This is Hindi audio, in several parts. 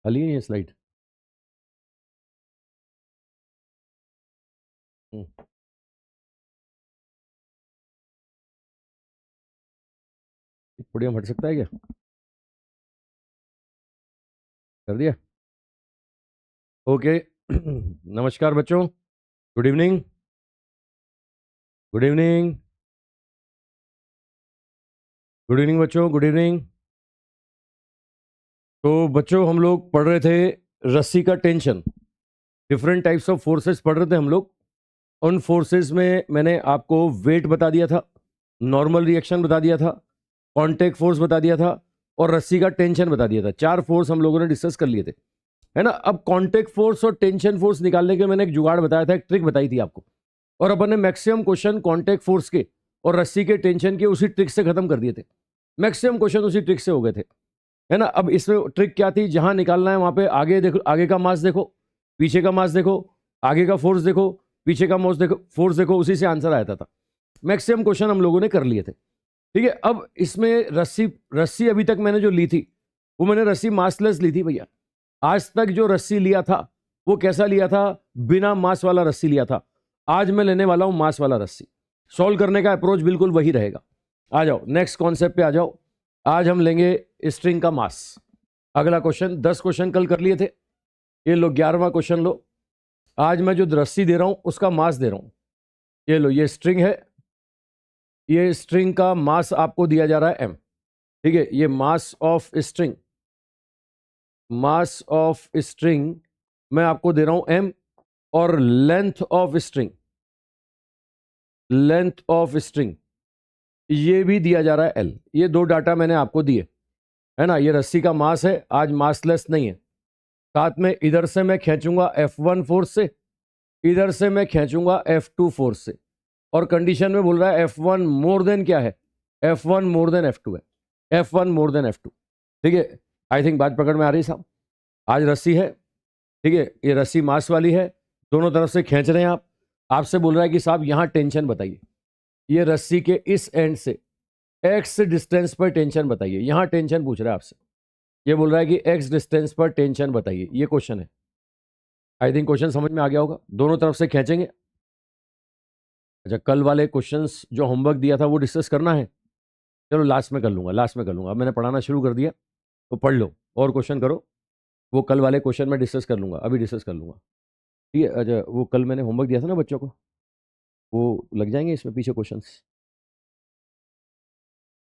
खाली है ये स्लाइड? पोडियम हट सकता है क्या? कर दिया? ओके। नमस्कार बच्चों, good evening. Good evening, good evening बच्चों, गुड इवनिंग। तो बच्चों हम लोग पढ़ रहे थे रस्सी का tension, different types of forces पढ़ रहे थे हम लोग। उन फोर्सेस में मैंने आपको वेट बता दिया था, नॉर्मल रिएक्शन बता दिया था, कॉन्टेक्ट फोर्स बता दिया था और रस्सी का टेंशन बता दिया था। 4 फोर्स हम लोगों ने डिस्कस कर लिए थे, है ना। अब कॉन्टेक्ट फोर्स और टेंशन फोर्स निकालने के मैंने एक जुगाड़ बताया था, एक ट्रिक बताई थी आपको, और अपन ने मैक्सिमम क्वेश्चन कॉन्टेक्ट फोर्स के और रस्सी के टेंशन के उसी ट्रिक से खत्म कर दिए थे। मैक्सिमम क्वेश्चन उसी ट्रिक से हो गए थे, है ना। अब इसमें ट्रिक क्या थी, जहां निकालना है वहां पे आगे देखो, आगे का मास देखो, पीछे का मास देखो, आगे का फोर्स देखो, पीछे का मास देखो, फोर्स देखो, उसी से आंसर आया था। मैक्सिमम क्वेश्चन हम लोगों ने कर लिए थे, ठीक है। अब इसमें रस्सी रस्सी अभी तक मैंने जो ली थी वो मैंने रस्सी मासलेस ली थी भैया। आज तक जो रस्सी लिया था वो कैसा लिया था, बिना मास वाला रस्सी लिया था। आज मैं लेने वाला हूं मास वाला रस्सी। सॉल्व करने का अप्रोच बिल्कुल वही रहेगा। आ जाओ नेक्स्ट कॉन्सेप्ट पे आ जाओ। आज हम लेंगे स्ट्रिंग का मास। अगला क्वेश्चन, 10 क्वेश्चन कल कर लिए थे, ये लो 11वां क्वेश्चन लो। आज मैं जो रस्सी दे रहा हूं उसका मास दे रहा हूं। ये लो, ये स्ट्रिंग है, ये स्ट्रिंग का मास आपको दिया जा रहा है m, ठीक है। ये mass of string, mass of string मैं आपको दे रहा हूं m, और length of string, length of string ये भी दिया जा रहा है l। ये 2 डाटा मैंने आपको दिए, है ना। ये रस्सी का मास है, आज मासलेस नहीं है। साथ में इधर से मैं खींचूंगा F1 फोर्स से, इधर से मैं खींचूंगा F2 फोर्स से, और कंडीशन में बोल रहा है F1 मोर देन क्या है, F1 मोर देन F2 है, F1 मोर देन F2, ठीक है। आई थिंक बात पकड़ में आ रही साहब। आज रस्सी है, ठीक है, ये रस्सी मास वाली है, दोनों तरफ से खींच रहे हैं आप। आपसे बोल रहा है कि साहब यहां टेंशन बताइए, ये रस्सी के इस एंड से x डिस्टेंस पर टेंशन बताइए। यहां टेंशन पूछ रहा है आपसे, ये बोल रहा है कि x डिस्टेंस पर टेंशन बताइए, ये क्वेश्चन है। आई थिंक क्वेश्चन समझ में आ गया होगा, दोनों तरफ से खींचेंगे। अच्छा, कल वाले क्वेश्चंस जो होमवर्क दिया था वो डिस्कस करना है, चलो लास्ट में कर लूंगा, लास्ट में कर लूंगा। अब मैंने पढ़ाना शुरू कर दिया तो पढ़ लो और क्वेश्चन करो। वो कल वाले क्वेश्चन में डिस्कस कर लूंगा, अभी डिस्कस कर लूंगा, ठीक है। अच्छा, वो कल मैंने होमवर्क दिया था ना बच्चों को, वो लग जाएंगे इसमें पीछे क्वेश्चंस,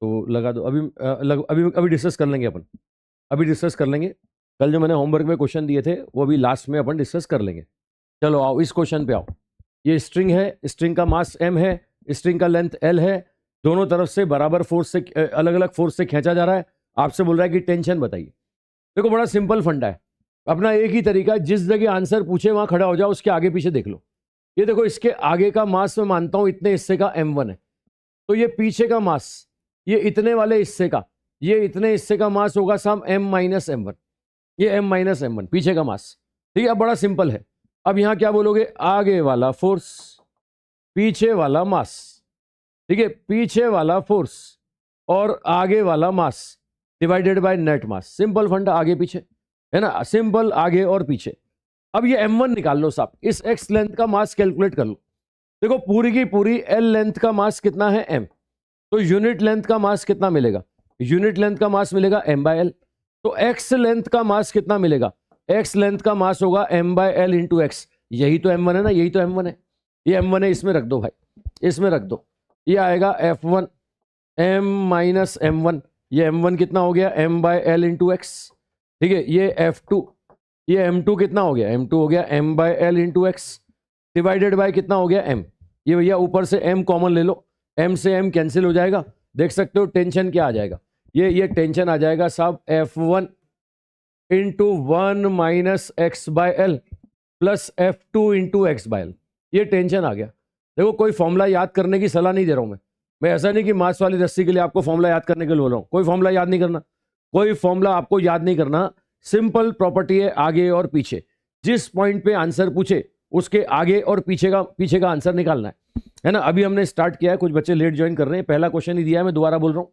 तो लगा दो। अभी अभी डिस्कस कर लेंगे अपन, अभी डिस्कस कर लेंगे। कल जो मैंने होमवर्क में क्वेश्चन दिए थे वो अभी लास्ट में अपन डिस्कस कर लेंगे। चलो आओ इस क्वेश्चन पे आओ। ये स्ट्रिंग है, स्ट्रिंग का मास m है, स्ट्रिंग का लेंथ l है, दोनों तरफ से बराबर फोर्स से, अलग अलग फोर्स से खींचा जा रहा है। आपसे बोल रहा है कि टेंशन बताइए। देखो बड़ा सिंपल फंडा है अपना, एक ही तरीका है, जिस जगह आंसर पूछे वहां खड़ा हो जाओ, उसके आगे पीछे देख लो। ये देखो, इसके आगे का मास मैं मानता हूं इतने हिस्से का m1 है, तो ये पीछे का मास, ये इतने वाले हिस्से का, ये इतने हिस्से का मास होगा सम m-m1, ये m-m1 पीछे का मास, ठीक है। अब बड़ा सिंपल है, अब यहां क्या बोलोगे, आगे वाला फोर्स, पीछे वाला मास, ठीक है, पीछे वाला फोर्स और आगे वाला mass divided by net mass. Simple फंडा, आगे पीछे, है ना, सिंपल आगे और पीछे। अब ये m1 निकाल लो साहब, इस x लेंथ का मास कैलकुलेट कर लो। देखो पूरी की पूरी l लेंथ का मास कितना है m, तो यूनिट लेंथ का मास कितना मिलेगा, यूनिट लेंथ का मास मिलेगा m/l। तो x लेंथ का मास कितना मिलेगा, x लेंथ का मास होगा m/l इंटू एक्स। यही तो m1 है ना, यही तो m1 है, ये m1 है, इसमें रख दो भाई, इसमें रख दो। ये आएगा F1 m-m1, ये m1 कितना हो गया m/l इंटू एक्स, ठीक है। ये F2, ये m2 कितना हो गया, m2 हो गया m/l into x divided by कितना हो गया m। ये भैया ऊपर से m कॉमन ले लो, m से m कैंसिल हो जाएगा। देख सकते हो टेंशन क्या आ जाएगा, ये टेंशन आ जाएगा साहब F1 into 1 minus x/l plus F2 into x/l, ये टेंशन आ गया। देखो कोई फॉर्मूला याद करने की सलाह नहीं दे रहा हूं मैं ऐसा नहीं कि मास वाली रस्सी के लिए आपको फॉर्मूला याद करने के लिए बोल रहा हूं। कोई फॉर्मूला याद नहीं करना, कोई फॉर्मूला आपको याद नहीं करना। सिंपल प्रॉपर्टी है आगे और पीछे, जिस पॉइंट पे आंसर पूछे उसके आगे और पीछे का आंसर निकालना है ना। अभी हमने स्टार्ट किया है, कुछ बच्चे लेट ज्वाइन कर रहे हैं। पहला क्वेश्चन ही दिया है, मैं दोबारा बोल रहा हूँ,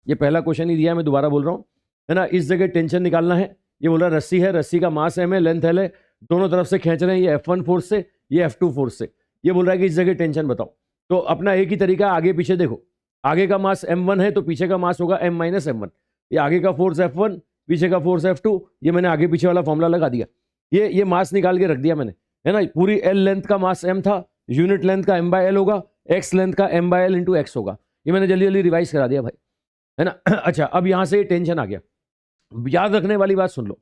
ये पहला क्वेश्चन ही दिया है, मैं दोबारा बोल रहा हूँ, है ना। इस जगह टेंशन निकालना है, ये बोल रहा है रस्सी है, रस्सी का मास m है, लेंथ l है, दोनों तरफ से खींच रहे हैं, ये F1 फोर्स से, ये F2 फोर्स से। ये बोल रहा है कि इस जगह टेंशन बताओ। तो अपना एक ही तरीका है, आगे पीछे देखो, आगे का मास m1 है तो पीछे का मास होगा m माइनस m1। ये आगे का फोर्स F1, पीछे का फोर्स F2, ये मैंने आगे पीछे वाला फॉर्मूला लगा दिया, ये मास निकाल के रख दिया मैंने, है ना। पूरी l लेंथ का मास m था, यूनिट लेंथ का m/l होगा, x लेंथ का m/l इंटू x होगा। ये मैंने जल्दी जल्दी रिवाइज करा दिया भाई, है ना। अच्छा, अब यहां से टेंशन आ गया। याद रखने वाली बात सुन लो,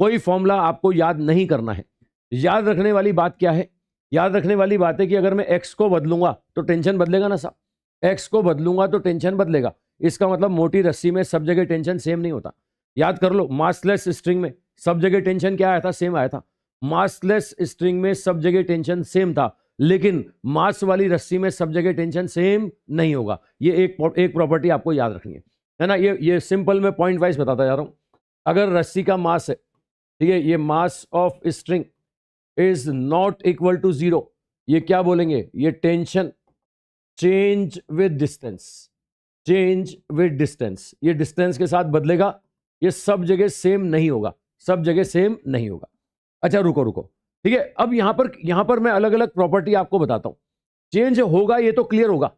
कोई फॉर्मूला आपको याद नहीं करना है। याद रखने वाली बात क्या है? याद रखने वाली बात है कि अगर मैं x को बदलूंगा तो टेंशन बदलेगा ना साहब, x को बदलूंगा तो टेंशन बदलेगा। इसका मतलब मोटी रस्सी में सब जगह टेंशन सेम नहीं होता। याद कर लो, मासलेस स्ट्रिंग में सब जगह टेंशन क्या आया था? सेम आया था। मासलेस स्ट्रिंग में सब जगह टेंशन सेम था, लेकिन मास वाली रस्सी में सब जगह टेंशन सेम नहीं होगा। ये एक प्रॉपर्टी आपको याद रखनी है ना। ये सिंपल मैं पॉइंट वाइज बताता जा रहा हूं। अगर रस्सी का मास है, ठीक है, ये mass of string is not equal to 0, ये क्या बोलेंगे? ये tension change with distance, change with distance, ये डिस्टेंस के साथ बदलेगा, ये सब जगह सेम नहीं होगा, सब जगह सेम नहीं होगा। अच्छा रुको रुको, ठीक है, अब यहां पर मैं अलग अलग प्रॉपर्टी आपको बताता हूं। चेंज होगा ये तो क्लियर होगा,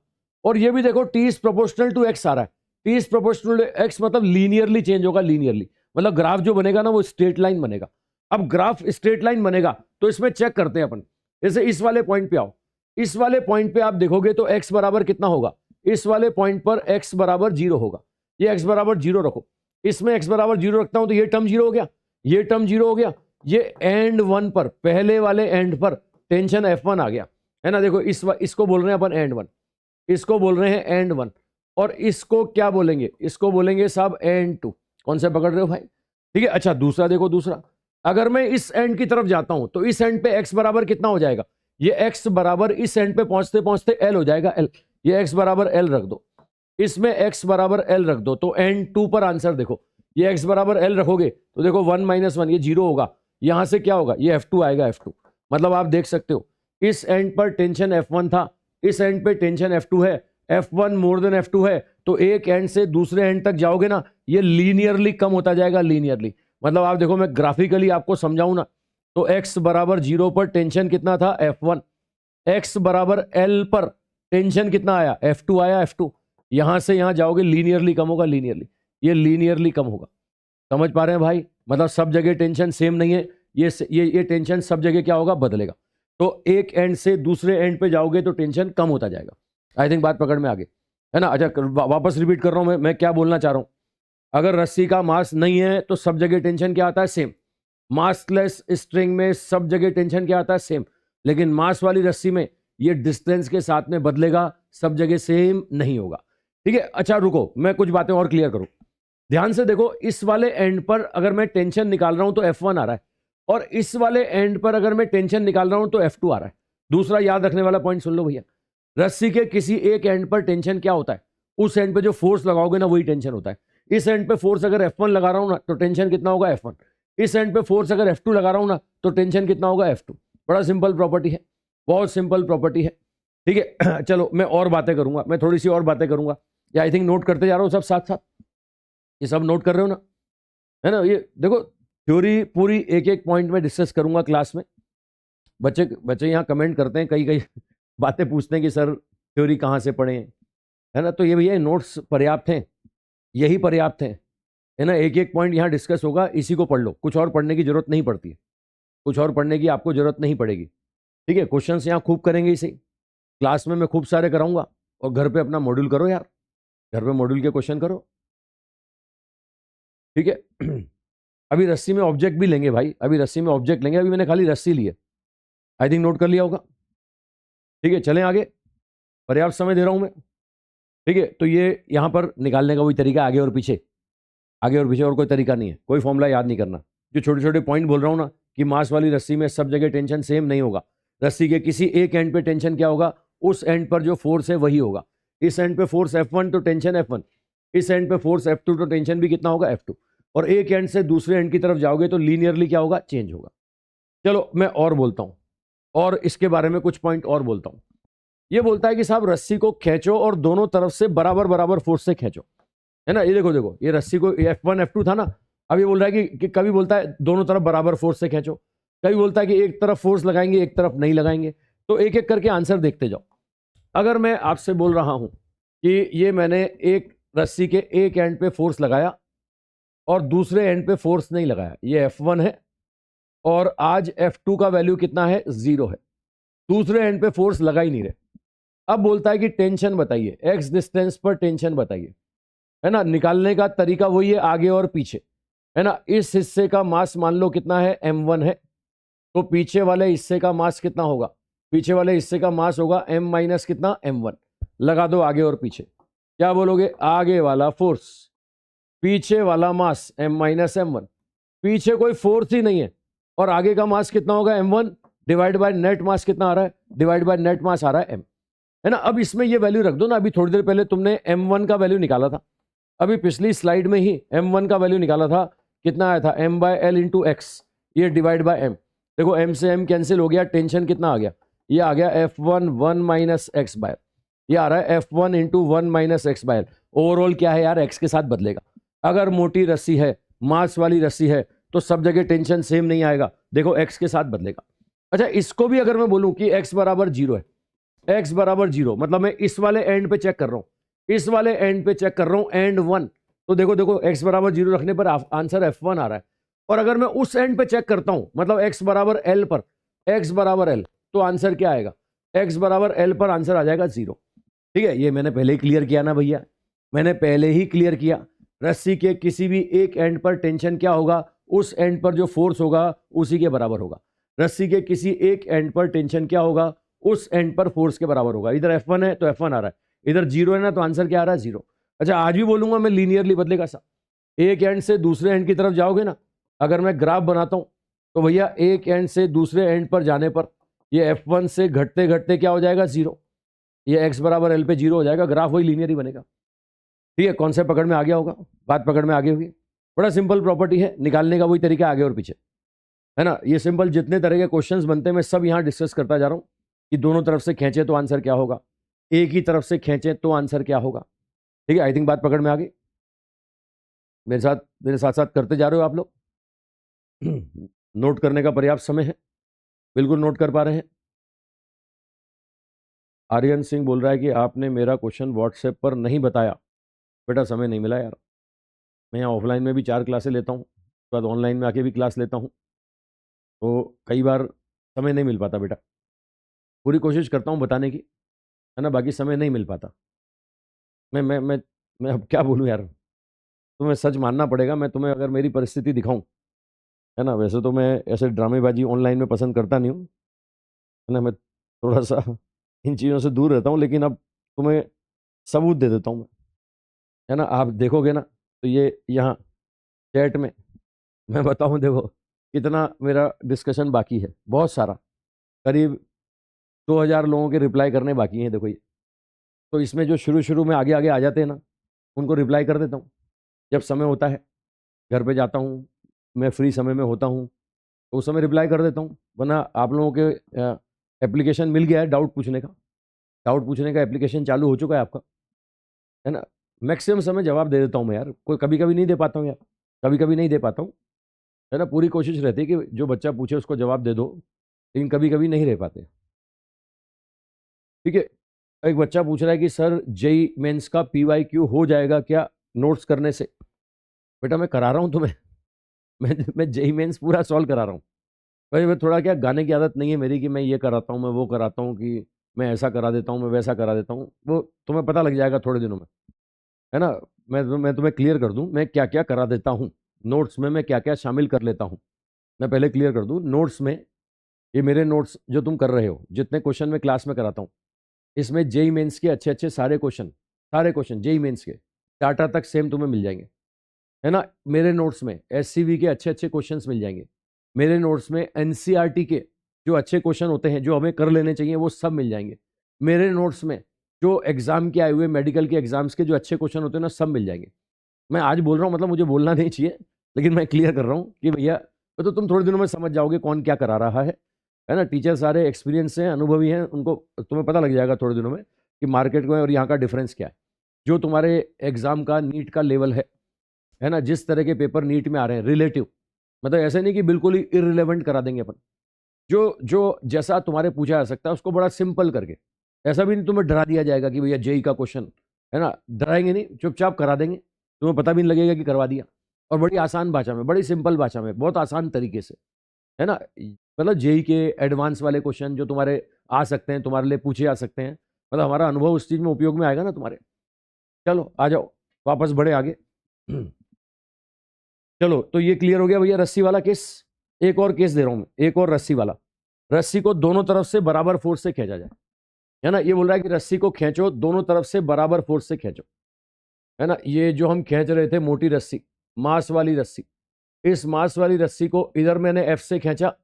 और ये भी देखो T is proportional to X आ रहा है। T is proportional to X मतलब लीनियरली चेंज होगा, लीनियरली मतलब ग्राफ जो बनेगा ना वो स्ट्रेट लाइन बनेगा। अब ग्राफ स्ट्रेट लाइन बनेगा तो इसमें चेक करते हैं अपन, जैसे इस वाले पॉइंट पे आओ, इस वाले पॉइंट पे आप देखोगे तो x बराबर कितना होगा? इस वाले पॉइंट पर x बराबर 0 होगा। ये x बराबर 0 रखो, इसमें x बराबर 0 रखता हूं तो ये टर्म 0 हो गया, ये टर्म 0 हो गया। ये एंड 1 पर, पहले वाले एंड पर टेंशन F1 आ गया, है ना। देखो इसको बोल रहे हैं अपन एंड 1, इसको बोल रहे हैं एंड 1, और इसको क्या बोलेंगे? इसको बोलेंगे साहब एंड 2। कौन सा पकड़ रहे हो भाई? ठीक है। अच्छा दूसरा देखो, दूसरा अगर मैं इस एंड की तरफ जाता हूं तो इस एंड पे x बराबर कितना हो जाएगा? ये x बराबर इस एंड पे पहुंचते पहुंचते l हो जाएगा, l। ये x बराबर l रख दो, इसमें x बराबर l रख दो, तो एंड 2 पर आंसर देखो, ये x बराबर l रखोगे तो देखो 1 माइनस 1 ये 0 होगा। यहां से क्या होगा? ये F2 आएगा, F2। मतलब आप देख सकते हो इस एंड पर टेंशन F1 था, इस एंड पे टेंशन F2 है, F1 मोर देन F2 है, तो एक एंड से दूसरे एंड तक जाओगे ना, ये लीनियरली कम होता जाएगा, लीनियरली। मतलब आप देखो, मैं ग्राफिकली आपको समझाऊं ना, तो x बराबर 0 पर टेंशन कितना था? F1। x बराबर l पर टेंशन कितना आया? F2 आया, F2। यहां से यहां जाओगे लीनियरली कम होगा, लीनियरली, ये लीनियरली कम होगा। समझ पा रहे हैं भाई? मतलब सब जगह टेंशन सेम नहीं है, ये टेंशन सब जगह क्या होगा? बदलेगा। तो एक एंड से दूसरे एंड पे जाओगे तो टेंशन कम होता जाएगा। आई थिंक बात पकड़ में आ गई, है ना। अच्छा वापस रिपीट कर रहा हूं, मैं क्या बोलना चाह रहा हूं। अगर रस्सी का मास नहीं है तो सब जगह टेंशन क्या आता है? सेम। मासलेस स्ट्रिंग में सब जगह टेंशन क्या आता है? सेम। लेकिन मास वाली रस्सी में ये डिस्टेंस के साथ में बदलेगा, सब जगह सेम नहीं होगा। ठीक है। अच्छा रुको, मैं कुछ बातें और क्लियर करूं, ध्यान से देखो। इस वाले एंड पर अगर मैं टेंशन निकाल रहा हूं तो F1 आ रहा है, और इस वाले एंड पर अगर मैं टेंशन निकाल रहा हूं तो F2 आ रहा है। दूसरा याद रखने वाला पॉइंट सुन लो भैया, रस्सी के किसी एक एंड पर टेंशन क्या होता है? उस एंड पे जो फोर्स लगाओगे ना वही टेंशन होता है। इस एंड पे फोर्स अगर F1 लगा रहा हूं ना तो टेंशन कितना होगा? F1। इस एंड पे फोर्स अगर F2 लगा रहा हूं ना तो टेंशन कितना होगा? F2। बड़ा सिंपल प्रॉपर्टी है, बहुत सिंपल प्रॉपर्टी है। ठीक है। चलो मैं और बातें करूंगा, मैं थोड़ी सी और बातें करूंगा। या आई थिंक नोट करते जा रहा हूं सब साथ साथ, ये सब नोट कर रहे हो ना, है ना। ये देखो थ्योरी पूरी एक एक पॉइंट में डिस्कस करूंगा क्लास में। बच्चे यहाँ कमेंट करते हैं, कई बातें पूछते हैं कि सर थ्योरी कहाँ से पढ़े, है ना। तो ये भैया नोट्स पर्याप्त हैं, यही पर्याप्त हैं, है ना। एक एक पॉइंट यहाँ डिस्कस होगा, इसी को पढ़ लो, कुछ और पढ़ने की जरूरत नहीं पड़ती है, कुछ और पढ़ने की आपको जरूरत नहीं पड़ेगी। ठीक है। क्वेश्चंस यहाँ खूब करेंगे इसे, क्लास में मैं खूब सारे कराऊंगा, और घर पे अपना मॉड्यूल करो यार, घर पे मॉड्यूल के क्वेश्चन करो। ठीक है। अभी रस्सी में ऑब्जेक्ट भी लेंगे भाई, अभी रस्सी में ऑब्जेक्ट लेंगे, अभी मैंने खाली रस्सी ली है, आई थिंक नोट कर लिया होगा। ठीक है, चलें आगे, पर्याप्त समय दे रहा हूं मैं। ठीक है, तो ये यहां पर निकालने का वही तरीका, आगे और पीछे, आगे और पीछे, और कोई तरीका नहीं है, कोई फॉर्मूला याद नहीं करना। जो छोटे छोटे पॉइंट बोल रहा हूं ना कि मास वाली रस्सी में सब जगह टेंशन सेम नहीं होगा, रस्सी के किसी एक एंड पे टेंशन क्या होगा? उस एंड पर जो फोर्स है वही होगा। इस एंड पे फोर्स F1 तो टेंशन F1, इस एंड पे फोर्स F2 तो टेंशन भी कितना होगा? F2। और एक एंड से दूसरे एंड की तरफ जाओगे तो लीनियरली क्या होगा? चेंज होगा। चलो मैं और बोलता हूं, और इसके बारे में कुछ पॉइंट और बोलता हूं। ये बोलता है कि साहब रस्सी को खींचो और दोनों तरफ से बराबर बराबर फोर्स से खींचो, है ना। ये देखो देखो, ये रस्सी को F1 F2 था ना, अब ये बोल रहा है कि कभी बोलता है दोनों तरफ बराबर फोर्स से खींचो, कभी बोलता है कि एक तरफ फोर्स लगाएंगे एक तरफ नहीं लगाएंगे। तो एक एक करके आंसर देखते जाओ। अगर मैं आपसे बोल रहा हूं कि ये मैंने एक रस्सी के एक एंड पे फोर्स लगाया और दूसरे एंड पे फोर्स नहीं लगाया, ये F1 है और आज F2 का वैल्यू कितना है, 0 है, दूसरे एंड पे फोर्स लगा ही नहीं रहे। अब बोलता है कि टेंशन बताइए, एक्स डिस्टेंस पर टेंशन बताइए, है ना। निकालने का तरीका वही है, आगे और पीछे, है ना। इस हिस्से का मास मान लो कितना है, m1 है, तो पीछे वाले हिस्से का मास कितना होगा, पीछे वाले हिस्से का मास होगा m माइनस कितना, m1। लगा दो आगे और पीछे, क्या बोलोगे, आगे वाला फोर्स पीछे वाला मास m माइनस m1, पीछे कोई फोर्स ही नहीं है और आगे का मास कितना होगा, m1 divide by net mass कितना आ रहा है, डिवाइड बाय नेट मास आ रहा है m, है ना। अब इसमें ये वैल्यू रख दो ना, अभी थोड़ी देर पहले तुमने m1 का वैल्यू निकाला था, अभी पिछली स्लाइड में ही m1 का वैल्यू निकाला था, कितना आया था, m by L into x, ये डिवाइड बाय m। देखो m से m कैंसिल हो गया, टेंशन कितना आ गया, ये आ गया F1 1 माइनस एक्स बाय, ये आ रहा है F1 into 1 minus x by. Overall क्या है यार, x के साथ बदलेगा। अगर मोटी रस्सी है, मास वाली रस्सी है, तो सब जगह टेंशन सेम नहीं आएगा, देखो x के साथ बदलेगा। अच्छा, इसको भी अगर मैं बोलूं कि x बराबर 0 है, x बराबर 0 मतलब मैं इस वाले एंड पे चेक कर रहा हूं, इस वाले एंड पे चेक कर रहा हूं एंड 1, तो देखो देखो x बराबर 0 रखने पर आंसर F1 आ रहा है। और अगर मैं उस एंड पे चेक करता हूं, मतलब x बराबर l पर, x बराबर l, तो आंसर क्या आएगा, x बराबर l पर आंसर आ जाएगा 0। ठीक है, ये मैंने पहले ही क्लियर किया ना भैया, मैंने पहले ही क्लियर किया। रस्सी के किसी भी एक एंड पर टेंशन क्या होगा, उस एंड पर जो फोर्स होगा उसी के बराबर होगा। रस्सी के किसी एक एंड पर टेंशन क्या होगा, उस एंड पर फोर्स के बराबर होगा। इधर F1 है तो F1 आ रहा है, इधर 0 है ना, तो आंसर क्या आ रहा है, 0। अच्छा, आज भी बोलूंगा मैं लीनियरली बदलेगा सा, एक एंड से दूसरे एंड की तरफ जाओगे ना, अगर मैं ग्राफ बनाता हूं तो भैया एक एंड से दूसरे एंड पर जाने पर ये F1 से घटते घटते क्या हो जाएगा, 0, ये x बराबर l पे 0 हो जाएगा, ग्राफ वही लीनियर ही बनेगा। ठीक है, कॉन्सेप्ट पकड़ में आ गया होगा, बात पकड़ में आ गई होगी। बड़ा सिंपल प्रॉपर्टी है, निकालने का वही तरीका आगे और पीछे, है ना। ये सिंपल जितने तरह के क्वेश्चंस बनते हैं मैं सब यहाँ डिस्कस करता जा रहा हूँ कि दोनों तरफ से खींचे तो आंसर क्या होगा, एक ही तरफ से खींचे तो आंसर क्या होगा। ठीक है, आई थिंक बात पकड़ में आ गई। मेरे साथ साथ करते जा रहे हो आप लोग, नोट करने का पर्याप्त समय है, बिल्कुल नोट कर पा रहे हैं। आर्यन सिंह बोल रहा है कि आपने मेरा क्वेश्चन व्हाट्सएप पर नहीं बताया। बेटा समय नहीं मिला यार, मैं यहाँ ऑफलाइन में भी 4 क्लासें लेता हूँ, उसके बाद ऑनलाइन में आके भी क्लास लेता हूँ, तो कई बार समय नहीं मिल पाता बेटा। पूरी कोशिश करता हूँ बताने की, है ना, बाकी समय नहीं मिल पाता। मैं अब क्या बोलूँ यार, तुम्हें सच मानना पड़ेगा, मैं तुम्हें अगर मेरी परिस्थिति दिखाऊं, है ना, वैसे तो मैं ऐसे ड्रामेबाजी ऑनलाइन में पसंद करता नहीं हूँ, है ना, मैं थोड़ा सा इन चीज़ों से दूर रहता हूँ, लेकिन अब तुम्हें सबूत दे देता हूँ मैं, है ना। आप देखोगे ना तो ये यहाँ चैट में मैं बताऊँ, देखो कितना मेरा डिस्कशन बाकी है, बहुत सारा, करीब 2000 लोगों के रिप्लाई करने बाकी हैं। देखो ये तो इसमें जो शुरू शुरू में आगे आगे आ जाते हैं ना, उनको रिप्लाई कर देता हूँ जब समय होता है, घर पे जाता हूँ, मैं फ्री समय में होता हूँ, तो उस समय रिप्लाई कर देता हूँ। वरना आप लोगों के एप्लीकेशन मिल गया है डाउट पूछने का एप्लीकेशन चालू हो चुका है आपका, है ना। मैक्सिमम समय जवाब दे देता हूँ मैं यार, कोई कभी कभी नहीं दे पाता हूँ यार, कभी कभी नहीं दे पाता हूँ, है ना। पूरी कोशिश रहती है कि जो बच्चा पूछे उसको जवाब दे दो, लेकिन कभी कभी नहीं रह पाते। ठीक है, एक बच्चा पूछ रहा है कि सर जेई मेंस का PYQ हो जाएगा क्या नोट्स करने से। बेटा मैं करा रहा हूँ तुम्हें, मैं जेई मेंस पूरा सॉल्व करा रहा हूँ। भाई मैं थोड़ा क्या, गाने की आदत नहीं है मेरी कि मैं ये कराता हूँ, मैं वो कराता हूँ, कि मैं ऐसा करा देता हूँ, मैं वैसा करा देता हूँ, वो तुम्हें पता लग जाएगा थोड़े दिनों में, है ना। मैं तुम्हें क्लियर कर दूं मैं क्या क्या करा देता हूँ नोट्स में, मैं क्या क्या शामिल कर लेता हूँ। मैं पहले क्लियर कर दूं, नोट्स में ये मेरे नोट्स जो तुम कर रहे हो, जितने क्वेश्चन मैं क्लास में कराता हूँ, इसमें जेई मेंस के अच्छे अच्छे सारे क्वेश्चन जेई मेंस के डाटा तक सेम तुम्हें मिल जाएंगे, है ना। मेरे नोट्स में SCV के अच्छे अच्छे क्वेश्चंस मिल जाएंगे, मेरे नोट्स में NCERT के जो अच्छे क्वेश्चन होते हैं जो हमें कर लेने चाहिए वो सब मिल जाएंगे। मेरे नोट्स में जो एग्जाम के आए हुए मेडिकल के एग्जाम्स के जो अच्छे क्वेश्चन होते हैं ना, सब मिल जाएंगे। मैं आज बोल रहा हूँ, मतलब मुझे बोलना नहीं चाहिए, लेकिन मैं क्लियर कर रहा हूँ कि भैया, तो तुम थोड़े दिनों में समझ जाओगे कौन क्या करा रहा है ना। टीचर सारे एक्सपीरियंस हैं, अनुभवी हैं, उनको तुम्हें पता लग जाएगा थोड़े दिनों में कि मार्केट में और यहाँ का डिफरेंस क्या है। जो तुम्हारे एग्जाम का नीट का लेवल है है ना, जिस तरह के पेपर नीट में आ रहे हैं रिलेटिव, मतलब ऐसे नहीं कि बिल्कुल ही इररिलेवेंट करा देंगे अपन, जो जो जैसा तुम्हारे पूछा जा सकता है उसको बड़ा सिंपल करके, ऐसा भी नहीं तुम्हें डरा दिया जाएगा कि भैया जेई का क्वेश्चन है ना, डराएंगे नहीं, चुपचाप करा देंगे, तुम्हें पता भी नहीं लगेगा कि करवा दिया, और बड़ी आसान भाषा में, बड़ी सिंपल भाषा में, बहुत आसान तरीके से, है ना। मतलब जेई के एडवांस वाले क्वेश्चन जो तुम्हारे आ सकते हैं, तुम्हारे लिए पूछे जा सकते हैं, मतलब हमारा अनुभव उस चीज में उपयोग में आएगा ना तुम्हारे। चलो आ जाओ वापस बढ़े आगे। चलो तो ये क्लियर हो गया भैया रस्सी वाला केस। एक और केस दे रहा हूं मैं, एक और रस्सी वाला। रस्सी को दोनों तरफ से बराबर फोर्स से खींचा जाए, है ना, ये बोल रहा है कि रस्सी को खींचो, दोनों तरफ से बराबर फोर्स से खींचो, है ना। ये जो हम खींच रहे थे मोटी रस्सी, मास वाली रस्सी, इस मास वाली रस्सी को इधर मैंने एफ से खींचा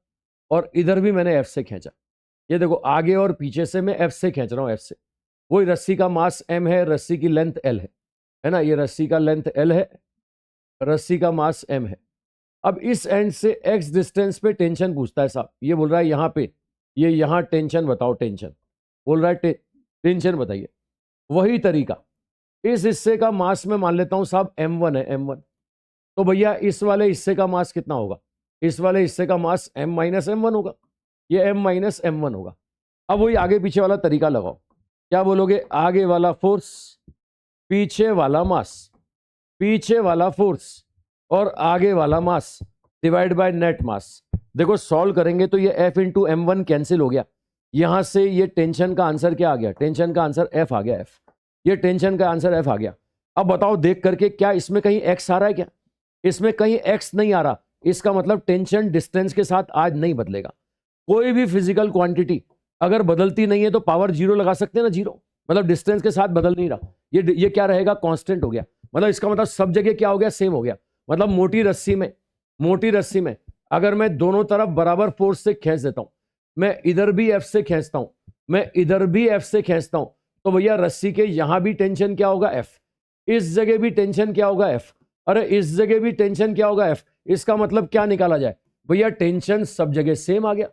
और इधर भी मैंने एफ से खींचा। ये देखो आगे और पीछे से मैं एफ से खींच रहा हूं, एफ से। वही रस्सी का मास एम है, रस्सी की लेंथ एल है ना, ये रस्सी का लेंथ एल है, रस्सी का मास एम है। अब इस एंड से एक्स डिस्टेंस पे टेंशन पूछता है साहब, ये बोल रहा है यहां पे, ये यहां टेंशन बताओ, टेंशन बोल रहा है, टेंशन बताइए। वही तरीका, इस हिस्से का मास में मान लेता हूं साहब m1 है, m1, तो भैया इस वाले हिस्से का मास कितना होगा, इस वाले हिस्से का मास m माइनस m1 होगा, ये m माइनस m1 होगा। अब वही आगे पीछे वाला तरीका लगाओ, क्या बोलोगे, आगे वाला फोर्स, पीछे वाला मास, पीछे वाला फोर्स और आगे वाला मास डिवाइड बाय नेट मास। देखो सॉल्व करेंगे तो ये F इंटू m1 कैंसिल हो गया, यहां से ये टेंशन का आंसर क्या आ गया, टेंशन का आंसर F आ गया, F, ये टेंशन का आंसर F आ गया। अब बताओ देख करके, क्या इसमें कहीं x आ रहा है, क्या इसमें कहीं x नहीं आ रहा, इसका मतलब टेंशन डिस्टेंस के साथ आज नहीं बदलेगा। कोई भी फिजिकल क्वांटिटी अगर बदलती नहीं है तो पावर जीरो लगा सकते हैं ना, जीरो, मतलब डिस्टेंस के साथ बदल नहीं रहा, ये क्या रहेगा, कांस्टेंट हो गया। मतलब इसका मतलब सब जगह क्या हो गया, सेम हो गया। मतलब मोटी रस्सी में अगर मैं दोनों तरफ बराबर फोर्स से खींच देता हूं, मैं इधर भी एफ से खींचता हूं, मैं इधर भी एफ से खींचता हूं, तो भैया रस्सी के यहां भी टेंशन क्या होगा, एफ, इस जगह भी टेंशन क्या होगा, एफ, अरे इस जगह भी टेंशन क्या होगा, एफ। इसका मतलब क्या निकाला जाए भैया, टेंशन सब जगह सेम आ गया।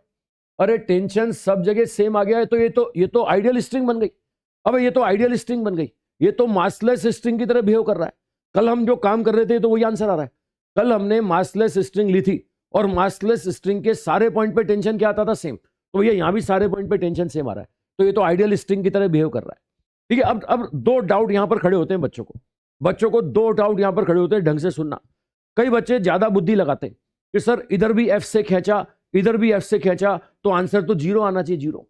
अरे टेंशन सब जगह सेम आ गया है तो ये तो आइडियल स्ट्रिंग बन गई। अब ये तो आइडियल स्ट्रिंग बन गई, ये तो मासलेस स्ट्रिंग की तरह बिहेव कर रहा है। कल हम जो काम कर रहे थे तो वही आंसर आ रहा है। कल हमने मासलेस स्ट्रिंग ली थी और मासलेस स्ट्रिंग के सारे पॉइंट पे टेंशन क्या आता था, सेम, तो भैया यहां भी सारे पॉइंट पे टेंशन सेम आ रहा है, तो ये तो आइडियल स्ट्रिंग की तरह बिहेव कर रहा है। ठीक है, अब दो डाउट यहां पर खड़े होते हैं बच्चों को दो डाउट यहां पर खड़े होते हैं, ढंग से सुनना। कई बच्चे ज्यादा बुद्धि लगाते हैं कि सर इधर भी एफ से खींचा, इधर भी एफ से खींचा, तो आंसर तो जीरो आना चाहिए, जीरो,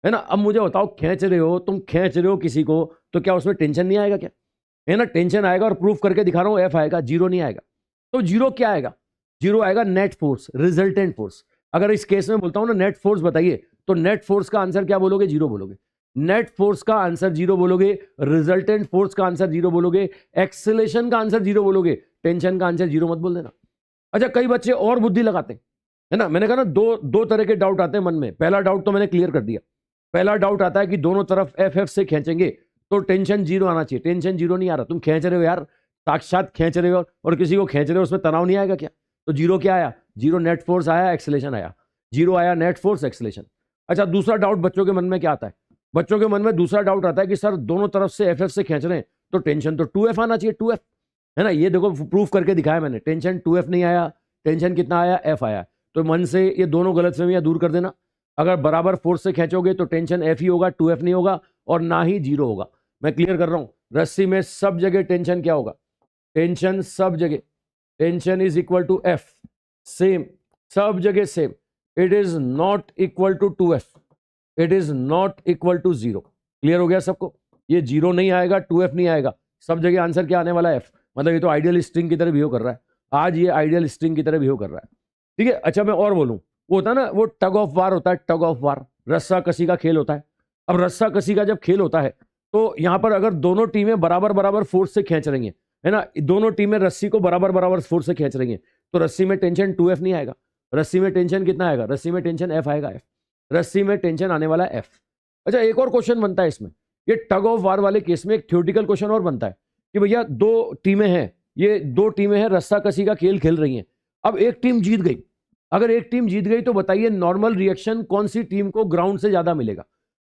है ना। अब मुझे बताओ, खींच रहे हो किसी को, तो क्या उसमें टेंशन नहीं आएगा क्या, है ना, टेंशन आएगा, और प्रूफ करके दिखा रहा हूं एफ आएगा, जीरो नहीं आएगा। तो जीरो क्या आएगा, जीरो आएगा नेट फोर्स, रिजल्टेंट फोर्स। अगर इस केस में बोलता हूं ना नेट फोर्स बताइए, तो नेट फोर्स का आंसर क्या बोलोगे, जीरो बोलोगे। नेट फोर्स का आंसर जीरो बोलोगे, रिजल्टेंट फोर्स का आंसर जीरो बोलोगे, एक्सेलेरेशन का आंसर जीरो बोलोगे, टेंशन का आंसर जीरो मत बोल देना। अच्छा, कई बच्चे और बुद्धि लगाते हैं, है ना। मैंने कहा ना दो तरह के डाउट आते हैं मन में। पहला डाउट तो मैंने क्लियर कर दिया, पहला डाउट आता है कि दोनों तरफ एफ एफ से खींचेंगे तो टेंशन जीरो आना चाहिए। टेंशन जीरो नहीं आ रहा, तुम खींच रहे हो यार, साक्षात खींच रहे हो और किसी को खींच रहे हो, उसमें तनाव नहीं आएगा क्या। तो जीरो क्या आया, जीरो नेट फोर्स आया, एक्सेलेरेशन आया, जीरो आया नेट फोर्स, एक्सेलेरेशन। अच्छा, दूसरा डाउट बच्चों के मन में क्या आता है, बच्चों के मन में दूसरा डाउट आता है कि सर दोनों तरफ से एफ एफ से खींच रहे हैं तो टेंशन तो 2F आना चाहिए, 2F, है ना। ये देखो प्रूफ करके दिखाया मैंने, टेंशन 2F नहीं आया, टेंशन कितना आया, F आया। तो मन से ये दोनों गलतफहमियां दूर कर देना। अगर बराबर फोर्स से खींचोगे तो टेंशन F ही होगा, 2F नहीं होगा और ना ही जीरो होगा। मैं क्लियर कर रहा हूं, रस्सी में सब जगह टेंशन क्या होगा, टेंशन सब जगह, tension is equal to F, same, सब जगह same. It is not equal to 2F, it is not equal to zero. Clear हो गया सबको, ये जीरो नहीं आएगा, 2F नहीं आएगा, सब जगह आंसर क्या आने वाला है, F। मतलब ये तो आइडियल स्ट्रिंग की तरह बिहेव कर रहा है, आज ये आइडियल स्ट्रिंग की तरह बिहेव कर रहा है। ठीक है, अच्छा मैं और बोलूं, वो होता है ना, वो टग ऑफ वार होता है, टग ऑफ वार, रस्सा कसी का खेल होता है। अब रस्सा कसी का जब खेल होता है तो यहां पर अगर दोनों टीमें बराबर बराबर फोर्स से खींच रही हैं, है ना, दोनों टीमें रस्सी को बराबर बराबर फोर्स से खींच रही हैं, तो रस्सी में टेंशन 2F नहीं आएगा, रस्सी में टेंशन कितना आएगा, रस्सी में टेंशन F आएगा, F, रस्सी में टेंशन आने वाला है F। अच्छा, एक और क्वेश्चन बनता है इसमें, ये टग ऑफ वार वाले केस में एक थ्योरेटिकल क्वेश्चन और बनता है कि भैया दो टीमें हैं, ये दो टीमें हैं, रस्सा कसी का खेल खेल रही हैं। अब एक टीम जीत गई, अगर एक टीम जीत गई तो बताइए नॉर्मल रिएक्शन कौन सी टीम को ग्राउंड से ज्यादा मिलेगा,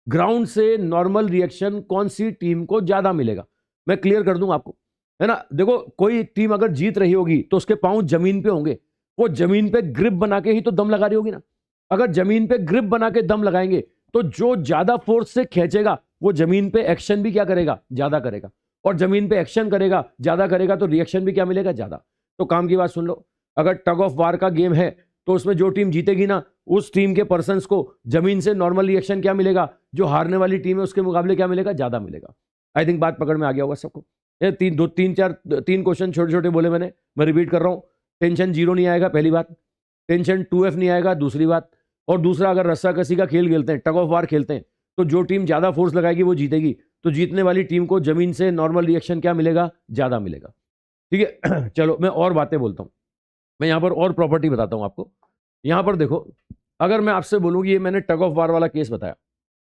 ग्राउंड से नॉर्मल रिएक्शन कौन सी टीम को ज्यादा मिलेगा। मैं क्लियर कर दूंगा आपको, है ना। देखो कोई टीम अगर जीत रही होगी तो उसके पांव जमीन पे होंगे, वो जमीन पे ग्रिप बना के ही तो दम लगा रही होगी ना। अगर जमीन पे ग्रिप बना के दम लगाएंगे तो जो ज्यादा फोर्स से खींचेगा वो जमीन पे एक्शन भी क्या करेगा, ज्यादा करेगा, और जमीन पे एक्शन करेगा, ज्यादा करेगा, तो रिएक्शन भी क्या मिलेगा, ज्यादा। तो काम की बात सुन लो, अगर टग ऑफ वार का गेम है तो उसमें जो टीम जीतेगी ना, उस टीम के पर्संस को जमीन से नॉर्मल रिएक्शन क्या मिलेगा, जो हारने वाली टीम है उसके मुकाबले क्या मिलेगा, ज्यादा मिलेगा। आई थिंक बात पकड़ में आ गया होगा सबको। ये तीन क्वेश्चन छोटे छोटे बोले मैंने, मैं रिपीट कर रहा हूं। टेंशन 0 नहीं आएगा, पहली बात। टेंशन 2F नहीं आएगा, दूसरी बात। और दूसरा, अगर रस्सा कसी का खेल खेलते हैं, टग ऑफ वार खेलते हैं, तो जो टीम ज्यादा फोर्स लगाएगी वो जीतेगी, तो जीतने वाली टीम को जमीन से नॉर्मल रिएक्शन क्या मिलेगा, ज्यादा मिलेगा। ठीक है चलो मैं और बातें बोलता हूं, मैं यहां पर और प्रॉपर्टी बताता हूं आपको। यहां पर देखो, अगर मैं आपसे बोलूं कि ये मैंने टग ऑफ वार वाला केस बताया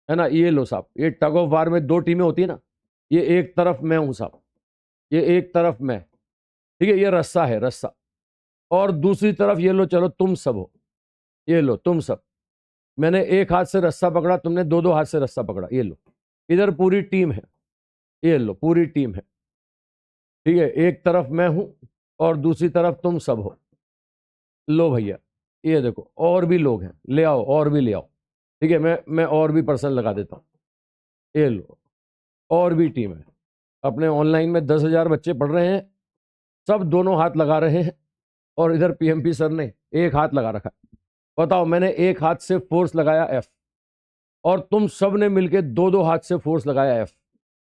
है ना, ये लो साहब, ये टग ऑफ वार में 2 टीमें होती है ना, ये एक तरफ मैं हूं साहब, ये एक तरफ मैं, ठीक है, ये रस्सा है, रस्सा, और दूसरी तरफ ये लो, चलो तुम सब हो, ये लो तुम सब। मैंने एक हाथ से रस्सा पकड़ा, तुमने 2-2 हाथ से रस्सा पकड़ा, ये लो, इधर पूरी टीम है, ये लो पूरी टीम है, ठीक है, एक तरफ मैं हूं और दूसरी तरफ तुम सब हो। लो भैया, ये देखो और भी लोग हैं, ले आओ और भी ले आओ, ठीक है, मैं और भी पर्सन लगा देता हूं, ये लो और भी टीम है। अपने ऑनलाइन में 10,000 बच्चे पढ़ रहे हैं, सब दोनों हाथ लगा रहे हैं, और इधर पीएमपी सर ने एक हाथ लगा रखा। बताओ, मैंने एक हाथ से फोर्स लगाया F, और तुम सब ने मिलकर 2-2 हाथ से फोर्स लगाया F।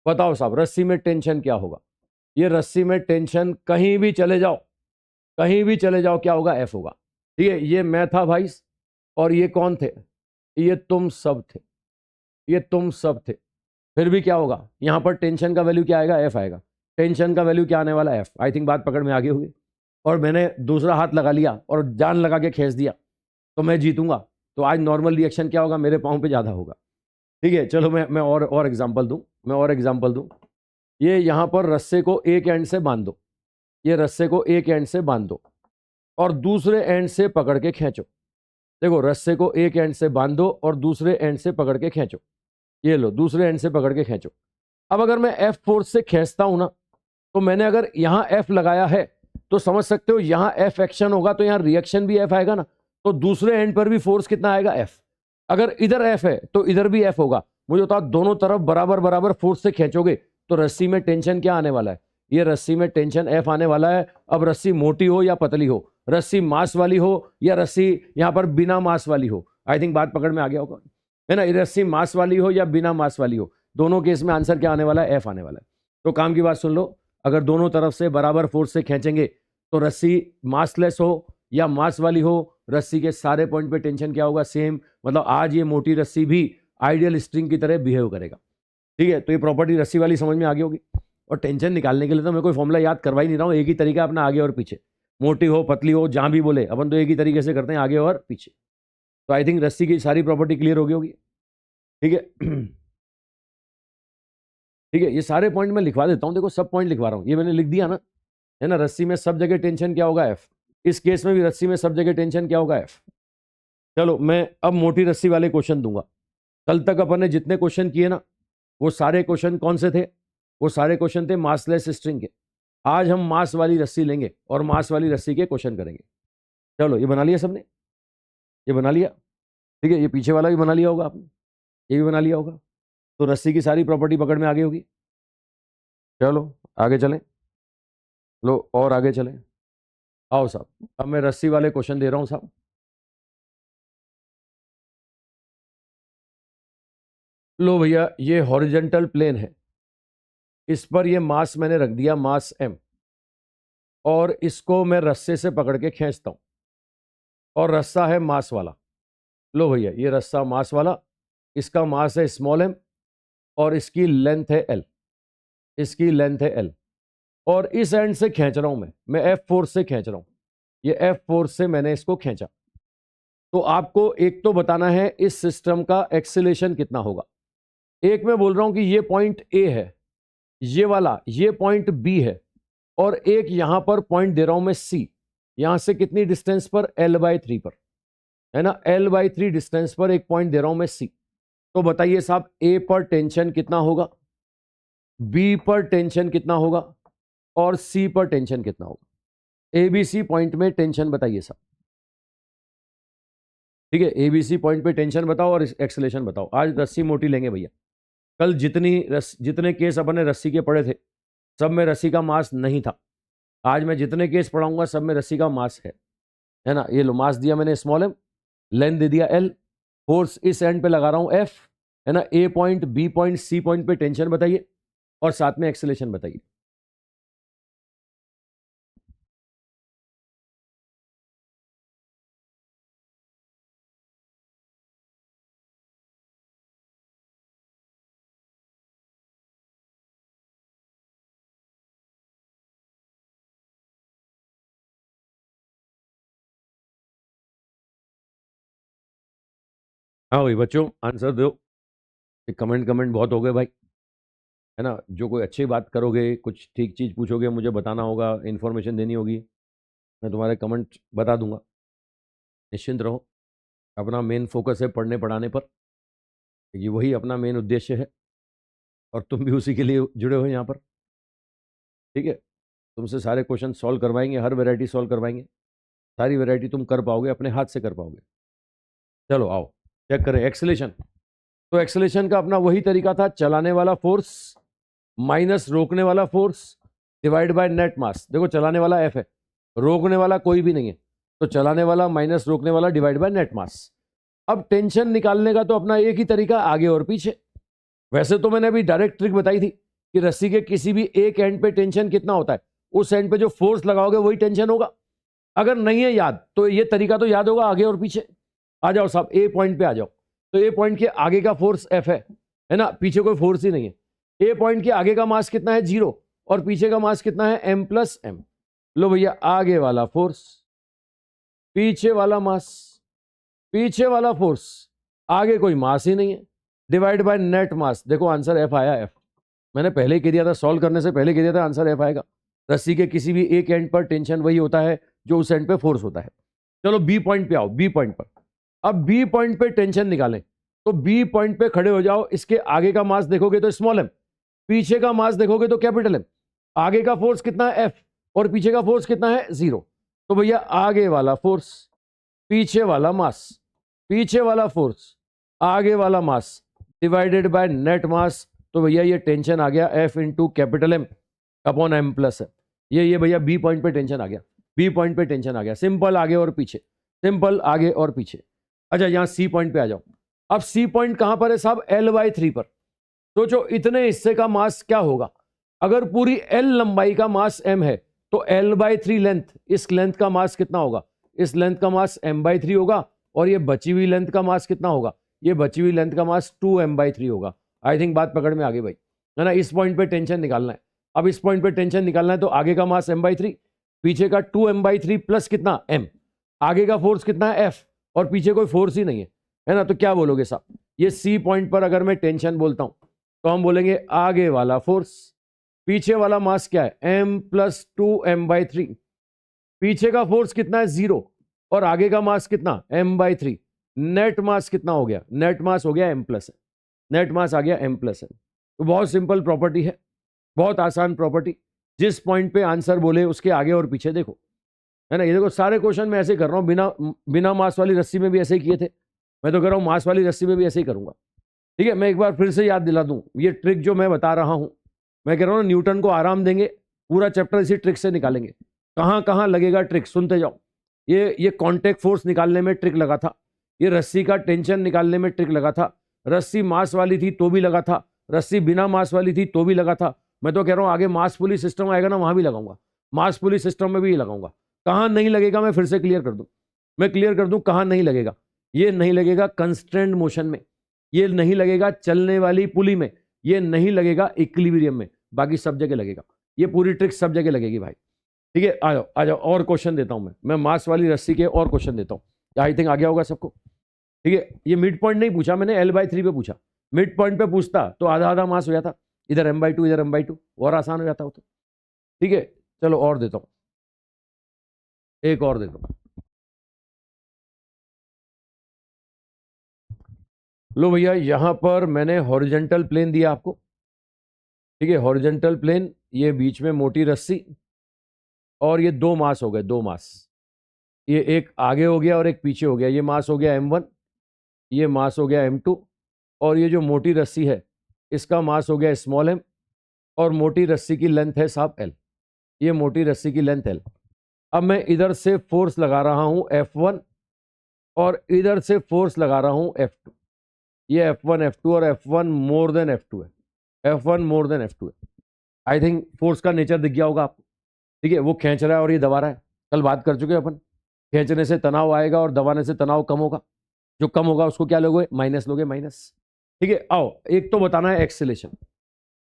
बताओ साहब, रस्सी में टेंशन क्या होगा? ये रस्सी में टेंशन, कहीं भी चले जाओ, कहीं भी चले जाओ, क्या होगा, F होगा। ठीक है, ये मैं था भाई, और ये कौन थे, ये तुम सब थे, ये तुम सब थे, फिर भी क्या होगा, यहां पर टेंशन का वैल्यू क्या आएगा, F आएगा। टेंशन का वैल्यू क्या आने वाला, F। आई थिंक बात पकड़ में आ गई होगी। और मैंने दूसरा हाथ लगा लिया और जान लगा के खींच दिया, तो मैं जीतूंगा। तो आज नॉर्मल रिएक्शन क्या होगा, मेरे पाँव पे ज्यादा होगा। ठीक है, चलो मैं और एग्जांपल दूं, मैं और एग्जांपल दूं। ये यहां पर रस्से को एक एंड से बांध दो, ये रस्से को एक एंड से बांध दो और दूसरे एंड से पकड़ के खींचो। देखो, रस्से को एक एंड से बांध दो और दूसरे एंड से पकड़ के खींचो, ये लो दूसरे एंड से पकड़ के खींचो। अब अगर मैं F फोर्स से खींचता हूं ना, तो मैंने अगर यहां F लगाया है, तो समझ सकते हो यहां F एक्शन होगा तो यहां रिएक्शन भी F आएगा ना, तो दूसरे एंड पर भी फोर्स कितना आएगा, F। अगर इधर F है तो इधर भी F होगा। मुझे बताओ, दोनों तरफ बराबर बराबर फोर्स से खींचोगे तो रस्सी में टेंशन क्या आने वाला है, ये रस्सी में टेंशन F आने वाला है। अब रस्सी मोटी हो या पतली हो, रस्सी मास वाली हो या रस्सी यहां पर बिना मास वाली हो, आई थिंक बात पकड़ में आ गया होगा, है ना। रस्सी मास वाली हो या बिना मास वाली हो, दोनों केस में आंसर क्या आने वाला है, F आने वाला है। तो काम की बात सुन लो, अगर दोनों तरफ से बराबर फोर्स से खींचेंगे तो रस्सी मासलेस हो या मास वाली हो, रस्सी के सारे पॉइंट पे टेंशन क्या होगा, सेम। मतलब आज ये मोटी रस्सी भी आइडियल स्ट्रिंग की तरह बिहेव करेगा। ठीक है, तो ये प्रॉपर्टी रस्सी वाली समझ में आ गई होगी। और टेंशन निकालने के लिए तो मैं कोई फॉर्मूला याद करवा ही नहीं रहा हूँ, एक ही तरीका अपना, आगे और पीछे, मोटी हो पतली हो जहां भी बोले अपन तो एक ही तरीके से करते हैं, आगे और पीछे। तो आई थिंक रस्सी की सारी प्रॉपर्टी क्लियर हो गई होगी। ठीक है ठीक है, ये सारे पॉइंट मैं लिखवा देता हूं, देखो सब पॉइंट लिखवा रहा हूं, ये मैंने लिख दिया ना, है ना। रस्सी में सब जगह टेंशन क्या होगा, F। इस केस में भी रस्सी में सब जगह टेंशन क्या होगा, F। चलो मैं अब मोटी रस्सी वाले क्वेश्चन दूंगा। कल तक अपन ने जितने क्वेश्चन किए ना, वो सारे क्वेश्चन कौन से थे, वो सारे क्वेश्चन थे मासलेस स्ट्रिंग के। आज हम मास वाली रस्सी लेंगे और मास वाली रस्सी के क्वेश्चन करेंगे। चलो, ये बना लिया सबने, ये बना लिया, ठीक है, ये पीछे वाला भी बना लिया होगा आपने, ये भी बना लिया होगा। तो रस्सी की सारी प्रॉपर्टी पकड़ में आ गई होगी। चलो आगे चलें, लो और आगे चलें। आओ साहब, अब मैं रस्सी वाले क्वेश्चन दे रहा हूं साहब। लो भैया, ये हॉरिजेंटल प्लेन है, इस पर ये मास मैंने रख दिया, मास M, और इसको मैं रस्से से पकड़ के खींचता हूं, और रस्सा है मास वाला। लो भैया, ये रस्सा मास वाला, इसका मास है स्मॉल m, और इसकी लेंथ है L, इसकी लेंथ है L, और इस एंड से खींच रहा हूं मैं F फोर्स से खींच रहा हूं, ये F फोर्स से मैंने इसको खींचा। तो आपको एक तो बताना है इस सिस्टम का एक्सीलरेशन कितना होगा। एक मैं बोल रहा हूं कि ये पॉइंट A है, ये वाला ये पॉइंट B है, और एक यहां पर पॉइंट दे रहा हूं मैं C, यहां से कितनी डिस्टेंस पर, L/3 पर, है ना, L/3 डिस्टेंस पर एक पॉइंट दे रहा हूं मैं C। तो बताइए साहब, A पर टेंशन कितना होगा, B पर टेंशन कितना होगा, और सी पर टेंशन कितना होगा। एबीसी पॉइंट में टेंशन बताइए सब, ठीक है। एबीसी पॉइंट पे टेंशन बताओ और एक्सेलेरेशन बताओ। आज रस्सी मोटी लेंगे भैया। कल जितने केस अपन ने रस्सी के पढ़े थे सब में रस्सी का मास नहीं था। आज मैं जितने केस पढ़ाऊंगा सब में रस्सी का मास है ना। ये लो मास दिया मैंने स्मॉल एम, लेंथ दे दिया एल, फोर्स इस एंड पे लगा रहा हूं एफ, है ना। A point, B point, C point पे टेंशन बताइए और साथ में एक्सेलेरेशन बताइए। हाँ भाई बच्चों आंसर दो। कमेंट कमेंट बहुत हो गए भाई, है ना। जो कोई अच्छी बात करोगे, कुछ ठीक चीज़ पूछोगे, मुझे बताना होगा, इन्फॉर्मेशन देनी होगी, मैं तुम्हारे कमेंट बता दूंगा। निश्चिंत रहो, अपना मेन फोकस है पढ़ने पढ़ाने पर, ये वही अपना मेन उद्देश्य है और तुम भी उसी के लिए जुड़े हो यहाँ पर, ठीक है। तुमसे सारे क्वेश्चन सॉल्व करवाएंगे, हर वैरायटी सॉल्व करवाएंगे, सारी वैरायटी तुम कर पाओगे, अपने हाथ से कर पाओगे। चलो आओ चेक करें एक्सेलेरेशन। तो एक्सेलेरेशन का अपना वही तरीका था, चलाने वाला फोर्स माइनस रोकने वाला फोर्स डिवाइड बाय नेट मास। देखो चलाने वाला एफ है, रोकने वाला कोई भी नहीं है, तो चलाने वाला माइनस रोकने वाला डिवाइड बाय नेट मास। अब टेंशन निकालने का तो अपना एक ही तरीका, आगे और पीछे। वैसे तो मैंने अभी डायरेक्ट ट्रिक बताई थी कि रस्सी के किसी भी एक एंड पे टेंशन कितना होता है, उस एंड पे जो फोर्स लगाओगे वही टेंशन होगा। अगर नहीं है याद तो ये तरीका तो याद होगा, आगे और पीछे। आ जाओ साहब ए पॉइंट पे आ जाओ। तो ए पॉइंट के आगे का फोर्स एफ है ना, पीछे कोई फोर्स ही नहीं है। ए पॉइंट के आगे का मास कितना है, 0, और पीछे का मास कितना है, m प्लस एम। लो भैया आगे वाला फोर्स, पीछे वाला मास, पीछे वाला फोर्स, आगे कोई मास ही नहीं है, डिवाइड बाय नेट मास। देखो आंसर एफ आया। एफ मैंने पहले ही कह दिया था, सॉल्व करने से पहले कह दिया था आंसर एफ आएगा। रस्सी के किसी भी एक एंड पर टेंशन वही होता है जो उस एंड पे फोर्स होता है। चलो बी पॉइंट पे आओ, बी पॉइंट पर। अब बी पॉइंट पे टेंशन निकालें, तो बी पॉइंट पे खड़े हो जाओ। इसके आगे का मास देखोगे तो स्मॉल एम, पीछे का मास देखोगे तो कैपिटल एम। आगे का फोर्स कितना है, एफ, और पीछे का फोर्स कितना है, 0। तो भैया आगे वाला फोर्स, पीछे वाला मास, पीछे वाला फोर्स, आगे वाला mass divided by net mass. तो भैया ये टेंशन आ गया F into capital M upon M plus M. ये भैया बी पॉइंट पे टेंशन आ गया, बी पॉइंट पे टेंशन आ गया। सिंपल आगे और पीछे, सिंपल आगे और पीछे। अच्छा यहां सी पॉइंट पे आ जाओ। अब सी पॉइंट कहां पर है साहब, L/3 पर। सोचो इतने हिस्से का मास क्या होगा। अगर पूरी L लंबाई का मास m है तो L/3 लेंथ, इस लेंथ का मास कितना होगा, इस लेंथ का मास m/3 होगा। और ये बची हुई लेंथ का मास कितना होगा, ये बची हुई लेंथ का मास 2m/3 होगा। आई थिंक बात पकड़ में आ गई भाई, है ना। इस पॉइंट पे टेंशन निकालना है। अब इस पॉइंट पे टेंशन निकालना है तो आगे का मास m/3, पीछे का 2m/3 प्लस कितना m, आगे का फोर्स कितना है f, और पीछे कोई फोर्स ही नहीं है ना। तो क्या बोलोगे साहब, ये सी पॉइंट पर अगर मैं टेंशन बोलता हूं तो हम बोलेंगे आगे वाला फोर्स, पीछे वाला मास क्या है, m प्लस 2m/3, पीछे का फोर्स कितना है, 0, और आगे का मास कितना, m/3। नेट मास कितना हो गया, नेट मास हो गया m प्लस एम, नेट मास आ गया m प्लस एम। तो बहुत सिंपल प्रॉपर्टी है, बहुत आसान प्रॉपर्टी। जिस पॉइंट पे आंसर बोले उसके आगे और पीछे देखो, है ना। ये देखो सारे क्वेश्चन मैं ऐसे कर रहा हूं, बिना मास वाली रस्सी में भी ऐसे ही किए थे। मैं तो कर रहा हूं मास वाली रस्सी में भी ऐसे ही करूंगा, ठीक है। मैं एक बार फिर से याद दिला दूं, ये ट्रिक जो मैं बता रहा हूं, मैं कह रहा हूं न्यूटन को आराम देंगे, पूरा चैप्टर इसी ट्रिक से निकालेंगे। कहां कहां लगेगा ट्रिक, सुनते जाओ। ये कॉन्टेक्ट फोर्स निकालने में ट्रिक लगा था, ये रस्सी का टेंशन निकालने में ट्रिक लगा था, रस्सी मास वाली थी तो भी लगा था, रस्सी बिना मास वाली थी तो भी लगा था। मैं तो कह रहा हूं आगे मास पुली सिस्टम आएगा ना, वहां भी लगाऊंगा, मास पुली सिस्टम में भी लगाऊंगा। कहां नहीं लगेगा मैं फिर से क्लियर कर दूं, मैं क्लियर कर दूं कहां नहीं लगेगा। ये नहीं लगेगा कंस्ट्रेंट मोशन में, ये नहीं लगेगा चलने वाली पुली में, ये नहीं लगेगा इक्विलिब्रियम में, बाकी सब जगह लगेगा। ये पूरी ट्रिक सब जगह लगेगी भाई, ठीक है। आ जाओ आ जाओ, और क्वेश्चन देता हूं मैं मास वाली रस्सी के और क्वेश्चन देता हूं, आई थिंक आ गया होगा सबको, ठीक है। ये मिड पॉइंट नहीं पूछा मैंने, L/3 पे पूछा। मिड पॉइंट पे पूछता तो आधा आधा मास हो जाता, इधर m/2 इधर m/2, और आसान हो जाता हो तो, ठीक है। चलो और देता हूं, एक और देता हूं। लो भैया यहां पर मैंने हॉरिजॉन्टल प्लेन दिया आपको, ठीक है, हॉरिजेंटल प्लेन, ये बीच में मोटी रस्सी, और ये दो मास हो गए, दो मास, ये एक आगे हो गया और एक पीछे हो गया। ये मास हो गया m1, ये मास हो गया m2, और ये जो मोटी रस्सी है इसका मास हो गया स्मॉल m, और मोटी रस्सी की लेंथ है साहब l। ये मोटी रस्सी की लेंथ l। अब मैं इधर से फोर्स लगा रहा हूं F1 और इधर से फोर्स लगा रहा हूं F2। ये F1 F2 और F1 मोर देन F2 है, F1 मोर देन F2 है। आई थिंक फोर्स का नेचर दिख गया होगा आपको। ठीक है, वो खींच रहा है और ये दबा रहा है। कल बात कर चुके हैं अपन, खींचने से तनाव आएगा और दबाने से तनाव कम होगा। जो कम होगा उसको क्या लोगे? माइनस लोगे, माइनस। ठीक है, आओ एक तो बताना है एक्सेलेरेशन,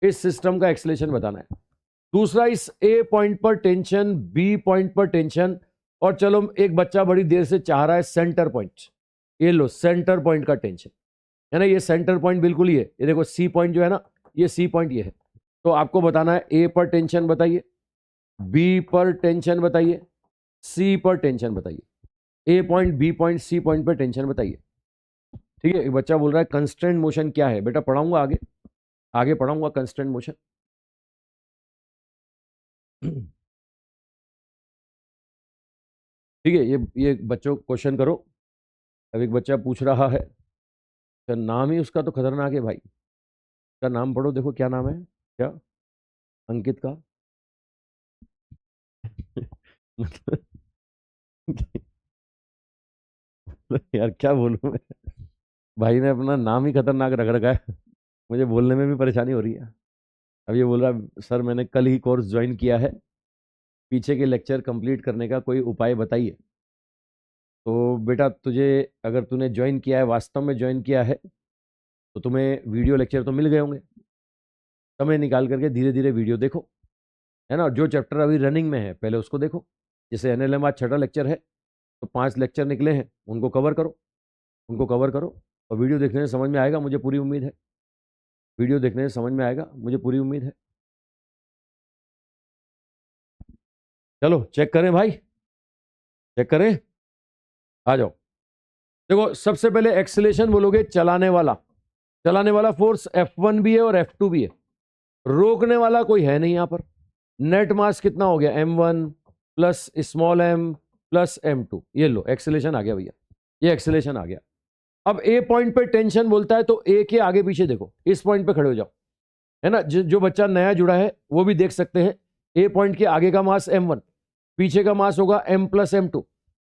इस सिस्टम का एक्सेलेरेशन बताना है। दूसरा, इस ए पॉइंट पर टेंशन, बी पॉइंट पर टेंशन, और चलो एक बच्चा बड़ी देर से चाह रहा है सेंटर पॉइंट। ये लो सेंटर पॉइंट का टेंशन है ना, ये सेंटर पॉइंट बिल्कुल ही है। ये देखो सी पॉइंट जो है ना, ये सी पॉइंट ये है। तो आपको बताना है ए पर टेंशन बताइए, बी पर टेंशन बताइए, सी पर टेंशन बताइए। A point, B point, C point पर टेंशन बताइए। ठीक है, एक बच्चा बोल रहा है कंस्ट्रेंट मोशन क्या है? बेटा पढ़ाऊंगा आगे, आगे पढ़ाऊंगा कंस्ट्रेंट मोशन। ठीक है, ये बच्चों क्वेश्चन करो। अब एक बच्चा पूछ रहा है, तो नाम ही उसका तो खतरनाक है भाई। का नाम पढ़ो, देखो क्या नाम है, क्या अंकित का? मतलब यार क्या बोलूं मैं, भाई ने अपना नाम ही खतरनाक रख रखा है, मुझे बोलने में भी परेशानी हो रही है। अब ये बोल रहा है सर मैंने कल ही कोर्स ज्वाइन किया है, पीछे के लेक्चर कंप्लीट करने का कोई उपाय बताइए। तो बेटा तुझे, अगर तूने ज्वाइन किया है, वास्तव में ज्वाइन किया है, तो तुम्हें वीडियो लेक्चर तो मिल गए होंगे। समय निकाल करके धीरे धीरे वीडियो देखो, है ना। जो चैप्टर अभी रनिंग में है पहले उसको देखो। जैसे एनएलएम आज छठा लेक्चर है, तो 5 लेक्चर निकले हैं, उनको कवर करो, उनको कवर करो। और वीडियो देखने से समझ में आएगा, मुझे पूरी उम्मीद है। वीडियो देखने से समझ में आएगा, मुझे पूरी उम्मीद है। चलो चेक करें भाई, चेक करें, आ जाओ। देखो सबसे पहले एक्सेलेरेशन बोलोगे, चलाने वाला, चलाने वाला फोर्स F1 भी है और F2 भी है, रोकने वाला कोई है नहीं यहां पर। नेट मास कितना हो गया? m1 plus small m plus m2। ये लो एक्सेलेरेशन आ गया भैया, ये एक्सेलेरेशन आ गया। अब ए पॉइंट पे टेंशन बोलता है, तो ए के आगे पीछे देखो, इस पॉइंट पे खड़े हो जाओ, है ना। जो बच्चा नया जुड़ा है वो भी देख सकते हैं। ए पॉइंट के आगे का मास m1, पीछे का मास होगा m प्लस m2,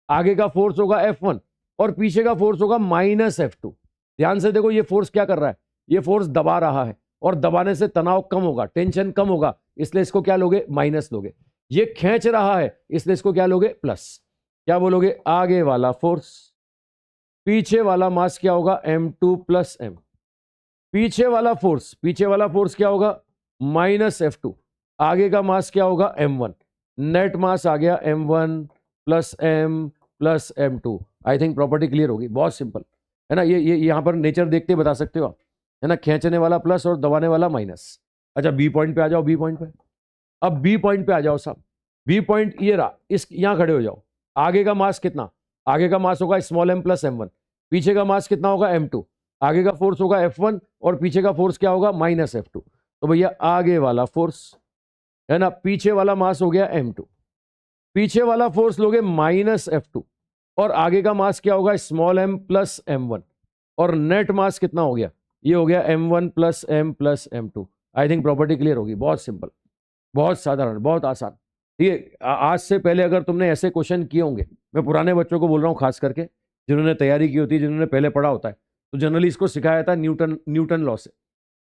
आगे का फोर्स होगा F1 और पीछे का फोर्स होगा माइनस F2। ध्यान से देखो, ये फोर्स क्या कर रहा है? ये फोर्स दबा रहा है, और दबाने से तनाव कम होगा, टेंशन कम होगा, इसलिए इसको क्या लोगे? माइनस लोगे। ये खींच रहा है, इसलिए इसको क्या लोगे? प्लस। क्या बोलोगे? आगे वाला फोर्स, पीछे वाला मास क्या होगा? m2 plus m। पीछे वाला फोर्स, पीछे वाला फोर्स क्या होगा? Minus F2। आगे का मास क्या होगा? m1। नेट मास आ गया m1 plus m plus m2। I think property clear होगी, बहुत सिंपल है ना। ये यहां पर नेचर देखते बता सकते हो आप, है ना। खींचने वाला प्लस और दबाने वाला माइनस। अच्छा बी पॉइंट पे आ जाओ, बी पॉइंट पे। अब बी पॉइंट पे आ जाओ साहब। बी पॉइंट ये रहा, इस यहां खड़े हो जाओ। आगे का मास कितना? आगे का मास होगा स्मॉल m प्लस m1। पीछे का मास कितना होगा? m2। आगे का फोर्स होगा F1 और पीछे का फोर्स क्या होगा? Minus F2। तो भैया आगे वाला फोर्स, है ना, पीछे वाला मास हो गया m2, पीछे वाला फोर्स लोगे माइनस F2, और आगे का मास क्या होगा? स्मॉल m प्लस m1, और नेट मास कितना हो गया? ये हो गया m1 plus m plus m2। I think property clear होगी, बहुत सिंपल, बहुत साधारण, बहुत आसान। ठीक है, आज से पहले अगर तुमने ऐसे क्वेश्चन किए होंगे, मैं पुराने बच्चों को बोल रहा हूँ खास करके, जिन्होंने तैयारी की होती है, जिन्होंने पहले पढ़ा होता है, तो जनरली इसको सिखाया था न्यूटन लॉ से,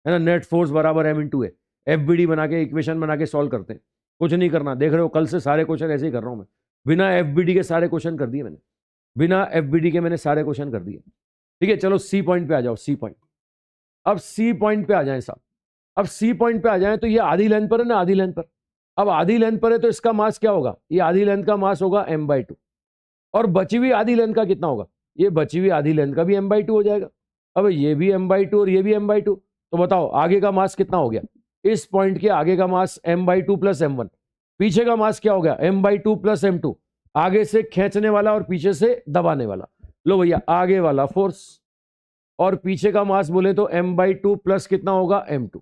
है ना। नेट फोर्स बराबर m इंटू ए, FBD बना के, इक्वेशन बना के सॉल्व करते हैं। कुछ नहीं करना, देख रहे हो कल से सारे क्वेश्चन ऐसे ही कर रहा हूँ मैं, बिना FBD के सारे क्वेश्चन कर दिए मैंने, बिना FBD के मैंने सारे क्वेश्चन कर दिए। ठीक है, चलो सी पॉइंट पे आ जाओ, सी पॉइंट। अब सी पॉइंट पे आ जाए साहब, अब सी पॉइंट पे आ जाए, तो ये आधी लेंथ पर है ना, आधी लेंथ पर। अब आधी लेंथ पर है तो इसका मास क्या होगा? ये आधी लेंथ का मास होगा m/2, और बची हुई आधी लेंथ का कितना होगा? ये बची हुई आधी लेंथ का भी m/2 हो जाएगा। अब ये भी m/2 और ये भी m/2, तो बताओ आगे का मास कितना हो गया? इस पॉइंट के आगे का मास m/2 प्लस m1, पीछे का मास क्या हो गया? m/2 plus m2। आगे से खींचने वाला और पीछे से दबाने वाला। लो भैया आगे वाला फोर्स और पीछे का मास बोले तो m/2 प्लस कितना होगा? m2।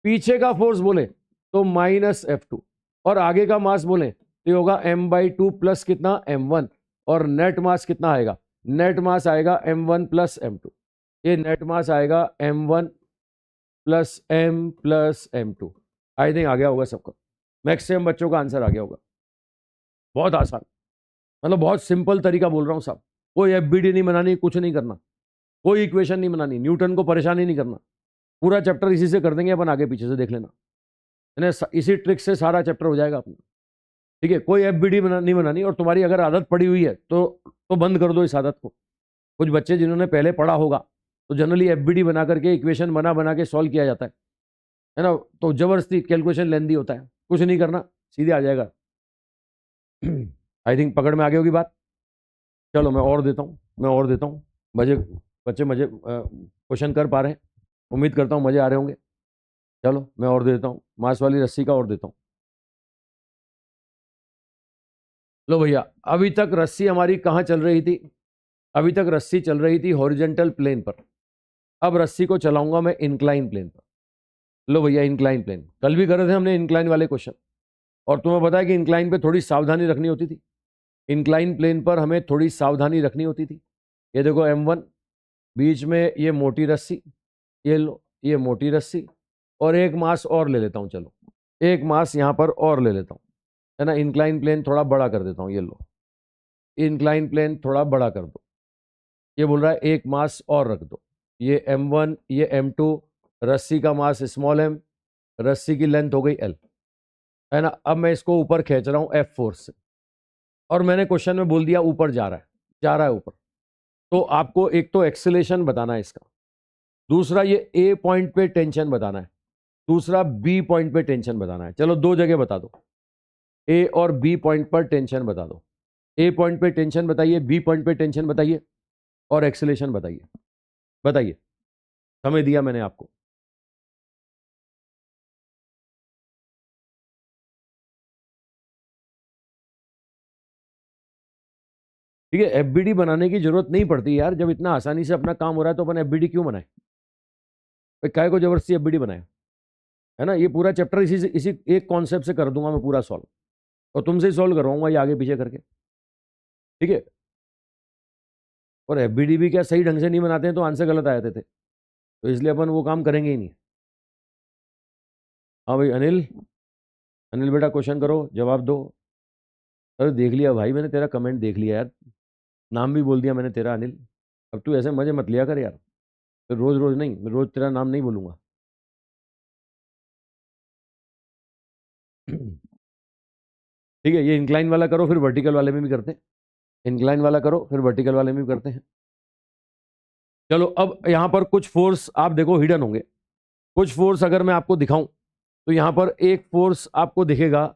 पीछे का फोर्स बोले तो -F2, और आगे का मास बोले तो ये होगा m/2 प्लस कितना m1, और नेट मास कितना आएगा, नेट मास आएगा m1 प्लस m2, ये नेट मास आएगा m1 plus m+m2। I think आ गया होगा सबका, मैक्सिमम बच्चों का आंसर आ गया होगा। बहुत आसान, मतलब बहुत सिंपल तरीका बोल रहा हूँ साहब। कोई FBD नहीं बनानी, कुछ नहीं करना, कोई इक्वेशन नहीं बनानी, न्यूटन को परेशान ही नहीं करना, पूरा चैप्टर इसी से कर देंगे अपन, आगे पीछे से देख लेना, इसी ट्रिक से सारा चैप्टर हो जाएगा अपना। ठीक है, कोई FBD नहीं बनानी, और तुम्हारी अगर आदत पड़ी हुई है तो बंद कर दो इस आदत को। कुछ बच्चे जिन्होंने पहले पढ़ा होगा तो जनरली FBD बना करके इक्वेशन बना बना के सॉल्व किया जाता है ना, तो जबरदस्ती कैलकुलेशन लेंदी होता है, कुछ नहीं करना, सीधे आ जाएगा। आई थिंक पकड़ में आ गई होगी बात। चलो मैं और देता हूँ, बच्चे मजे क्वेश्चन कर पा रहे हैं, उम्मीद करता हूँ मजे आ रहे होंगे। चलो मैं और दे देता हूँ, मांस वाली रस्सी का और देता हूँ। लो भैया, अभी तक रस्सी हमारी कहाँ चल रही थी, अभी तक रस्सी चल रही थी हॉरिजॉन्टल प्लेन पर, अब रस्सी को चलाऊंगा मैं इंक्लाइन प्लेन पर। लो भैया, इंक्लाइन प्लेन कल भी कर रहे थे हमने इंक्लाइन वाले क्वेश्चन, और तुम्हें पता है कि इंक्लाइन पे थोड़ी सावधानी रखनी होती थी, इंक्लाइन प्लेन पर हमें थोड़ी सावधानी रखनी होती थी। ये देखो m1, बीच में ये मोटी रस्सी, ये लो ये मोटी रस्सी, और एक मास और ले लेता हूँ, चलो एक मास यहाँ पर और ले लेता हूँ, है ना। इंक्लाइन प्लेन थोड़ा बड़ा कर देता हूँ, ये लो इंक्लाइन प्लेन थोड़ा बड़ा कर दो, ये बोल रहा है एक मास और रख दो, ये m1 ये m2, रस्सी का मास स्मॉल m, रस्सी की लेंथ हो गई l, है ना। अब मैं इसको ऊपर खींच रहा हूँ F फोर्स से, और मैंने क्वेश्चन में बोल दिया ऊपर जा रहा है ऊपर, तो आपको एक तो एक्सेलेरेशन बताना है इसका, दूसरा ये A पॉइंट पे टेंशन बताना है, दूसरा B पॉइंट पे टेंशन बताना है। चलो दो जगह बता दो, A और B पॉइंट पर टेंशन बता दो, A पॉइंट पे टेंशन बताइए, B पॉइंट पे टेंशन बताइए, और एक्सेलेरेशन बताइए। समय दिया मैंने आपको। ठीक है, FBD बनाने की जरूरत नहीं पड़ती यार, जब इतना आसानी से अपना काम हो रहा है तो अपन FBD क्यों बनाए, काय को जबरदस्ती FBD बनाए, है ना। ये पूरा चैप्टर इसी एक कॉन्सेप्ट से कर दूंगा मैं पूरा सॉल्व, और तुमसे ही सॉल्व करवाऊंगा ये आगे पीछे करके। ठीक है, और FBD भी क्या सही ढंग से नहीं बनाते हैं तो आंसर गलत आ जाते थे, तो इसलिए अपन वो काम करेंगे ही नहीं। हाँ भाई अनिल बेटा क्वेश्चन करो, जवाब दो। अरे देख लिया भाई मैंने तेरा कमेंट देख लिया यार, नाम भी बोल दिया मैंने तेरा अनिल। अब तू ऐसे मजे मत लिया कर यार, फिर रोज रोज नहीं, मैं रोज तेरा नाम नहीं बोलूंगा। ठीक है, ये इंक्लाइन वाला करो फिर वर्टिकल वाले में भी करते हैं, इंक्लाइन वाला करो फिर वर्टिकल वाले में भी करते हैं। चलो अब यहां पर कुछ फोर्स आप देखो हिडन होंगे, कुछ फोर्स अगर मैं आपको दिखाऊं तो यहां पर एक फोर्स आपको दिखेगा,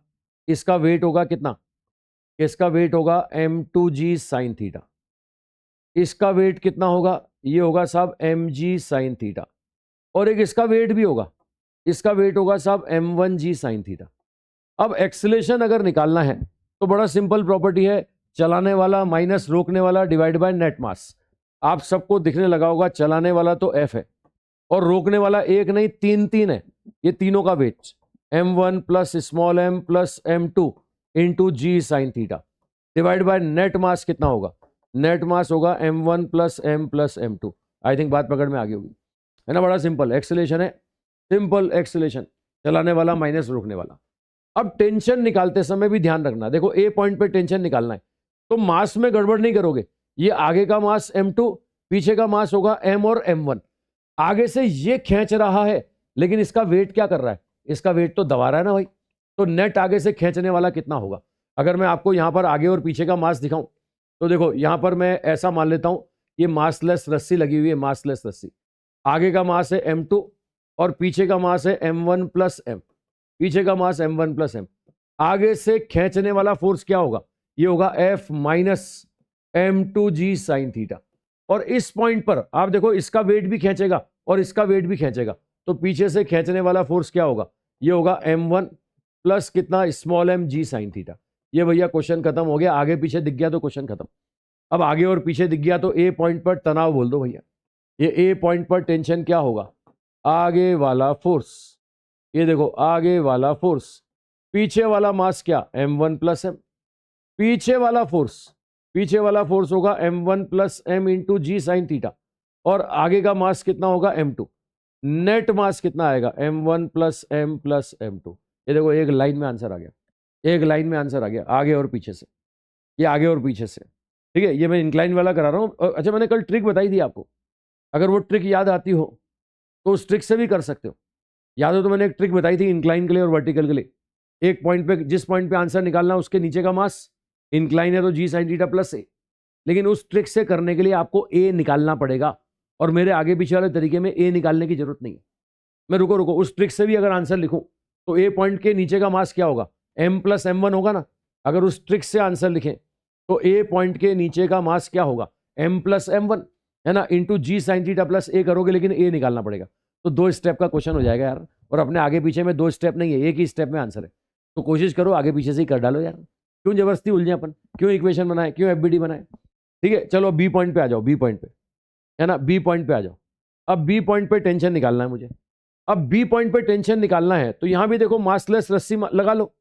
इसका वेट होगा कितना, इसका वेट होगा m2g साइन थीटा, इसका वेट कितना होगा, ये होगा साहब mg साइन थीटा, और एक इसका वेट भी होगा, इसका वेट होगा साहब m1g साइन थीटा। अब एक्सेलेरेशन अगर निकालना है तो बड़ा सिंपल प्रॉपर्टी है, चलाने वाला माइनस रोकने वाला डिवाइड बाय नेट मास। आप सबको दिखने लगा होगा चलाने वाला तो F है, और रोकने वाला एक नहीं तीन है, ये तीनों का weight m1 plus small m plus m2 into G sine theta divide by net mass कितना होगा, नेट मास होगा m1 plus m plus m2। I think बात पकड़ में आ गई होगी, है ना। बड़ा सिंपल एक्सेलेरेशन है, सिंपल एक्सेलेरेशन, चलाने वाला माइनस रोकने वाला। अब टेंशन निकालते समय भी ध्यान रखना, देखो A पॉइंट पे टेंशन निकालना है तो मास में गड़बड़ नहीं करोगे, ये आगे का मास m2, पीछे का मास होगा m और m1, आगे से ये खींच रहा है लेकिन इसका वेट क्या कर रहा है, इसका वेट तो दबा रहा है ना भाई, तो नेट आगे से खींचने वाला कितना होगा। अगर मैं आपको यहां पर आगे और पीछे का मास दिखाऊं तो देखो यहां पर मैं ऐसा मान लेता हूं, ये मासलेस रस्सी लगी हुई है, मासलेस रस्सी, आगे का मास है m2 और पीछे का मास है m1 प्लस m, पीछे का मास m1 प्लस m, आगे से खींचने वाला फोर्स क्या होगा, ये होगा F minus m2g sine theta, और इस पॉइंट पर आप देखो इसका वेट भी खींचेगा और इसका वेट भी खींचेगा, तो पीछे से खींचने वाला फोर्स क्या होगा, ये होगा m1 प्लस कितना small m g sine theta. ये भैया क्वेश्चन खत्म हो गया, आगे पीछे दिख गया तो क्वेश्चन खत्म। अब आगे और पीछे दिख गया तो A पॉइंट पर तनाव बोल दो भैया, ये A पॉइंट पर टेंशन क्या होगा, आगे वाला फोर्स, ये देखो आगे वाला फोर्स, पीछे वाला मास क्या, m1 प्लस एम। पीछे वाला फोर्स होगा m1 plus M into G sine theta, और आगे का मास कितना होगा m2। नेट मास कितना आएगा m1 प्लस m2। ये देखो एक लाइन में आंसर आ गया, एक लाइन में आंसर आ गया, आगे और पीछे से, ये आगे और पीछे से। ठीक है, ये मैं इंक्लाइन वाला करा रहा हूँ। अच्छा, मैंने कल ट्रिक बताई थी आपको, अगर वो ट्रिक याद आती हो तो उस ट्रिक से भी कर सकते हो। याद हो तो मैंने एक ट्रिक बताई थी इंक्लाइन के लिए और वर्टिकल के लिए। एक पॉइंट पे, जिस पॉइंट पे आंसर निकालना उसके नीचे का मास, इंक्लाइन है तो जी साइन थीटा प्लस ए। लेकिन उस ट्रिक से करने के लिए आपको ए निकालना पड़ेगा, और मेरे आगे पीछे वाले तरीके में ए निकालने की जरूरत नहीं है। मैं रुको उस ट्रिक से भी अगर आंसर लिखूं तो ए पॉइंट के नीचे का मास क्या होगा, m प्लस m1 होगा ना। अगर उस ट्रिक से आंसर लिखें तो ए पॉइंट के नीचे का मास क्या होगा, m प्लस m1 है ना, into G sine theta plus ए करोगे, लेकिन ए निकालना पड़ेगा। तो 2 स्टेप का क्वेश्चन हो जाएगा यार, और अपने आगे पीछे में 2 स्टेप नहीं है, एक ही स्टेप में आंसर है। तो कोशिश करो आगे पीछे से ही कर डालो यार, क्यों जबरदस्ती उलझे अपन, क्यों इक्वेशन बनाए, क्यों एफबीडी बनाए। ठीक है, चलो बी पॉइंट पे आ जाओ, बी पॉइंट पे है ना, बी पॉइंट पे आ जाओ। अब बी पॉइंट पे टेंशन निकालना है मुझे। अब बी पॉइंट पे टेंशन निकालना है तो यहां भी देखो मासलेस रस्सी लगा लो,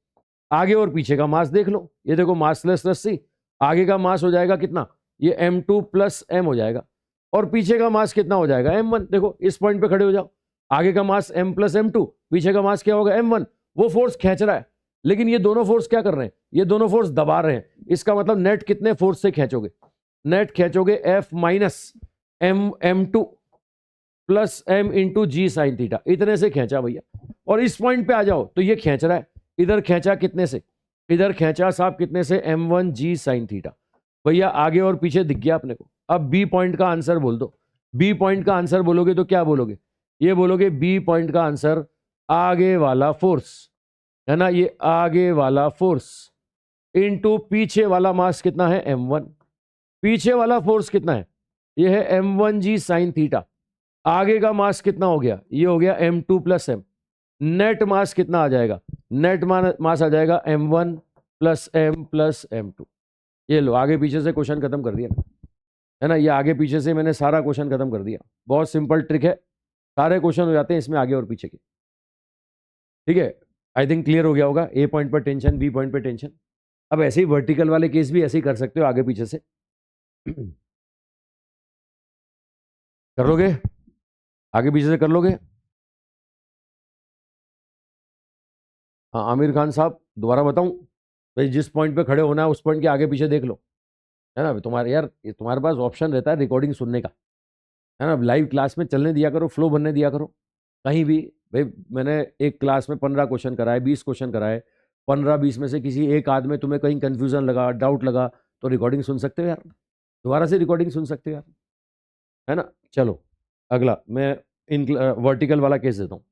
आगे और पीछे का मास देख लो। ये देखो मासलेस रस्सी, आगे का मास हो जाएगा कितना, ये m2 प्लस एम हो जाएगा, और पीछे का मास कितना हो जाएगा m1। देखो इस पॉइंट पे खड़े हो जाओ, आगे का मास m प्लस m2, पीछे का मास क्या होगा m1। वो फोर्स खींच रहा है, लेकिन ये दोनों फोर्स क्या कर रहे हैं, ये दोनों फोर्स दबा रहे हैं। इसका मतलब नेट कितने फोर्स से खींचोगे, नेट खींचोगे F minus m2 plus m into G sine theta, इतने से खींचा भैया। और इस पॉइंट पे आ जाओ तो ये खींच रहा है, इधर खींचा कितने से, इधर खींचा साहब कितने से, m1 जी साइन थीटा। भैया आगे और पीछे दिख गया अपने को। अब बी पॉइंट का आंसर बोल दो। बी पॉइंट का आंसर बोलोगे तो क्या बोलोगे, ये बोलोगे बी पॉइंट का आंसर आगे वाला फोर्स है ना, ये आगे वाला फोर्स इंटू पीछे वाला मास कितना है m1। पीछे वाला फोर्स कितना है, ये है m1 जी साइन थीटा। आगे का मास कितना हो गया, ये हो गया m2 plus M. Net mass कितना आ जाएगा, नेट मास आ जाएगा m1 प्लस m2। ये लो आगे पीछे से क्वेश्चन खत्म कर दिया है ना, ये आगे पीछे से मैंने सारा क्वेश्चन खत्म कर दिया। बहुत सिंपल ट्रिक है, सारे क्वेश्चन हो जाते हैं इसमें आगे और पीछे के। ठीक है, आई थिंक क्लियर हो गया होगा। ए पॉइंट पर टेंशन, बी पॉइंट पर टेंशन। अब ऐसे ही वर्टिकल वाले केस भी ऐसे ही कर सकते हो आगे पीछे से। कर लोगे, आगे पीछे से कर लोगे। हाँ आमिर खान साहब, दोबारा बताऊं भाई, जिस पॉइंट पे खड़े होना है उस पॉइंट के आगे पीछे देख लो, है ना। तुम्हारे यार तुम्हारे पास ऑप्शन रहता है रिकॉर्डिंग सुनने का, है ना। लाइव क्लास में चलने दिया करो, फ्लो बनने दिया करो कहीं भी। भाई मैंने एक क्लास में 15 क्वेश्चन कराए, 20 क्वेश्चन कराए, 15-20 में से किसी एक आध में तुम्हें कहीं कंफ्यूजन लगा, डाउट लगा, तो रिकॉर्डिंग सुन सकते हो यार, दोबारा से रिकॉर्डिंग सुन सकते हो यार, है ना। चलो अगला मैं इन वर्टिकल वाला केस देता हूँ,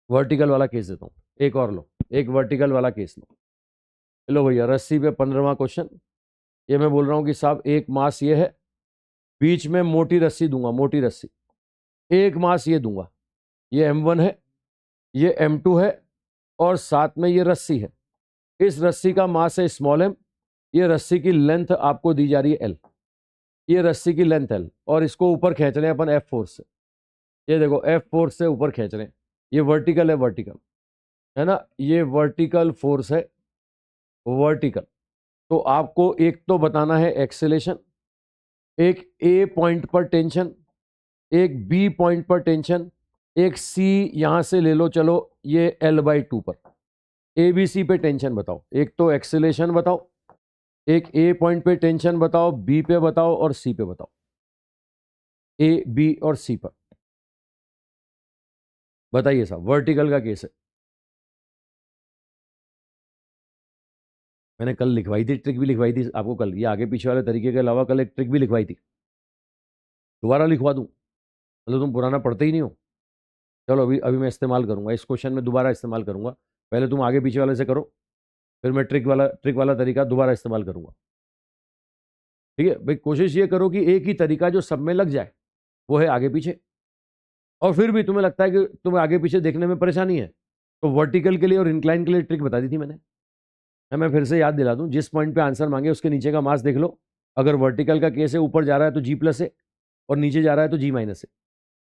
वर्टिकल वाला केस देता हूँ। एक और लो, एक वर्टिकल वाला केस लो। लो भैया रस्सी पे 15वां क्वेश्चन। ये मैं बोल रहा हूँ कि साहब एक मास ये है, बीच में मोटी रस्सी दूंगा, मोटी रस्सी, एक मास ये दूंगा, ये m1 है, ये m2 है, और साथ में ये रस्सी है। इस रस्सी का मास है स्मॉल m, ये रस्सी की लेंथ आपको दी जा रही है l, ये रस्सी की लेंथ l, और इसको ऊपर खींच रहे हैं अपन F फोर्स से। ये देखो F फोर्स से ऊपर खींच रहे हैं, ये वर्टिकल है, वर्टिकल है ना, ये वर्टिकल फोर्स है, वर्टिकल। तो आपको एक तो बताना है एक्सेलेरेशन, एक ए पॉइंट पर टेंशन, एक बी पॉइंट पर टेंशन, एक सी यहां से ले लो, चलो ये L/2 पर। ए बी सी पे टेंशन बताओ, एक तो एक्सेलेरेशन बताओ, एक ए पॉइंट पे टेंशन बताओ, बी पे बताओ, और सी पे बताओ। ए बी और सी पर बताइए साहब, वर्टिकल का केस है। मैंने कल लिखवाई थी, ट्रिक भी लिखवाई थी आपको कल, ये आगे पीछे वाले तरीके के अलावा कल एक ट्रिक भी लिखवाई थी, दोबारा लिखवा दूं, मतलब तुम पुराना पढ़ते ही नहीं हो। चलो अभी अभी मैं इस्तेमाल करूंगा इस क्वेश्चन में, दोबारा इस्तेमाल करूंगा। पहले तुम आगे पीछे वाले से करो, फिर मैं ट्रिक वाला तरीका दोबारा इस्तेमाल करूंगा। ठीक है भाई, कोशिश ये करो कि एक ही तरीका जो सब में लग जाए वो है आगे पीछे। और फिर भी तुम्हें लगता है कि तुम्हें आगे पीछे देखने में परेशानी है, तो वर्टिकल के लिए और इंक्लाइन के लिए ट्रिक बता दी थी मैंने। मैं फिर से याद दिला दूं, जिस पॉइंट पे आंसर मांगे उसके नीचे का मास देख लो। अगर वर्टिकल का केस है, ऊपर जा रहा है तो जी प्लस है, और नीचे जा रहा है तो जी माइनस है,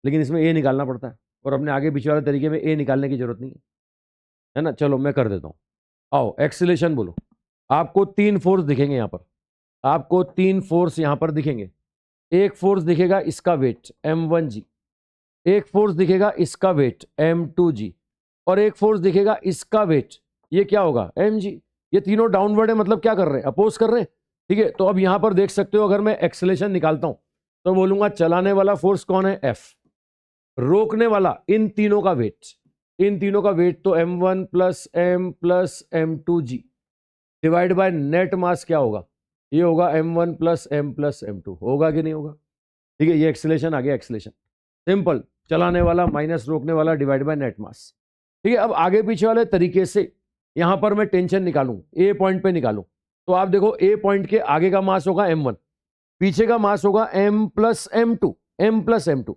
लेकिन इसमें ए निकालना पड़ता है, और अपने आगे पीछे वाले तरीके में ए निकालने की जरूरत नहीं है। है ना। चलो मैं कर देता हूं, आओ एक्सीलरेशन बोलो। आपको 3 फोर्स दिखेंगे यहां पर, आपको 3 फोर्स यहां पर दिखेंगे। एक फोर्स दिखेगा इसका वेट m1g, एक फोर्स दिखेगा इसका वेट m2g, और एक फोर्स दिखेगा इसका वेट, ये क्या होगा mg। ये तीनों डाउनवर्ड है, मतलब क्या कर रहे हैं, अपोज कर रहे हैं। ठीक है, तो अब यहां पर देख सकते हो, अगर मैं एक्सेलेरेशन निकालता हूं तो बोलूंगा चलाने वाला फोर्स कौन है f, रोकने वाला इन तीनों का वेट, इन तीनों का वेट तो m1 plus m2g divide by net mass क्या होगा, ये होगा m1 प्लस m2, होगा कि नहीं होगा। ठीक है, ये एक्सेलेरेशन आ गया, एक्सेलेरेशन सिंपल, चलाने वाला माइनस रोकने वाला डिवाइड बाय नेट मास। ठीक है, अब आगे पीछे वाले तरीके से यहां पर मैं टेंशन निकालूं, ए पॉइंट पे निकालूं, तो आप देखो ए पॉइंट के आगे का मास होगा m1, पीछे का मास होगा m प्लस m2,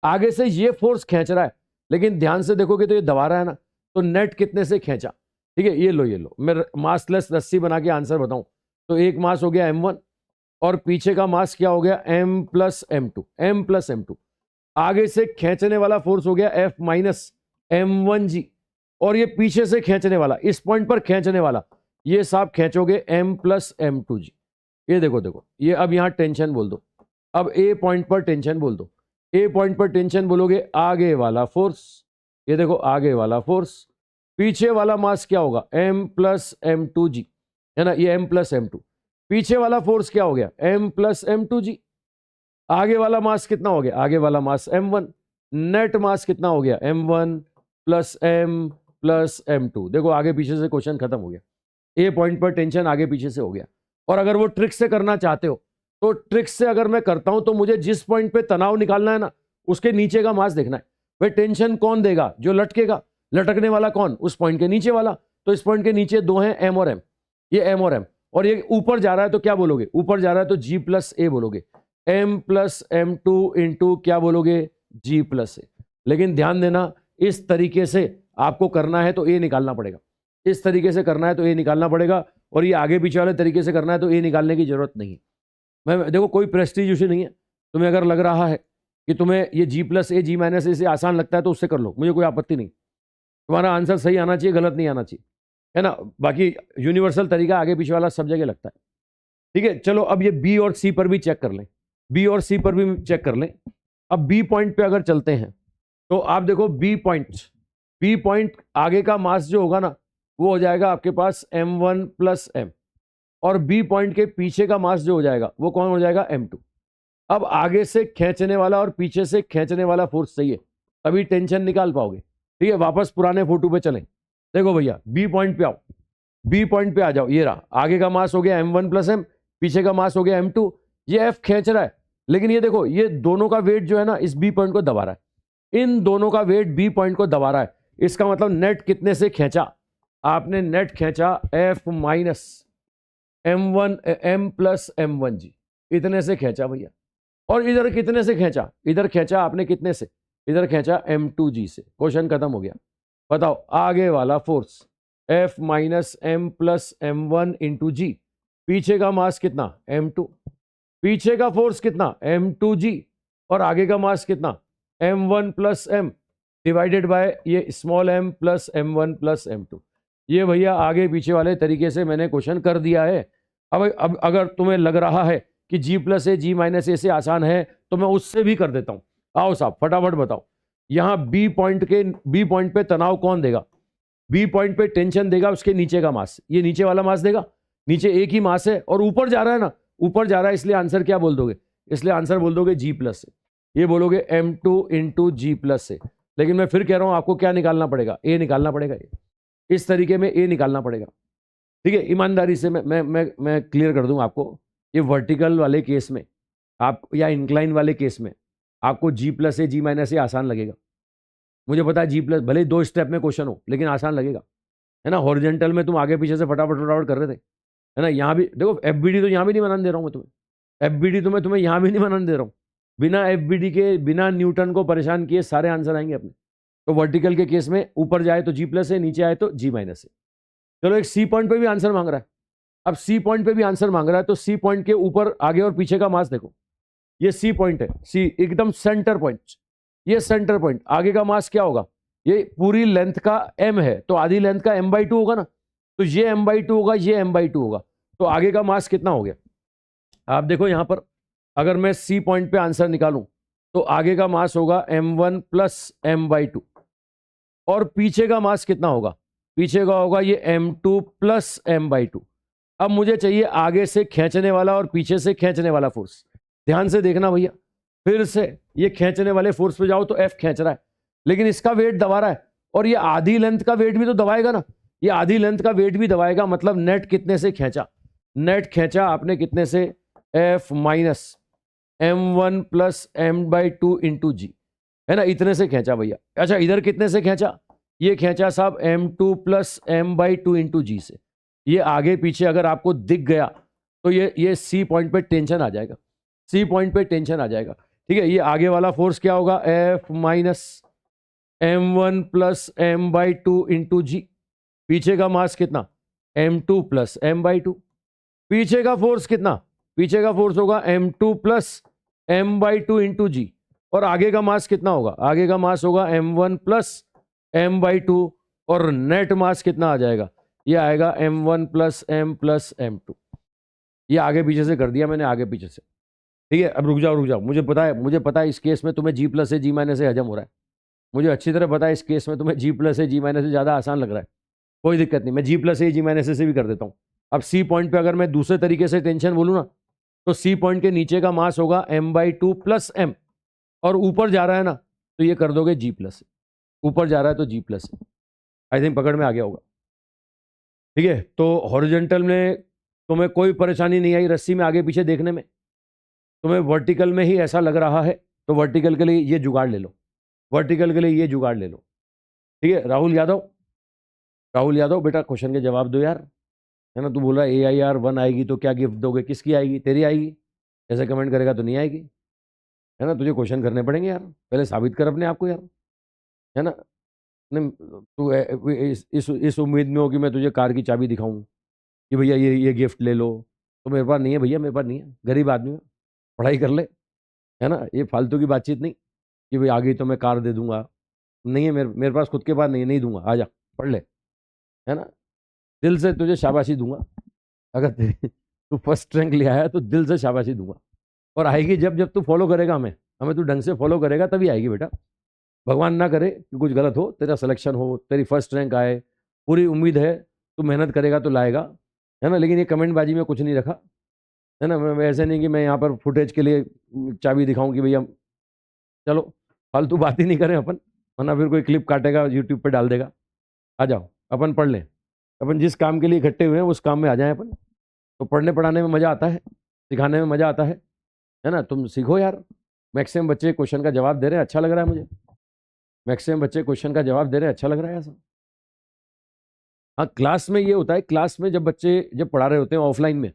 आगे से ये फोर्स खींच रहा है, लेकिन ध्यान से देखोगे तो ये दबा रहा है ना, तो नेट कितने से खींचा। ठीक है, ये लो मैं मासलेस रस्सी बना के आंसर बताऊं, तो एक मास हो गया m1 और पीछे का मास क्या हो गया m प्लस m2, आगे से खींचने वाला फोर्स हो गया F माइनस m1g, और ये पीछे से खींचने वाला, इस पॉइंट पर खींचने वाला, ये सब खींचोगे m प्लस m2g। ये देखो ये, अब यहां टेंशन बोल दो, अब ए पॉइंट पर टेंशन बोल दो, ए पॉइंट पर टेंशन बोलोगे आगे वाला फोर्स, ये देखो आगे वाला फोर्स, पीछे वाला मास क्या होगा m प्लस m2g, है ना, ये m प्लस m2, पीछे वाला फोर्स क्या हो गया m प्लस m2g, आगे वाला मास कितना हो गया, आगे वाला मास m1, नेट मास कितना हो गया m1 प्लस m2। देखो आगे पीछे से क्वेश्चन खत्म हो गया, ए पॉइंट पर टेंशन आगे पीछे से हो गया। और अगर वो ट्रिक से करना चाहते हो तो ट्रिक से अगर मैं करता हूं तो मुझे जिस पॉइंट पे तनाव निकालना है ना, उसके नीचे का मास देखना है। भाई टेंशन कौन देगा, जो लटकेगा, लटकने वाला कौन, उस पॉइंट के नीचे वाला, तो इस पॉइंट के नीचे दो हैं m और m, ये m और m, और ये ऊपर जा रहा है तो क्या बोलोगे, ऊपर जा रहा है तो g प्लस ए बोलोगे, m प्लस m2 इंटू क्या बोलोगे g प्लस ए। लेकिन ध्यान देना, इस तरीके से आपको करना है तो ए निकालना पड़ेगा, इस तरीके से करना है तो ए निकालना पड़ेगा, और ये आगे पीछे वाले तरीके से करना है तो ए निकालने की जरूरत नहीं है। मैं देखो कोई प्रेस्टीज इशू नहीं है, तुम्हें अगर लग रहा है कि तुम्हें ये g प्लस ए g माइनस ए से आसान लगता है तो उससे कर लो, मुझे कोई आपत्ति नहीं, तुम्हारा आंसर सही आना चाहिए, गलत नहीं आना चाहिए, है ना। बाकी यूनिवर्सल तरीका आगे पीछे वाला सब जगह लगता है। ठीक है, चलो अब ये बी और सी पर भी चेक कर लें, बी और सी पर भी चेक कर लें। अब बी पॉइंट पे अगर चलते हैं तो आप देखो बी पॉइंट आगे का मास जो होगा ना, वो हो जाएगा आपके पास m1 प्लस m, और बी पॉइंट के पीछे का मास जो हो जाएगा वो कौन हो जाएगा m2। अब आगे से खींचने वाला और पीछे से खींचने वाला फोर्स चाहिए, तभी टेंशन निकाल पाओगे। ठीक है, वापस पुराने फोटो पे चलें, देखो भैया बी पॉइंट पे आओ, बी पॉइंट पे आ जाओ, ये रहा, आगे का मास हो गया m1 प्लस m, पीछे का मास हो गया m2, ये f खींच रहा है, लेकिन ये देखो ये दोनों का वेट जो है ना इस बी पॉइंट को दबा रहा है, इन दोनों का वेट बी पॉइंट को दबा रहा है। इसका मतलब नेट कितने से खींचा, आपने नेट खींचा F minus m plus m1g, इतने से खींचा भैया। और इधर कितने से खींचा, इधर खींचा आपने कितने से, इधर खींचा m2g से। क्वेश्चन खत्म हो गया। बताओ आगे वाला force F minus m plus m1 into G, पीछे का मास कितना m2, पीछे का फोर्स कितना m2g, और आगे का मास कितना m1 plus m divided by ये small m plus m1 plus m2। ये भैया आगे पीछे वाले तरीके से मैंने क्वेश्चन कर दिया है। अब अगर तुम्हें लग रहा है कि g प्लस ए जी माइनस ए से आसान है तो मैं उससे भी कर देता हूं। आओ साहब फटाफट बताओ, यहां बी पॉइंट पे तनाव कौन देगा, बी पॉइंट पे टेंशन देगा उसके नीचे का मास, ये नीचे वाला मास देगा, नीचे एक ही मास है और ऊपर जा रहा है ना, ऊपर जा रहा है, इसलिए आंसर क्या बोल दोगे, इसलिए आंसर बोल दोगे g प्लस ए, ये बोलोगे m2 इंटू जी प्लस ए। लेकिन मैं फिर कह रहा हूं आपको क्या निकालना पड़ेगा, ए निकालना पड़ेगा, इस तरीके में ए निकालना पड़ेगा। ठीक है, ईमानदारी से मैं क्लियर कर दूं आपको, ये वर्टिकल वाले केस में आप या इंक्लाइन वाले केस में आपको जी प्लस ए जी माइनस ए आसान लगेगा। मुझे पता है जी प्लस भले ही 2 स्टेप में क्वेश्चन हो लेकिन आसान लगेगा, है ना। हॉरिजेंटल में तुम आगे पीछे से फटाफट कर रहे थे, है ना। यहाँ भी देखो एफबीडी तो यहाँ भी नहीं बनाने दे रहा हूँ मैं तुम्हें, एफबीडी तो मैं तुम्हें यहाँ भी नहीं बनाने दे रहा हूँ। बिना एफबीडी के, बिना न्यूटन को परेशान किए सारे आंसर आएंगे अपने। तो वर्टिकल के केस में ऊपर जाए तो जी प्लस है, नीचे आए तो जी माइनस है। चलो एक सी पॉइंट पे भी आंसर मांग रहा है, अब सी पॉइंट पे भी आंसर मांग रहा है तो सी पॉइंट के ऊपर आगे और पीछे का मास देखो, ये सी पॉइंट है, सी एकदम सेंटर पॉइंट, ये सेंटर पॉइंट, आगे का मास क्या होगा, ये पूरी लेंथ का m है तो आधी लेंथ का m/2 होगा ना, तो ये m/2 होगा, ये m/2 होगा, तो आगे का मास कितना हो गया? आप देखो यहां पर अगर मैं C पॉइंट पे आंसर निकालूं तो आगे का मास होगा m1 प्लस m/2 और पीछे का मास कितना होगा? पीछे का होगा ये m2 प्लस m/2। अब मुझे चाहिए आगे से खींचने वाला और पीछे से खींचने वाला फोर्स। ध्यान से देखना भैया, फिर से ये खींचने वाले फोर्स पे जाओ तो F खींच रहा है, लेकिन इसका वेट दबा रहा है और ये आधी लेंथ का वेट भी तो दबाएगा ना, ये आधी लेंथ का वेट भी दबाएगा, मतलब नेट कितने से खींचा? नेट खींचा आपने कितने से? F minus m1 plus m/2 into G, है ना, इतने से खींचा भैया। अच्छा इधर कितने से खींचा? ये खींचा साहब m2 प्लस m/2 इंटू जी से। ये आगे पीछे अगर आपको दिख गया तो ये C पॉइंट पे टेंशन आ जाएगा, C पॉइंट पे टेंशन आ जाएगा, ठीक है। ये आगे वाला फोर्स क्या होगा? F minus m1 plus m/2 into G. पीछे का मास कितना? m2 plus m/2। पीछे का फोर्स कितना? पीछे का फोर्स होगा m2 प्लस m/2 इंटू जी। और आगे का मास कितना होगा? आगे का मास होगा m1 प्लस m/2 और नेट मास कितना आ जाएगा? ये आएगा m1 प्लस m+m2। ये आगे पीछे से कर दिया मैंने, आगे पीछे से, ठीक है। अब रुक जाओ, मुझे पता है इस केस में तुम्हें G प्लस से G माइनस से हजम हो रहा है, मुझे अच्छी तरह पता है इस केस में तुम्हें G प्लस से G माइनस से ज़्यादा आसान लग रहा है, कोई दिक्कत नहीं, मैं G प्लस से G माइनस से भी कर देता हूँ। अब C पॉइंट पे अगर मैं दूसरे तरीके से टेंशन बोलूँ ना, तो C पॉइंट के नीचे का मास होगा m/2 प्लस m और ऊपर जा रहा है ना तो ये कर दोगे G प्लस, ऊपर जा रहा है तो G प्लस। आई थिंक पकड़ में आ गया होगा, ठीक है। तो हॉरिजॉन्टल में तुम्हें कोई परेशानी नहीं आई रस्सी में आगे पीछे देखने में, तुम्हें वर्टिकल में ही ऐसा लग रहा है तो वर्टिकल के लिए ये जुगाड़ ले लो, वर्टिकल के लिए ये जुगाड़ ले लो, ठीक है। राहुल यादव बेटा क्वेश्चन के जवाब दो यार, है ना। तू बोल रहा है AIR 1 आएगी तो क्या गिफ्ट दोगे? किसकी आएगी? तेरी आएगी। ऐसे कमेंट करेगा तो नहीं आएगी, है ना। तुझे क्वेश्चन करने पड़ेंगे यार, पहले साबित कर अपने आप को यार, है ना। नहीं तू इस उम्मीद में हो कि मैं तुझे कार की चाबी दिखाऊं कि भैया ये गिफ्ट ले लो, तो मेरे पास नहीं है भैया, मेरे पास नहीं है, गरीब आदमी है, पढ़ाई कर ले, है ना। ये फालतू की बातचीत नहीं कि भाई आ गई तो मैं कार दे दूंगा, नहीं है मेरे पास खुद के पास नहीं है, नहीं दूंगा, आ जा पढ़ ले, है ना। दिल से तुझे शाबाशी दूंगा, अगर तू फर्स्ट रैंक ले आया तो दिल से शाबाशी दूंगा, और आएगी जब जब तू फॉलो करेगा हमें तू ढंग से फॉलो करेगा तभी आएगी बेटा। भगवान ना करे कि कुछ गलत हो, तेरा सिलेक्शन हो, तेरी फर्स्ट रैंक आए, पूरी उम्मीद है तू मेहनत करेगा तो लाएगा, है ना। लेकिन ये कमेंट बाजी में कुछ नहीं रखा, है ना। मैं ऐसे नहीं कि मैं यहाँ पर फुटेज के लिए चाबी दिखाऊं कि भैया, चलो फालतू बात ही नहीं करें अपन, वरना फिर कोई क्लिप काटेगा यूट्यूब पे डाल देगा। आ जाओ अपन पढ़ लें, अपन जिस काम के लिए इकट्ठे हुए हैं उस काम में आ जाएं अपन। तो पढ़ने पढ़ाने में मज़ा आता है, सिखाने में मज़ा आता है ना। तुम सीखो यार, मैक्सिमम बच्चे क्वेश्चन का जवाब दे रहे हैं, अच्छा लग रहा है मुझे, मैक्सिमम बच्चे क्वेश्चन का जवाब दे रहे हैं, अच्छा लग रहा है ऐसा। हाँ क्लास में ये होता है, क्लास में जब बच्चे जब पढ़ा रहे होते हैं ऑफलाइन में,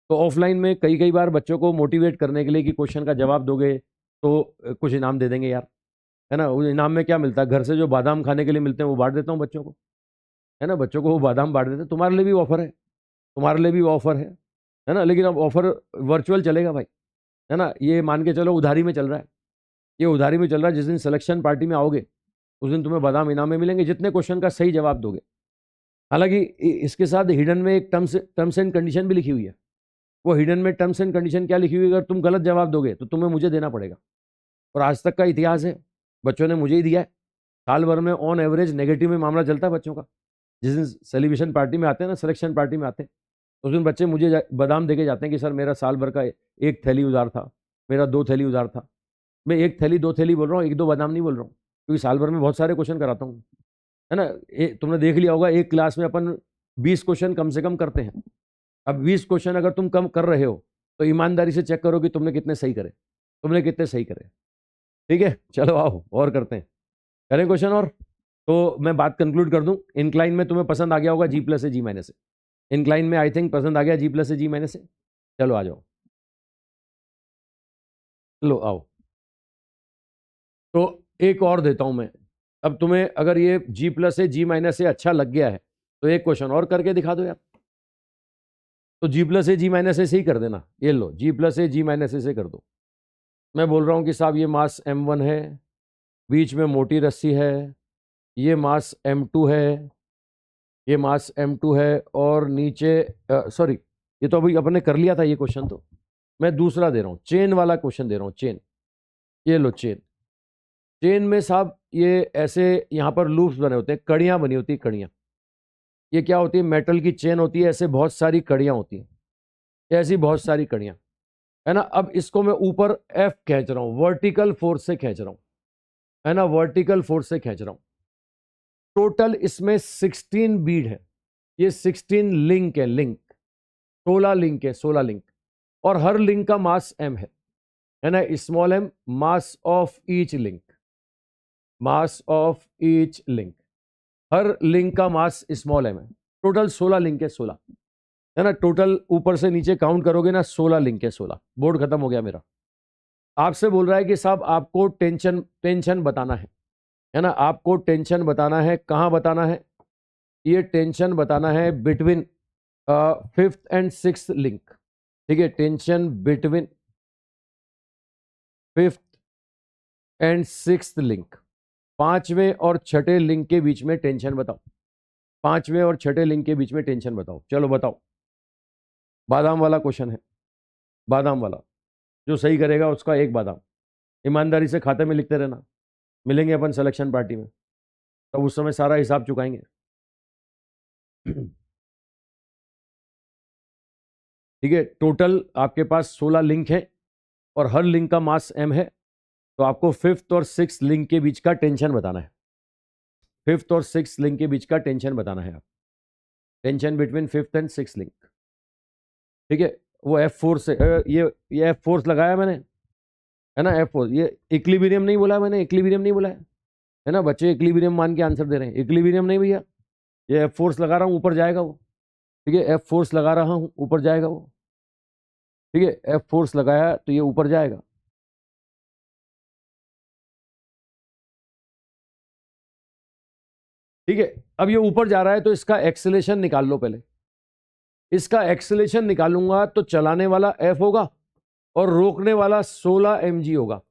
तो ऑफलाइन में कई बार बच्चों को मोटिवेट करने के लिए कि क्वेश्चन का जवाब दोगे तो कुछ इनाम दे देंगे यार, है ना। उस इनाम में क्या मिलता है? घर से जो बादाम खाने के लिए मिलते हैं वो बांट देता हूँ बच्चों को, है ना। बच्चों को वो बादाम बांट देते हैं, तुम्हारे लिए भी ऑफर है, तुम्हारे लिए भी ऑफर है ना। लेकिन अब ऑफर वर्चुअल चलेगा भाई, है ना। ये मान के चलो उधारी में चल रहा है, ये उधारी में चल रहा है। जिस दिन सिलेक्शन पार्टी में आओगे उस दिन तुम्हें बादाम इनाम में मिलेंगे जितने क्वेश्चन का सही जवाब दोगे। हालांकि इसके साथ हिडन में एक टर्म्स एंड कंडीशन भी लिखी हुई है। वो हिडन में टर्म्स एंड कंडीशन क्या लिखी हुई है? अगर तुम गलत जवाब दोगे तो तुम्हें मुझे देना पड़ेगा, और आज तक का इतिहास है बच्चों ने मुझे ही दिया है। साल भर में ऑन एवरेज नेगेटिव में मामला चलता है बच्चों का। जिस दिन सेलिब्रेशन पार्टी में आते हैं ना, सिलेक्शन पार्टी में आते हैं, उस दिन बच्चे मुझे बादाम देके जाते हैं कि सर मेरा साल भर का एक थैली उधार था, मेरा 2 थैली उधार था। मैं 1 थैली 2 थैली बोल रहा हूँ, 1-2 बादाम नहीं बोल रहा हूँ, क्योंकि साल भर में बहुत सारे क्वेश्चन कराता हूँ, है ना। तुमने देख लिया होगा एक क्लास में अपन 20 क्वेश्चन कम से कम करते हैं। अब 20 क्वेश्चन अगर तुम कम कर रहे हो तो ईमानदारी से चेक करो कि तुमने कितने सही करे, ठीक है। चलो आओ और करते हैं, करें क्वेश्चन और। तो मैं बात कंक्लूड कर दूं, इंक्लाइन में तुम्हें पसंद आ गया होगा G प्लस से G माइनस से, इंक्लाइन में आई थिंक पसंद आ गया G प्लस से G माइनस से। चलो आ जाओ, लो आओ। तो एक और देता हूं मैं, अब तुम्हें अगर ये G प्लस से G माइनस से अच्छा लग गया है तो एक क्वेश्चन और करके दिखा दो यार। तो G प्लस से G माइनस से ही कर देना, ये लो G प्लस से G माइनस से कर दो। मैं बोल रहा हूं कि साहब ये मास m1 है, बीच में मोटी रस्सी है, ये मास m2 है, ये मास m2 है, और नीचे सॉरी, ये तो अभी अपने कर लिया था ये क्वेश्चन, तो मैं दूसरा दे रहा हूँ, चेन वाला क्वेश्चन दे रहा हूँ। चेन, ये लो चेन। चेन में साहब ये ऐसे यहाँ पर लूप्स बने होते हैं, कड़ियाँ बनी होती है, कड़ियाँ। ये क्या होती है? मेटल की चेन होती है, ऐसे बहुत सारी कड़ियाँ होती हैं, ऐसी बहुत सारी कड़ियाँ, है ना। अब इसको मैं ऊपर F खींच रहा हूँ, वर्टिकल फोर्स से खींच रहा हूँ, है ना, वर्टिकल फोर्स से खींच रहा हूँ। टोटल इसमें 16 बीड है, ये 16 लिंक है, लिंक 16 लिंक है, 16 लिंक, और हर लिंक का मास m है ना, small m, mass of each link, mass of each link, her link का मास स्मॉल m है। टोटल 16 लिंक है, 16, है ना। टोटल ऊपर से नीचे काउंट करोगे ना, 16 लिंक है, 16। बोर्ड खत्म हो गया मेरा। आपसे बोल रहा है कि साहब आपको टेंशन बताना है ना, आपको टेंशन बताना है। कहां बताना है? ये टेंशन बताना है between 5th and 6th link, ठीक है। Tension between 5th and 6th link, पांचवें और छठे लिंक के बीच में टेंशन बताओ, पांचवें और छठे लिंक के बीच में टेंशन बताओ। चलो बताओ। बादाम वाला क्वेश्चन है, बादाम वाला, जो सही करेगा उसका एक बादाम। ईमानदारी से खाते में लिखते रहना, मिलेंगे अपन सिलेक्शन पार्टी में, तब उस समय सारा हिसाब चुकाएंगे। ठीक है, टोटल आपके पास 16 लिंक है और हर लिंक का मास m है, तो आपको 5th और 6th लिंक के बीच का टेंशन बताना है। 5th और 6th लिंक के बीच का टेंशन बताना है आप, tension between 5th and 6th link, ठीक है। वो F4 से ये F4 लगाया मैंने, है ना, F4। ये इक्विलिब्रियम नहीं बोला मैंने, इक्विलिब्रियम नहीं बोला है ना। बच्चे इक्विलिब्रियम मान के आंसर दे रहे हैं, इक्विलिब्रियम नहीं भैया। ये F4 लगा रहा हूं, ऊपर जाएगा वो, ठीक है। F4 लगा रहा हूं, ऊपर जाएगा वो, ठीक है। F4 लगाया तो ये ऊपर जाएगा। ठीक है, अब ये ऊपर जा रहा है तो इसका एक्सेलेरेशन निकाल लो पहले। इसका एक्सेलेरेशन निकालूंगा तो चलाने वाला F होगा और रोकने वाला 16 mg होगा,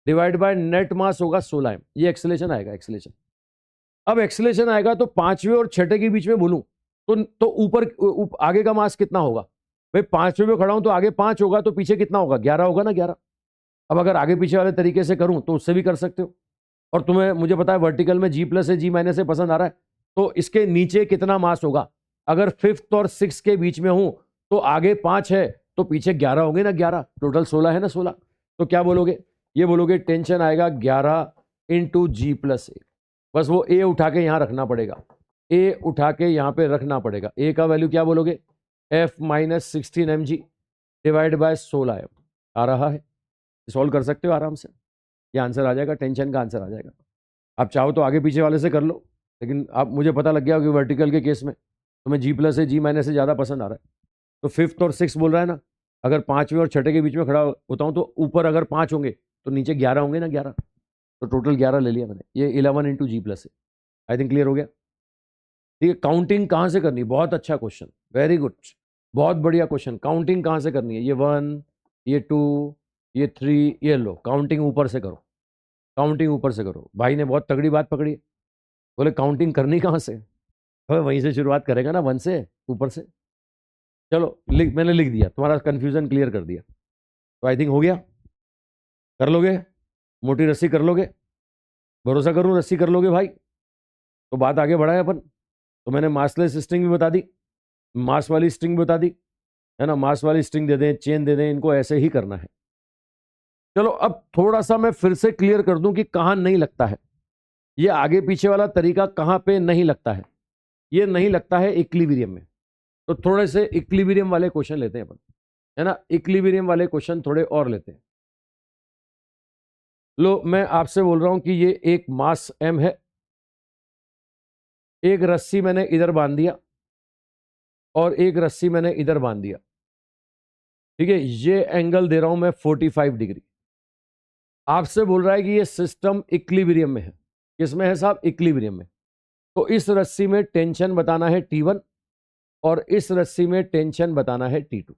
डिवाइड बाय नेट मास होगा 16 m। ये एक्सेलेरेशन आएगा, एक्सेलेरेशन। अब एक्सेलेरेशन आएगा तो पांचवें और छठे के बीच में बोलूं तो ऊपर आगे का मास कितना होगा भाई? पांचवें में खड़ा हूं तो आगे 5 होगा, तो पीछे कितना होगा? 11 होगा ना, 11। अब अगर आगे पीछे वाले तरीके से करूं तो उससे भी कर सकते हो। और तुम्हें, मुझे पता है वर्टिकल में G+ है, G- है पसंद आ रहा है, तो इसके नीचे कितना मास होगा? अगर 5th और 6th के बीच में हूं तो आगे 5 है तो पीछे 11 होंगे ना, 11। टोटल 16 है ना, 16। तो क्या बोलोगे? ये बोलोगे टेंशन आएगा 11 इंटू G+A। बस वो ए उठा के यहां रखना पड़ेगा, ए उठा के यहां पे रखना पड़ेगा। ए का वैल्यू क्या बोलोगे? F-16 mg divide bye 16 m आ रहा है। सॉल्व कर सकते हो आराम से, ये आंसर आ जाएगा, टेंशन का आंसर आ जाएगा। आप चाहो तो आगे पीछे वाले से कर लो, लेकिन आप, मुझे पता लग गया कि वर्टिकल के केस में तुम्हें G+ है, G- से ज़्यादा पसंद आ रहा है। तो 5th और 6th बोल रहा है ना, अगर पांचवें और छठे के बीच में खड़ा होता हूं तो ऊपर अगर 5 होंगे तो नीचे 11 होंगे ना, 11। तो टोटल 11 ले लिया मैंने। ये 11 इंटू G+ है। आई थिंक क्लियर हो गया। ठीक है, काउंटिंग कहां से करनी? बहुत अच्छा क्वेश्चन, वेरी गुड, बहुत बढ़िया क्वेश्चन। काउंटिंग कहां से करनी है? ये 1, ये 2, ये 3, ये लो, काउंटिंग ऊपर से करो, काउंटिंग ऊपर से करो। भाई ने बहुत तगड़ी बात पकड़ी, बोले काउंटिंग करनी कहां से? तो वहीं से शुरुआत करेगा ना, 1 से, ऊपर से। चलो मैंने लिख दिया, तुम्हारा कंफ्यूजन क्लियर कर दिया। तो आई थिंक हो गया। कर लोगे? मोटी रस्सी कर लोगे? भरोसा करूं रस्सी कर लोगे भाई? तो बात आगे बढ़ाए अपन। तो मैंने मासलेस स्ट्रिंग भी बता दी, मास वाली स्ट्रिंग भी बता दी, है ना। मास वाली स्ट्रिंग दे दें, चेन दे दें, इनको ऐसे ही करना है। चलो अब थोड़ा सा मैं फिर से क्लियर कर दूं कि कहां नहीं लगता है। ये आगे पीछे वाला तरीका कहां पे नहीं लगता है? ये नहीं लगता है इक्विलिब्रियम में। तो थोड़े से इक्विलिब्रियम वाले क्वेश्चन लेते हैं अपन, है ना। इक्विलिब्रियम वाले क्वेश्चन थोड़े और लेते हैं। लो, मैं आपसे बोल रहा हूं कि ये एक मास m है, एक रस्सी मैंने इधर बांध दिया और एक रस्सी मैंने इधर बांध दिया, ठीक है। ये एंगल दे रहा हूं मैं 45 डिग्री। आपसे बोल रहा है कि ये सिस्टम इक्विलिब्रियम में है। किसमें है साहब? इक्विलिब्रियम में। तो इस रस्सी में टेंशन बताना है T1 और इस रस्सी में टेंशन बताना है T2।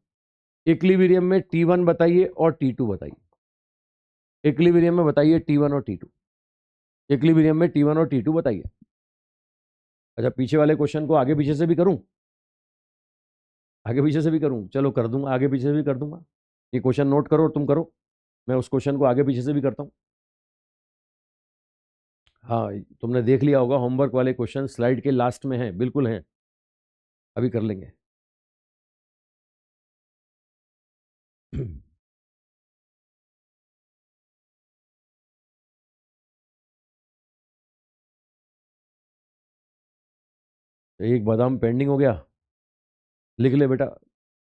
इक्विलिब्रियम में T1 बताइए और T2 बताइए। इक्विलिब्रियम में बताइए T1 और T2। इक्विलिब्रियम में T1 और T2 बताइए। अच्छा, पीछे वाले क्वेश्चन को आगे पीछे से भी करूं? आगे पीछे से भी करूं? चलो कर दूंगा, आगे पीछे से भी कर दूंगा। ये क्वेश्चन नोट करो और तुम करो, मैं उस क्वेश्चन को आगे पीछे से भी करता हूं। हाँ, तुमने देख लिया होगा, होमवर्क वाले क्वेश्चन स्लाइड के लास्ट में हैं, बिल्कुल हैं, अभी कर लेंगे। एक बादाम पेंडिंग हो गया, लिख ले बेटा,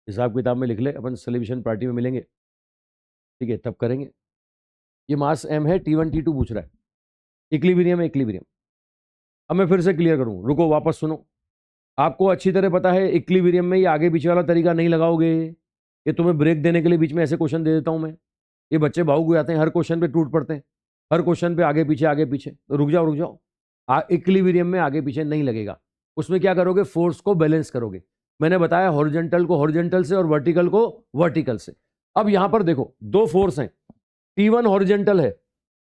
हिसाब किताब में लिख ले, अपन सेलिब्रेशन पार्टी में मिलेंगे, ठीक है, तब करेंगे। ये मास एम है, T1 T2 पूछ रहा है, इक्विलिब्रियम है, इक्विलिब्रियम। अब मैं फिर से क्लियर करूं, रुको वापस सुनो। आपको अच्छी तरह पता है इक्विलिब्रियम में ये आगे पीछे वाला तरीका नहीं लगाओगे, ये तुम्हें ब्रेक देने के लिए बीच में ऐसे क्वेश्चन दे देता हूं मैं। ये बच्चे भावुक हो जाते हैं, हर क्वेश्चन पे टूट पड़ते हैं, हर क्वेश्चन पे आगे पीछे आगे पीछे, तो रुक जाओ रुक जाओ। इक्विलिब्रियम में आगे पीछे नहीं लगेगा, उसमें क्या करोगे, फोर्स को बैलेंस करोगे। मैंने बताया हॉरिजॉन्टल को हॉरिजॉन्टल से और वर्टिकल को वर्टिकल से। अब यहां पर देखो, दो फोर्स हैं, T1 हॉरिजॉन्टल है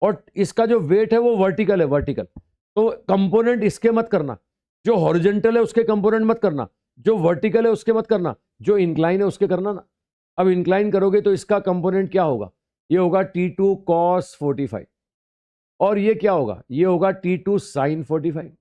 और इसका जो वेट है वो वर्टिकल है, वर्टिकल। तो कंपोनेंट इसके मत करना, जो हॉरिजॉन्टल है उसके कंपोनेंट मत करना, जो वर्टिकल है उसके मत करना, जो इंक्लाइन है उसके करना ना। अब इंक्लाइन करोगे तो इसका कंपोनेंट क्या होगा, ये होगा T2 cos 45, और ये क्या होगा, ये होगा T2 sin 45,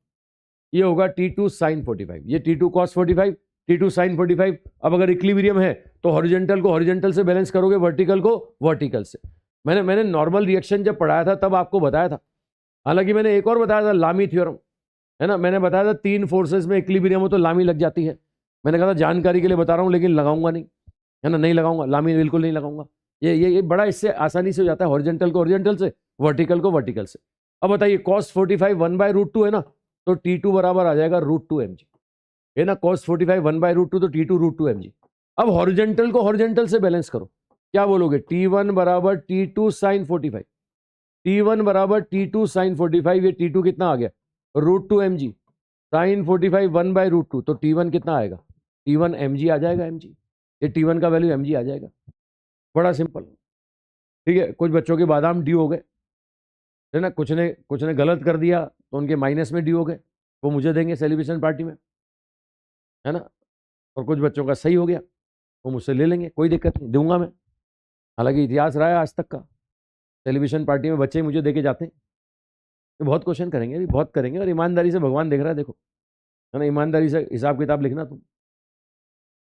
ये होगा T2 sin 45, ये T2 cos 45, T2 sin 45। अब अगर इक्विलिब्रियम है तो हॉरिजॉन्टल को हॉरिजॉन्टल से बैलेंस करोगे, वर्टिकल को वर्टिकल से। मैंने नॉर्मल रिएक्शन जब पढ़ाया था तब आपको बताया था, हालांकि मैंने एक और बताया था, लामी थ्योरम, है ना। मैंने बताया था तीन फोर्सेस में इक्विलिब्रियम हो तो लामी लग जाती है। मैंने कहा था जानकारी के लिए बता रहा हूं, लेकिन लगाऊंगा नहीं, है ना, नहीं लगाऊंगा, लामी बिल्कुल नहीं लगाऊंगा। ये बड़ा इससे आसानी से हो जाता है, हॉरिजॉन्टल को हॉरिजॉन्टल से, वर्टिकल को वर्टिकल से। अब बताइए cos 45 1/√2 है ना, तो T2 बराबर आ जाएगा √2 mg, है ना। cos 45 1/√2 तो T2 √2 mg। अब हॉरिजॉन्टल को हॉरिजॉन्टल से बैलेंस करो, क्या बोलोगे, T1 बराबर T2 sin 45, T1 बराबर T2 sin 45, ये T2 कितना आ गया, √2 mg, sin 45 1/√2, तो T1 कितना आएगा, T1 mg आ जाएगा, mg, ये T1 का वैल्यू mg आ जाएगा। बड़ा सिंपल, ठीक है। कुछ बच्चों के बादाम ड्यू हो गए, है ना, कुछ ने गलत कर दिया तो उनके माइनस में ड्यू हो गए, वो मुझे देंगे सेलिब्रेशन पार्टी में, है ना। और कुछ बच्चों का सही हो गया वो मुझसे ले लेंगे, कोई दिक्कत नहीं, दूंगा मैं। हालांकि इतिहास रहा है आज तक का, सेलिब्रेशन पार्टी में बच्चे मुझे देके जाते हैं, तो बहुत क्वेश्चन करेंगे, अभी बहुत करेंगे, और ईमानदारी से भगवान देख रहा है, देखो, है ना, ईमानदारी से हिसाब किताब लिखना तुम।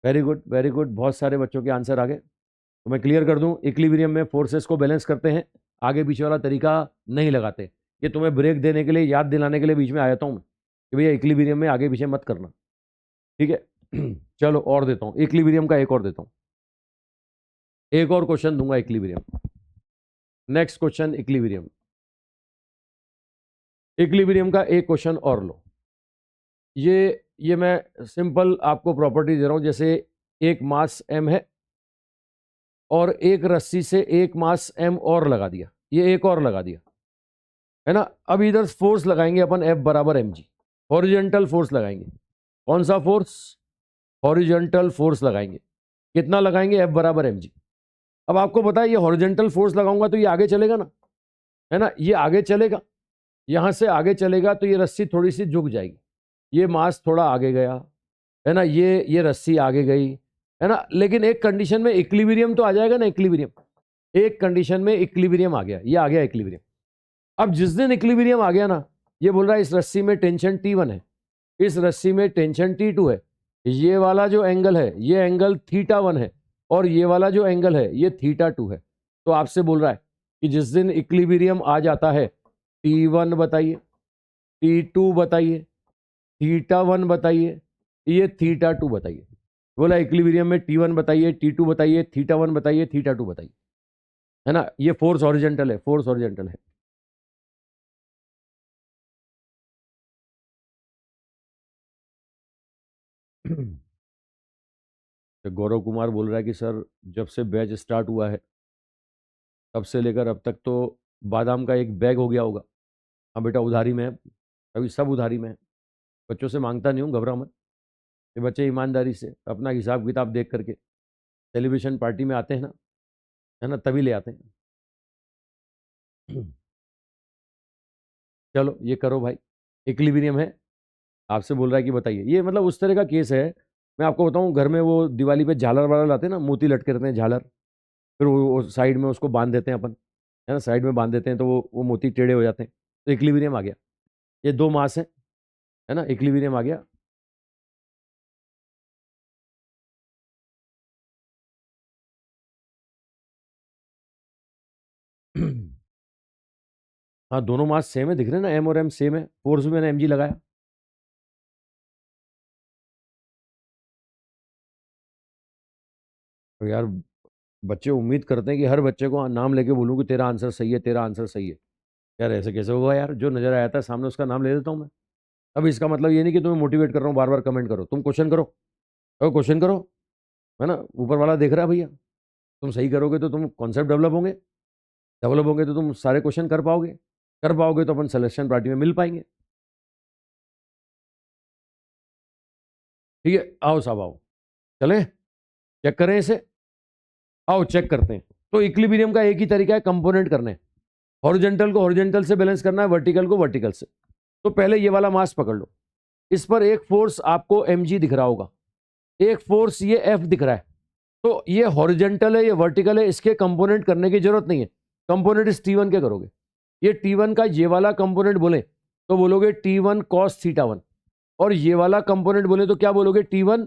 वेरी गुड वेरी गुड, बहुत सारे बच्चों के आंसर आ गए। तो मैं क्लियर कर दूं, इक्विलिब्रियम में फोर्सेस को बैलेंस करते हैं, आगे पीछे वाला तरीका नहीं लगाते। ये तुम्हें ब्रेक देने के लिए, याद दिलाने के लिए बीच में आया हूं मैं कि भैया इक्विलिब्रियम में आगे पीछे मत करना, ठीक है। चलो और देता हूं, इक्विलिब्रियम का एक और देता हूं, एक और क्वेश्चन दूंगा equilibrium. Next question equilibrium, equilibrium का एक क्वेश्चन और लो। ये मैं सिंपल आपको प्रॉपर्टी दे रहा हूं, जैसे एक मास m है और एक रस्सी से एक मास m और लगा दिया, ये एक और लगा दिया, है ना। अब इधर फोर्स लगाएंगे अपन F बराबर mg, हॉरिजॉन्टल फोर्स लगाएंगे। कौन सा फोर्स, हॉरिजॉन्टल फोर्स लगाएंगे। कितना लगाएंगे, F बराबर mg। अब आपको पता है ये हॉरिजॉन्टल फोर्स लगाऊंगा तो ये आगे चलेगा ना, है ना, ये आगे चलेगा, यहां से आगे चलेगा तो ये रस्सी थोड़ी सी झुक जाएगी, ये मास थोड़ा आगे गया, है ना, ये रस्सी आगे गई, है ना। लेकिन एक कंडीशन में इक्विलिब्रियम तो आ जाएगा ना, इक्विलिब्रियम, एक कंडीशन में इक्विलिब्रियम आ गया, ये आ गया इक्विलिब्रियम। अब जिस दिन इक्विलिब्रियम आ गया ना, ये बोल रहा है इस रस्सी में टेंशन T1 है, इस रस्सी में टेंशन T2 है, ये वाला जो एंगल है ये एंगल θ1 है, और ये वाला जो एंगल है ये θ2 है। तो आपसे बोल रहा है कि जिस दिन इक्विलिब्रियम आ जाता है, T1 बताइए, T2 बताइए, θ1 बताइए, ये θ2 बताइए। बोला इक्विलिब्रियम में T1 बताइए, T2 बताइए, θ1 बताइए, θ2 बताइए, है ना। ये फोर्स हॉरिजॉन्टल है, फोर्स हॉरिजॉन्टल है। तो गौरव कुमार बोल रहा है कि सर जब से बैच स्टार्ट हुआ है तब से लेकर अब तक तो बादाम का एक बैग हो गया होगा। हाँ बेटा, उधारी में है, अभी सब उधारी में है, बच्चों से मांगता नहीं हूँ, घबरा मत। ये बच्चे ईमानदारी से अपना हिसाब किताब देख करके सेलिब्रेशन पार्टी में आते हैं ना, है ना, तभी ले आते हैं। चलो ये करो भाई, इक्विलिब्रियम है, आपसे बोल रहा है कि बताइए। ये मतलब उस तरह का केस है। मैं आपको बताऊं, घर में वो दिवाली पे झालर वालर लाते हैं ना, मोती लटके रहते हैं झालर, फिर वो साइड में उसको बांध देते हैं अपन, है ना, साइड में बांध देते हैं तो वो मोती टेढ़े हो जाते हैं, तो इक्विलिब्रियम आ गया। ये 2 मास है ना, इक्विलिब्रियम आ गया। हाँ, दोनों मास सेम है, दिख रहे हैं ना, एम और एम सेम है, फोर्स भी मैंने mg लगाया। तो यार बच्चे उम्मीद करते हैं कि हर बच्चे को नाम लेके बोलूं कि तेरा आंसर सही है, तेरा आंसर सही है। यार ऐसे कैसे होगा यार, जो नजर आया था सामने उसका नाम ले देता हूँ मैं। अब इसका मतलब ये नहीं कि तुम्हें मोटिवेट कर रहा हूँ बार बार कमेंट करो, तुम क्वेश्चन करो, क्वेश्चन करो, है ना, ऊपर वाला देख रहा है भैया। तुम सही करोगे तो तुम कॉन्सेप्ट डेवलप होंगे तो तुम सारे क्वेश्चन कर पाओगे तो अपन सिलेक्शन पार्टी में मिल पाएंगे। ठीक है, आओ साहब आओ, चलें चेक करें इसे, आओ चेक करते हैं। तो इक्विलिब्रियम का एक ही तरीका है कंपोनेंट करने, हॉरिजॉन्टल को हॉरिजॉन्टल से बैलेंस करना है, वर्टिकल को वर्टिकल से। तो पहले ये वाला मास पकड़ लो, इस पर एक फोर्स आपको mg दिख रहा होगा, एक फोर्स ये F दिख रहा है। तो ये हॉरिजॉन्टल है, ये वर्टिकल है, इसके कंपोनेंट करने की जरूरत नहीं है। कंपोनेंट इस T1 के करोगे। ये T1 का ये वाला कंपोनेंट बोले तो बोलोगे T1 cos θ1, और ये वाला कंपोनेंट बोले तो क्या बोलोगे, T1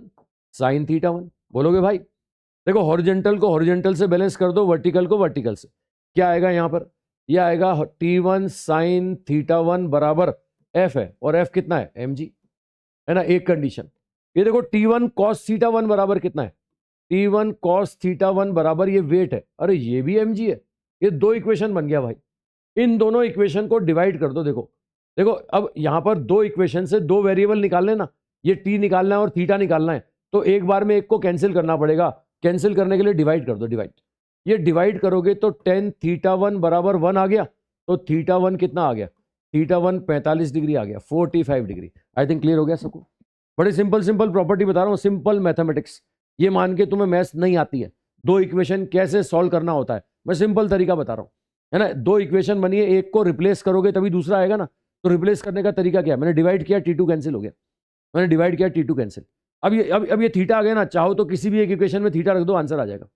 sin θ1 बोलोगे भाई। देखो हॉरिजॉन्टल को हॉरिजॉन्टल से बैलेंस कर दो, वर्टिकल को वर्टिकल से, क्या आएगा यहां पर, यह आएगा T1 sin θ1 बराबर F है, और F कितना है mg, है ना, एक कंडीशन। ये देखो T1 cos θ1 बराबर कितना है, T1 cos θ1 बराबर ये वेट है, अरे ये भी mg है। ये दो इक्वेशन बन गया भाई, इन दोनों इक्वेशन को डिवाइड कर दो। देखो देखो अब यहां पर दो इक्वेशन से दो वेरिएबल निकालने ना, ये t निकालना है और थीटा निकालना है, तो एक बार में एक को कैंसिल करना पड़ेगा। कैंसिल करने के लिए डिवाइड कर दो, डिवाइड। ये डिवाइड करोगे तो tan θ1 बराबर 1 आ गया, तो θ1 कितना आ गया, θ1 45 डिग्री आ गया, 45 डिग्री। आई थिंक क्लियर हो गया सबको। बड़ी सिंपल सिंपल प्रॉपर्टी बता रहा हूँ, सिंपल मैथमेटिक्स। ये मान के तुम्हें मैथ्स नहीं आती है, दो इक्वेशन कैसे सॉल्व करना होता है, मैं सिंपल तरीका बता रहा हूँ, है ना। दो इक्वेशन बनी है, एक को रिप्लेस करोगे तभी दूसरा आएगा ना। तो रिप्लेस करने का तरीका क्या है, मैंने डिवाइड किया, T2 कैंसिल हो गया, मैंने डिवाइड किया, T2 कैंसिल। अब ये थीटा आ गया ना, चाहो तो किसी भी एक इक्वेशन में थीटा रख दो, आंसर आ जाएगा।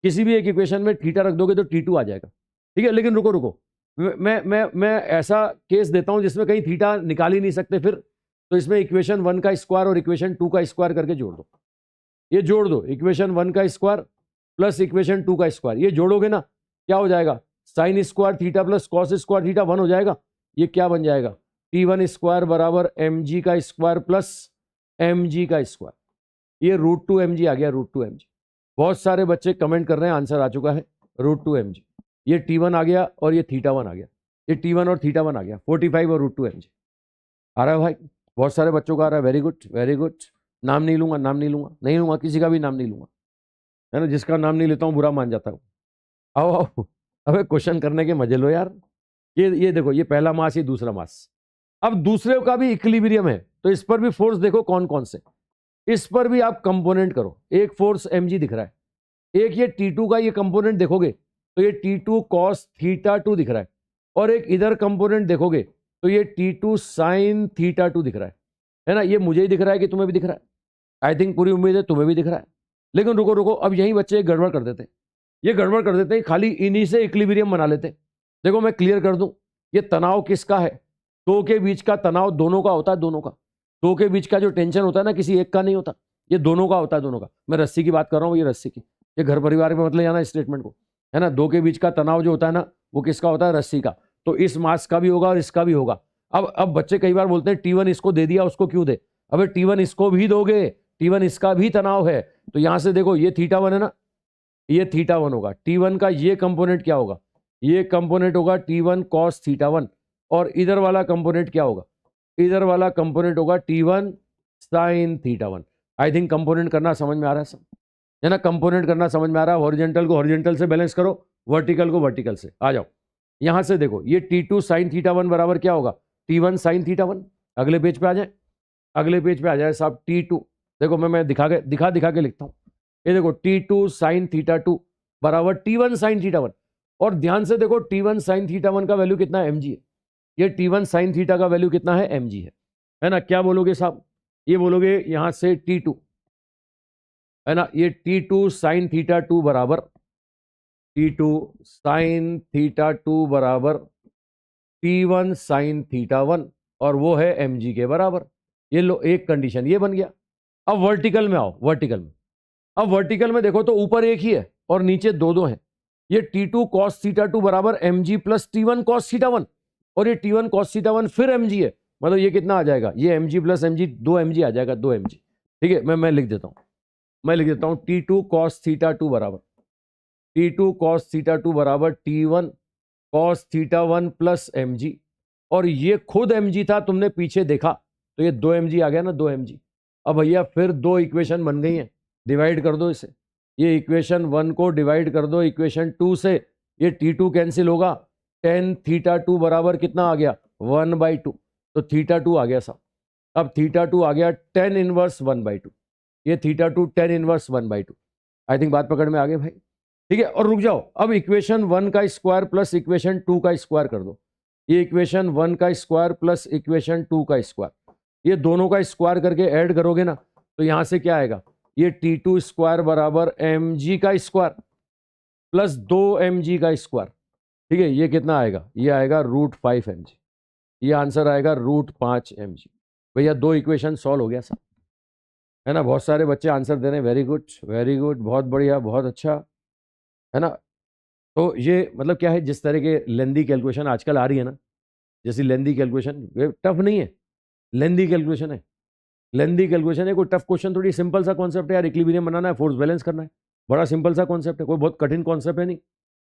किसी भी एक इक्वेशन में थीटा रख दोगे तो T2 आ जाएगा। ठीक है, लेकिन रुको रुको, मैं ऐसा केस देता हूं जिसमें कहीं थीटा निकाल ही नहीं सकते फिर, तो इसमें इक्वेशन 1 का स्क्वायर और इक्वेशन 2 का स्क्वायर करके जोड़ दो। ये जोड़ दो, इक्वेशन 1 का स्क्वायर प्लस इक्वेशन 2 का स्क्वायर, ये जोड़ोगे ना, क्या हो जाएगा, sine square theta plus cos square theta 1 हो जाएगा। ये क्या बन जाएगा, T1 स्क्वायर बराबर mg का स्क्वायर प्लस mg का स्क्वायर। ये √2 mg आ गया, √2 mg। बहुत सारे बच्चे कमेंट कर रहे हैं, आंसर आ चुका है √2 mg। ये T1 आ गया और ये θ1 आ गया, ये T1 और θ1 आ गया, 45 और √2 mg आ रहा है भाई। बहुत सारे बच्चों का आ रहा है, वेरी गुड वेरी गुड। नाम नहीं लूंगा, नाम नहीं लूंगा, नहीं लूंगा, किसी का भी नाम नहीं लूंगा, है ना। जिसका नाम नहीं लेता हूं बुरा मान जाता हूं। आओ आओ, अबे क्वेश्चन करने के मजे लो यार। ये देखो, ये पहला मास, ये दूसरा मास। अब दूसरे का भी इक्विलिब्रियम है, तो इस पर भी फोर्स देखो कौन कौन से, इस पर भी आप कंपोनेंट करो। एक फोर्स mg दिख रहा है, एक ये T2 का ये कंपोनेंट देखोगे तो ये T2 cos θ2 दिख रहा है, और एक इधर कंपोनेंट देखोगे तो ये T2 sin θ2 दिख रहा है ना। ये मुझे ही दिख रहा है कि तुम्हें भी दिख रहा है, आई थिंक पूरी उम्मीद है तुम्हें भी दिख रहा है। लेकिन रुको रुको, अब यही बच्चे गड़बड़ कर देते हैं, ये गड़बड़ कर देते हैं, खाली इन्हीं से इक्विलिब्रियम बना लेते हैं। देखो मैं क्लियर कर दूं, ये तनाव किसका है, दो के बीच का तनाव दोनों का होता है, दोनों का। दो के बीच का जो टेंशन होता है ना, किसी एक का नहीं होता, ये दोनों का होता है, दोनों का। मैं रस्सी की बात कर रहा हूँ, ये रस्सी की, ये घर परिवार में मतलब जाना स्टेटमेंट को, है ना। दो के बीच का तनाव जो होता है ना, वो किसका होता है, रस्सी का। तो इस मास का भी होगा और इसका भी होगा। अब बच्चे कई बार बोलते हैं T1 इसको दे दिया, उसको क्यों दे। अबे T1 इसको भी दोगे, T1 इसका भी तनाव है। तो यहां से देखो, ये θ1 है ना, ये θ1 होगा। T1 का ये कंपोनेंट क्या होगा, ये कंपोनेंट होगा T1 cos θ1, और इधर वाला कंपोनेंट क्या होगा, इधर वाला कंपोनेंट होगा T1 sin θ1। I think component करना समझ में आ रहा है सब, है ना। कंपोनेंट करना समझ में आ रहा है। हॉरिजॉन्टल को हॉरिजॉन्टल से बैलेंस करो, वर्टिकल को वर्टिकल से। आ जाओ यहां से देखो, ये T2 sin θ1 बराबर क्या होगा, T1 sin θ1। अगले पेज पे आ जाए, अगले पेज पे आ जाए साहब। T2 देखो, मैं दिखा के लिखता हूं। ये देखो, T2 sin θ2 बराबर T1 sin θ1। और ध्यान से देखो, T1 sin θ1 का वैल्यू कितना है, mg है। ये T1 sin θ का वैल्यू कितना है, mg है। है ना, क्या बोलोगे साहब, ये बोलोगे यहां से T2, है ना, ये T2 साइन थीटा 2 बराबर T2 साइन थीटा 2 बराबर T1 साइन थीटा 1, और वो है mg के बराबर। ये लो, एक कंडीशन ये बन गया। अब वर्टिकल में आओ, वर्टिकल में, अब वर्टिकल में देखो तो ऊपर एक ही है और नीचे दो दो हैं। ये T2 cos थीटा 2 बराबर mg plus T1 cos theta 1, और ये T1 cos थीटा 1 फिर mg है, मतलब ये कितना आ जाएगा, ये mg प्लस mg 2 mg आ जाएगा, 2 mg। ठीक है, मैं लिख देता हूं, मैं लिख देता हूं T2 cos थीटा 2 बराबर T2 cos थीटा 2 बराबर T1 cos theta 1 plus mg, और ये खुद mg था, तुमने पीछे देखा तो ये 2 mg आ गया ना, 2 mg। अब भैया फिर दो इक्वेशन बन गई हैं, डिवाइड कर दो इसे, ये इक्वेशन 1 को डिवाइड कर दो इक्वेशन 2 से, ये T2 कैंसिल होगा, टेन थीटा 2 बराबर कितना आ गया, 1/2, तो थीटा 2 आ गया साहब। अब थीटा 2 आ गया टेन इनवर्स 1/2, ये थीटा 2 टेन इनवर्स 1/2। आई थिंक बात पकड़ में आ गई भाई। ठीक है, और रुक जाओ, अब इक्वेशन 1 का स्क्वायर प्लस इक्वेशन 2 का स्क्वायर कर दो, ये इक्वेशन 1 का स्क्वायर प्लस इक्वेशन 2 का स्क्वायर, ये दोनों का स्क्वायर करके ऐड करोगे ना, तो यहां से क्या आएगा, ये T2 स्क्वायर बराबर mg का स्क्वायर प्लस 2 mg का स्क्वायर। ठीक है, ये कितना आएगा, ये आएगा √5 mg, ये आंसर आएगा √5 mg। भैया दो इक्वेशन सॉल्व हो गया सर, है ना, बहुत सारे बच्चे आंसर दे रहे हैं, वेरी गुड वेरी गुड, बहुत बढ़िया बहुत अच्छा, है ना। तो ये मतलब क्या है, जिस तरह के लेंदी कैलकुलेशन आजकल आ रही है ना, जैसी लेंदी कैलकुलेशन, टफ नहीं है, लेंदी कैलकुलेशन है, लेंदी कैलकुलेशन है, कोई टफ क्वेश्चन थोड़ी, सिंपल सा कॉन्सेप्ट है यार, इक्विलिब्रियम बनाना है, फोर्स बैलेंस करना है, बड़ा सिंपल सा कॉन्सेप्ट है, कोई बहुत कठिन कॉन्सेप्ट है नहीं।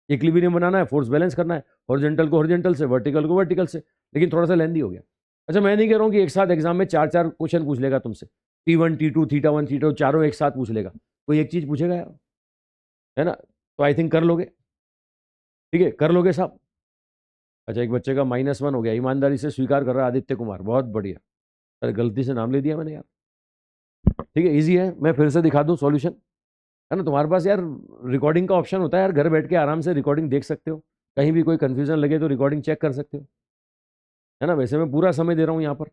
इक्विलिब्रियम बनाना है, फोर्स बैलेंस करना है, हॉरिजॉन्टल को हॉरिजॉन्टल से, वर्टिकल को वर्टिकल से, लेकिन थोड़ा सा लेंदी हो गया। अच्छा, मैं नहीं कह रहा हूँ कि एक साथ एग्जाम में चार चार क्वेश्चन पूछ लेगा तुमसे, T1 T2 थीटा 1 थीटा 2 चारों एक साथ पूछ लेगा, कोई एक चीज पूछेगा यार, है ना, तो आई थिंक कर लोगे। ठीक है, कर लोगे साहब। अच्छा, एक बच्चे का -1 हो गया, ईमानदारी से स्वीकार कर रहा है आदित्य कुमार, बहुत बढ़िया। अरे गलती से नाम ले दिया मैंने यार। ठीक है, इजी है, मैं फिर से दिखा दूं सॉल्यूशन, है ना, तुम्हारे पास यार रिकॉर्डिंग का ऑप्शन होता है यार, घर बैठ के आराम से रिकॉर्डिंग देख सकते हो, कहीं भी कोई कंफ्यूजन लगे तो रिकॉर्डिंग चेक कर सकते हो, है ना। वैसे मैं पूरा समय दे रहा हूँ यहाँ पर,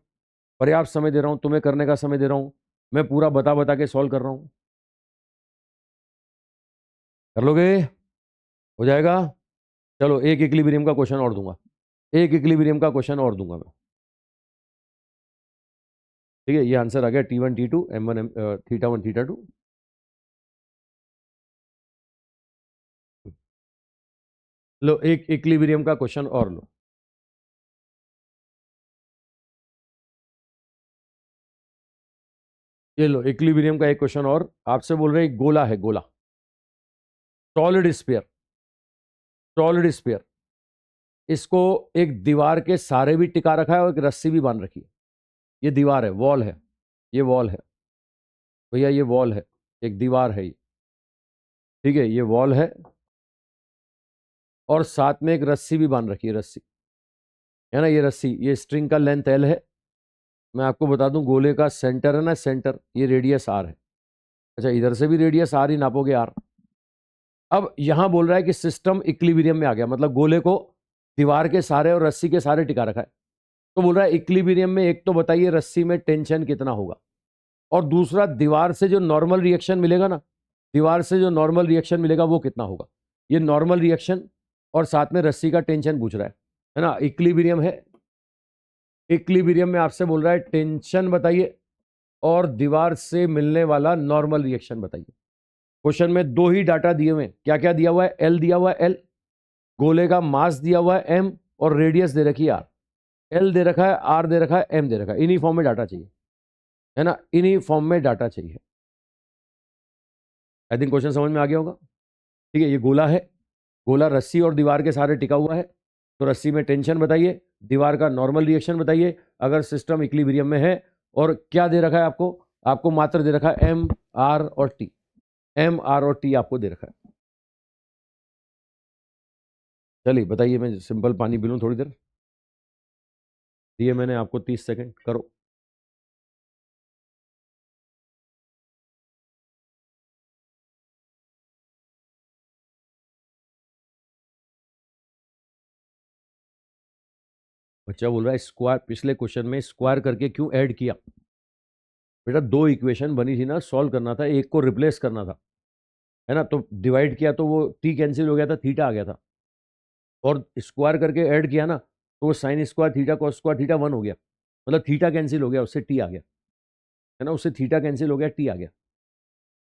पर्याप्त समय दे रहा हूँ, तुम्हें करने का समय दे रहा हूँ, मैं पूरा बता बता के सॉल्व कर रहा हूँ। कर लोगे, हो जाएगा। चलो एक इक्विलिब्रियम का क्वेश्चन और दूंगा, एक इक्विलिब्रियम का क्वेश्चन और दूंगा मैं। ठीक है, ये आंसर आ गया T1 T2 M1 theta 1 theta 2। लो एक इक्विलिब्रियम का क्वेश्चन और लो, ये लो इक्विलिब्रियम का एक क्वेश्चन और, आपसे बोल रहे हैं एक गोला है, गोला, सॉलिड स्फीयर, सॉलिड स्फीयर, इसको एक दीवार के सहारे भी टिका रखा है और एक रस्सी भी बांध रखी है, ये दीवार है, वॉल है, ये वॉल है भैया, ये वॉल है, एक दीवार है ये। ठीक है, ये वॉल है और साथ में एक रस्सी भी बांध रखी है, रस्सी, है ना, ये रस्सी, ये स्ट्रिंग का लेंथ L है। मैं आपको बता दूं, गोले का सेंटर है ना, सेंटर, ये रेडियस R है। अच्छा, इधर से भी रेडियस R ही नापोगे R। अब यहां बोल रहा है कि सिस्टम इक्विलिब्रियम में आ गया, मतलब गोले को दीवार के सहारे और रस्सी के सहारे टिका रखा है, तो बोल रहा है इक्विलिब्रियम में एक तो बताइए रस्सी में टेंशन कितना होगा, और दूसरा दीवार से जो नॉर्मल रिएक्शन मिलेगा ना, दीवार से जो नॉर्मल रिएक्शन मिलेगा वो कितना होगा, ये नॉर्मल रिएक्शन और साथ में रस्सी का टेंशन पूछ रहा है ना। इक्विलिब्रियम है, इक्विलिब्रियम में आपसे बोल रहा है टेंशन बताइए और दीवार से मिलने वाला नॉर्मल रिएक्शन बताइए। क्वेश्चन में दो ही डाटा दिए हुए हैं, क्या क्या दिया हुआ है, एल दिया हुआ है, एल, गोले का मास दिया हुआ है एम, और रेडियस दे रखी है आर। एल दे रखा है, आर दे रखा है, एम दे रखा है, इन्हीं फॉर्म में डाटा चाहिए, है ना, इन्हीं फॉर्म में डाटा चाहिए। आई थिंक क्वेश्चन समझ में आ गया होगा। ठीक है, ये गोला है, गोला रस्सी और दीवार के सहारे टिका हुआ है, तो रस्सी में टेंशन बताइए, दीवार का नॉर्मल रिएक्शन बताइए अगर सिस्टम इक्विलिब्रियम में है, और क्या दे रखा है आपको, आपको मात्र दे रखा है एम आर और टी, एम आर और टी आपको दे रखा है। चलिए बताइए, मैं सिंपल पानी पी लूँ थोड़ी देर, दिए मैंने आपको 30 सेकंड, करो। बच्चा बोल रहा है स्क्वायर, पिछले क्वेश्चन में स्क्वायर करके क्यों ऐड किया? बेटा 2 इक्वेशन बनी थी ना, सॉल्व करना था, एक को रिप्लेस करना था, है ना? तो डिवाइड किया तो वो टी कैंसिल हो गया था, थीटा आ गया था, और स्क्वायर करके ऐड किया ना तो वो sine square theta cos square theta 1 हो गया, मतलब थीटा कैंसिल हो गया, उससे टी आ गया, है ना? उससे थीटा कैंसिल हो गया, टी आ गया।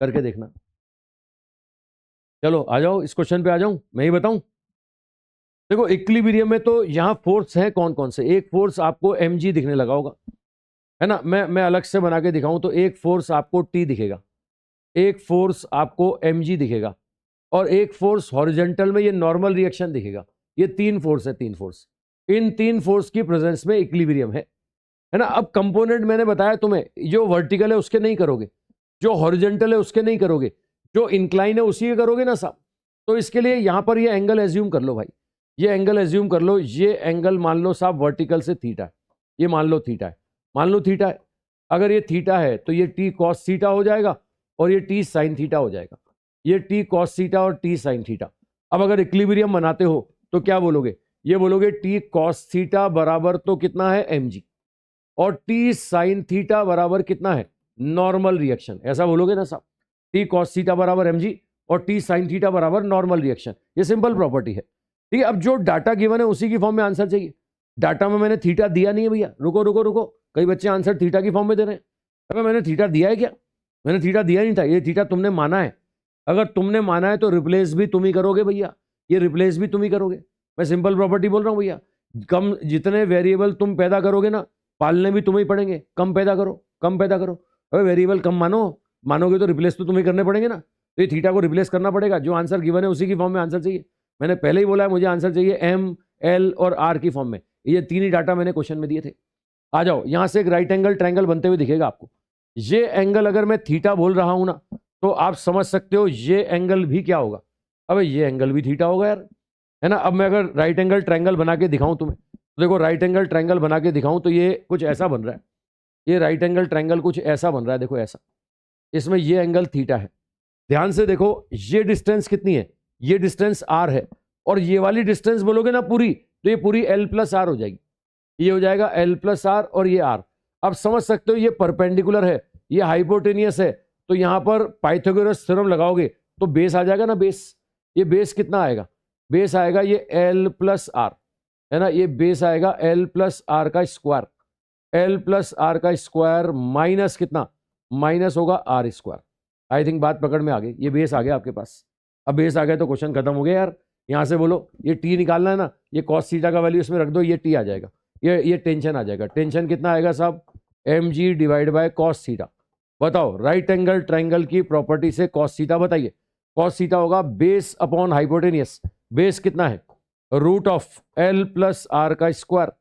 करके देखना। चलो आ जाओ, इस क्वेश्चन पे आ जाऊं, मैं ही बताऊं। देखो इक्विलिब्रियम में तो यहां फोर्स है कौन कौन से, एक फोर्स आपको mg दिखने लगा होगा, है ना? मैं अलग से बना के दिखाऊं तो एक फोर्स आपको t दिखेगा, एक फोर्स आपको mg दिखेगा, और एक फोर्स हॉरिजॉन्टल में ये नॉर्मल रिएक्शन दिखेगा। ये 3 फोर्स है, 3 फोर्स। इन 3 फोर्स की प्रेजेंस में इक्विलिब्रियम है ना? अब कंपोनेंट मैंने बताया तुम्हें, जो वर्टिकल है उसके नहीं करोगे, जो हॉरिजॉन्टल है उसके नहीं करोगे, जो इंक्लाइन है उसी के करोगे ना साहब। तो इसके लिए यहां पर ये एंगल एज्यूम कर लो भाई, ये एंगल एज्यूम कर लो, ये एंगल मान लो साहब वर्टिकल से थीटा है, ये मान लो थीटा है, मान लो थीटा है। अगर ये थीटा है तो ये टी कॉस थीटा हो जाएगा, और ये टी साइन थीटा हो जाएगा, ये टी कॉस थीटा और टी साइन थीटा। अब अगर इक्विलिब्रियम बनाते हो तो क्या बोलोगे? ये बोलोगे टी कॉस थीटा बराबर तो कितना है mg, और टी साइन थीटा बराबर कितना है नॉर्मल रिएक्शन, ऐसा बोलोगे ना साहब। टी कॉस थीटा बराबर mg और टी साइन थीटा बराबर नॉर्मल रिएक्शन, ये सिंपल प्रॉपर्टी है। ठीक है, अब जो डाटा गिवन है उसी की फॉर्म में आंसर चाहिए। डाटा में मैंने थीटा दिया नहीं है भैया, रुको रुको रुको, कई बच्चे आंसर थीटा की फॉर्म में दे रहे हैं। अगर मैंने थीटा दिया है क्या? मैंने थीटा दिया नहीं था, ये थीटा तुमने माना है। अगर तुमने माना है तो रिप्लेस भी तुम ही करोगे भैया, ये रिप्लेस भी तुम ही करोगे। मैं सिंपल प्रॉपर्टी बोल रहा हूं भैया, कम जितने वेरिएबल तुम पैदा करोगे ना, पालने भी तुम्हें ही पड़ेंगे। कम पैदा करो, कम पैदा करो। अरे वेरिएबल कम मानोगे तो रिप्लेस तो तुम्हें करने पड़ेंगे ना, तो ये थीटा को रिप्लेस करना पड़ेगा। जो आंसर गिवन है उसी की फॉर्म में आंसर चाहिए। मैंने पहले ही बोला है मुझे आंसर चाहिए एम, एल और आर की फॉर्म में। ये 3 ही डाटा मैंने क्वेश्चन में दिए थे। आ जाओ, यहां से एक राइट एंगल ट्रायंगल बनते हुए दिखेगा आपको। ये एंगल अगर मैं थीटा बोल रहा हूं ना, तो आप समझ सकते हो ये एंगल भी क्या होगा। अब ये एंगल भी थीटा होगा यार, है ना? अब मैं अगर राइट एंगल ट्रायंगल बना के दिखाऊं तुम्हें, तो देखो राइट एंगल ट्रायंगल बना के दिखाऊं तो ये कुछ ऐसा बन रहा है। ये राइट एंगल ट्रायंगल कुछ ऐसा बन रहा है, देखो ऐसा। इसमें ये एंगल थीटा है। ध्यान से देखो, ये डिस्टेंस कितनी है? ये डिस्टेंस आर है, और ये वाली डिस्टेंस बोलोगे ना पूरी, तो ये पूरी एल प्लस आर हो जाएगी। ये हो जाएगा एल प्लस आर और ये आर। अब समझ सकते हो ये परपेंडिकुलर है, ये हाइपोटेनियस है, तो यहां पर पाइथागोरस थ्योरम लगाओगे तो बेस आ जाएगा ना, बेस। ये बेस कितना आएगा? बेस आएगा ये एल प्लस आर, है ना? ये बेस आएगा एल प्लस आर का स्क्वायर, एल प्लस आर का स्क्वायर माइनस कितना? माइनस होगा आर स्क्वायर। आई थिंक बात पकड़ में आ गई। ये बेस आ गया आपके पास। अब बेस आ गया तो क्वेश्चन खत्म हो गया यार। यहां से बोलो ये टी निकालना है ना, ये कॉस थीटा का वैल्यू इसमें रख दो, ये टी आ जाएगा, ये टेंशन आ जाएगा। टेंशन कितना आएगा साहब? mg divide by cos theta. बताओ राइट एंगल ट्रायंगल की प्रॉपर्टी से कॉस थीटा बताइए। कॉस थीटा होगा बेस अपॉन हाइपोटेनियस। बेस कितना है? Root of L plus R का square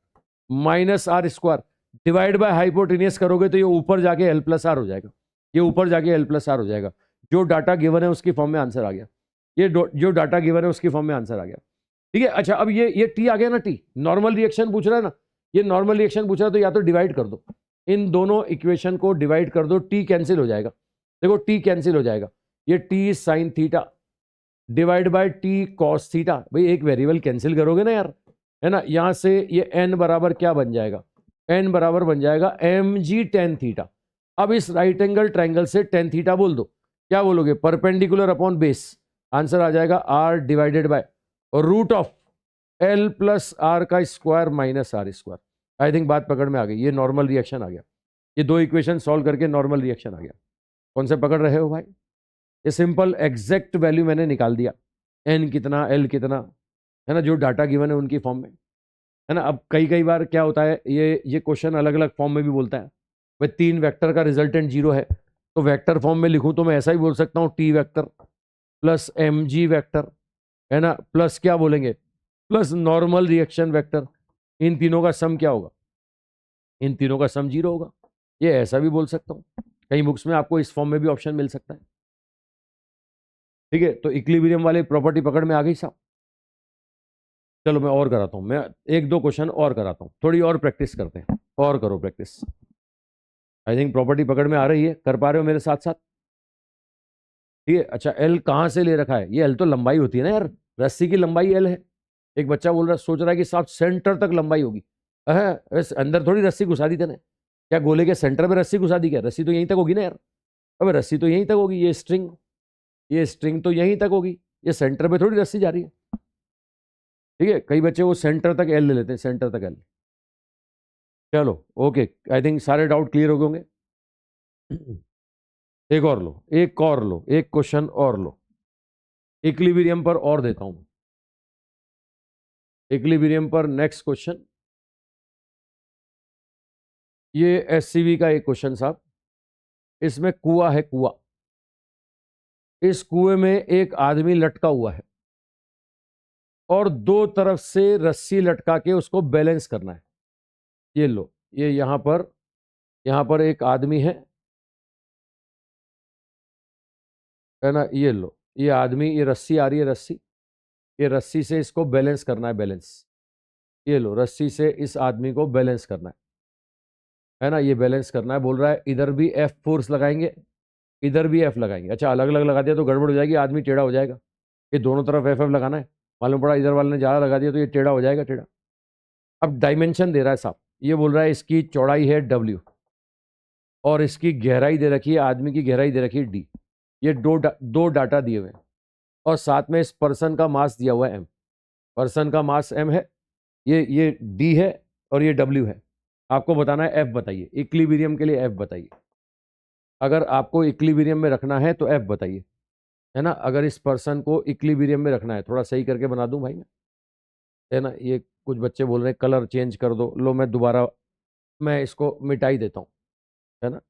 minus R square divide by hypotenuse करोगे तो ये ऊपर जाके एल प्लस आर हो जाएगा, ये ऊपर जाके एल प्लस आर हो जाएगा। जो डाटा गिवन है उसकी फॉर्म में आंसर आ गया। ये जो डाटा गिवन है उसकी फॉर्म में आंसर आ गया। ठीक है, अच्छा अब ये टी आ गया ना, टी नॉर्मल रिएक्शन पूछ रहा है ना, ये नॉर्मल रिएक्शन पूछ रहा है, तो या तो डिवाइड कर दो, इन दोनों इक्वेशन को डिवाइड कर दो, टी कैंसिल हो जाएगा। देखो टी कैंसिल हो जाएगा, ये T sign theta divide bye T cos theta. भाई एक वेरिएबल कैंसिल करोगे ना यार, है ना? यहां से ये n बराबर क्या बन जाएगा? n बराबर बन जाएगा mg टेन थीटा। अब इस राइट एंगल ट्रायंगल से टेन थीटा बोल दो, क्या बोलोगे? Perpendicular upon base. आंसर आ जाएगा r divided by root of l plus R का square minus R square. I think बात पकड़ में आ गई। ये नॉर्मल रिएक्शन आ गया, ये 2 इक्वेशन सॉल्व करके नॉर्मल रिएक्शन आ गया। कौन से पकड़ रहे हो भाई? ये सिंपल एग्जैक्ट वैल्यू मैंने निकाल दिया, n कितना, l कितना, है ना? जो डाटा गिवन है उनकी फॉर्म में, है ना? अब कई बार क्या होता है, ये क्वेश्चन अलग अलग फॉर्म में भी बोलता है। भाई 3 वेक्टर का रिजल्टेंट 0 है, तो वेक्टर फॉर्म में लिखूं तो मैं ऐसा ही बोल सकता हूँ, T vector plus mg vector, है ना? प्लस क्या बोलेंगे? Plus normal reaction vector. इन तीनों का सम क्या होगा? इन तीनों का सम 0 होगा। ये ऐसा भी बोल सकता हूँ, कई बुक्स में आपको इस फॉर्म में भी ऑप्शन मिल सकता है। ठीक है, तो इक्विलिब्रियम वाली प्रॉपर्टी पकड़ में आ गई साहब। चलो मैं और कराता हूं, मैं 1-2 क्वेश्चन और कराता हूं, थोड़ी और प्रैक्टिस करते हैं, और करो प्रैक्टिस। आई थिंक प्रॉपर्टी पकड़ में आ रही है, कर पा रहे हो मेरे साथ साथ? ठीक है, अच्छा एल कहां से ले रखा है? ये एल तो लंबाई होती है ना यार, रस्सी की लंबाई एल है। एक बच्चा बोल रहा है, सोच रहा है कि साहब सेंटर तक लंबाई होगी। अंदर थोड़ी रस्सी घुसा दी तेने, क्या गोले के सेंटर में रस्सी घुसा दी क्या? रस्सी तो यहीं तक होगी ना यार, अबे रस्सी तो यहीं तक होगी, ये स्ट्रिंग तो यहीं तक होगी, ये सेंटर में थोड़ी रस्सी जा रही है। ठीक है, कई बच्चे वो सेंटर तक एल ले लेते हैं, सेंटर तक एल। चलो ओके, आई थिंक सारे डाउट क्लियर हो गए होंगे। एक और लो, एक क्वेश्चन और लो, इक्विलिब्रियम पर और देता हूं, इक्विलिब्रियम पर नेक्स्ट क्वेश्चन। ये एससीवी का एक क्वेश्चन साहब, इसमें कुआं है, कुआं, इस कुएं में एक आदमी लटका हुआ है और दो तरफ से रस्सी लटका के उसको बैलेंस करना है। ये लो, ये यहां पर एक आदमी है ना, ये लो, ये आदमी, ये रस्सी आ रही है, रस्सी, ये रस्सी से इसको बैलेंस करना है, बैलेंस। ये लो, रस्सी से इस आदमी को बैलेंस करना है ना, ये बैलेंस करना है। बोल रहा है इधर भी एफ फोर्स लगाएंगे, इधर भी एफ लगाएंगे। अच्छा, अलग अलग लगा दिया तो गड़बड़ हो जाएगी, आदमी टेढ़ा हो जाएगा। ये दोनों तरफ एफ एफ लगाना है, मालूम पड़ा इधर वाले ने ज़्यादा लगा दिया तो ये टेढ़ा हो जाएगा, टेढ़ा। अब डायमेंशन दे रहा है साहब, ये बोल रहा है इसकी चौड़ाई है W और इसकी गहराई दे रखी है, आदमी की गहराई दे रखी है D। ये दो डाटा दिए हुए हैं और साथ में इस पर्सन का मास दिया हुआ है M। पर्सन का मास M है, ये D है और ये W है। आपको बताना है F बताइए, इक्विलिब्रियम के लिए F बताइए। अगर आपको इक्विलिब्रियम में रखना है तो F बताइए, है ना। अगर इस पर्सन को इक्विलिब्रियम में रखना है, थोड़ा सही करके बना दूं भाई मैं, है ना। ये कुछ बच्चे बोल रहे हैं कलर चेंज कर दो, लो मैं दोबारा, मैं इसको मिटा ही देता हूँ, है ना।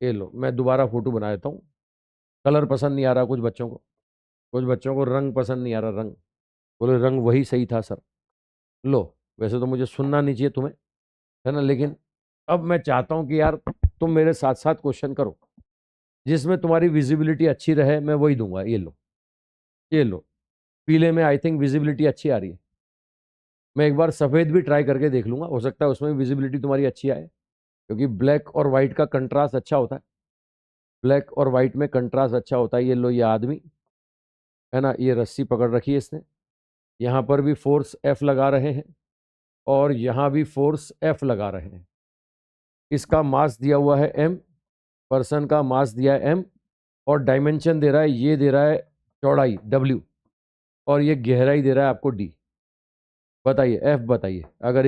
ये लो, मैं दोबारा फोटो बना देता हूँ। कलर पसंद नहीं आ रहा कुछ बच्चों को रंग पसंद नहीं आ रहा, रंग, बोले रंग वही सही था सर। लो, वैसे तो मुझे सुनना नहीं चाहिए तुम्हें, है ना, लेकिन अब मैं चाहता हूँ कि यार तुम मेरे साथ साथ क्वेश्चन करो, जिसमें तुम्हारी विजिबिलिटी अच्छी रहे, मैं वही दूंगा। ये लो, ये लो, पीले में आई थिंक विजिबिलिटी अच्छी आ रही है। मैं एक बार सफ़ेद भी ट्राई करके देख लूंगा, हो सकता है उसमें भी विजिबिलिटी तुम्हारी अच्छी आए, क्योंकि ब्लैक और वाइट का कंट्रास्ट अच्छा होता है, ब्लैक और वाइट में कंट्रास्ट अच्छा होता है। ये लो, ये आदमी, है ना, ये रस्सी पकड़ रखी है इसने, यहाँ पर भी फोर्स F लगा रहे हैं और यहाँ भी फोर्स F लगा रहे हैं। इसका मास दिया हुआ है M, पर्सन का मास दिया है M और डायमेंशन दे रहा है, ये दे रहा है चौड़ाई W और ये गहराई दे रहा है आपको D। बताइए F बताइए, अगर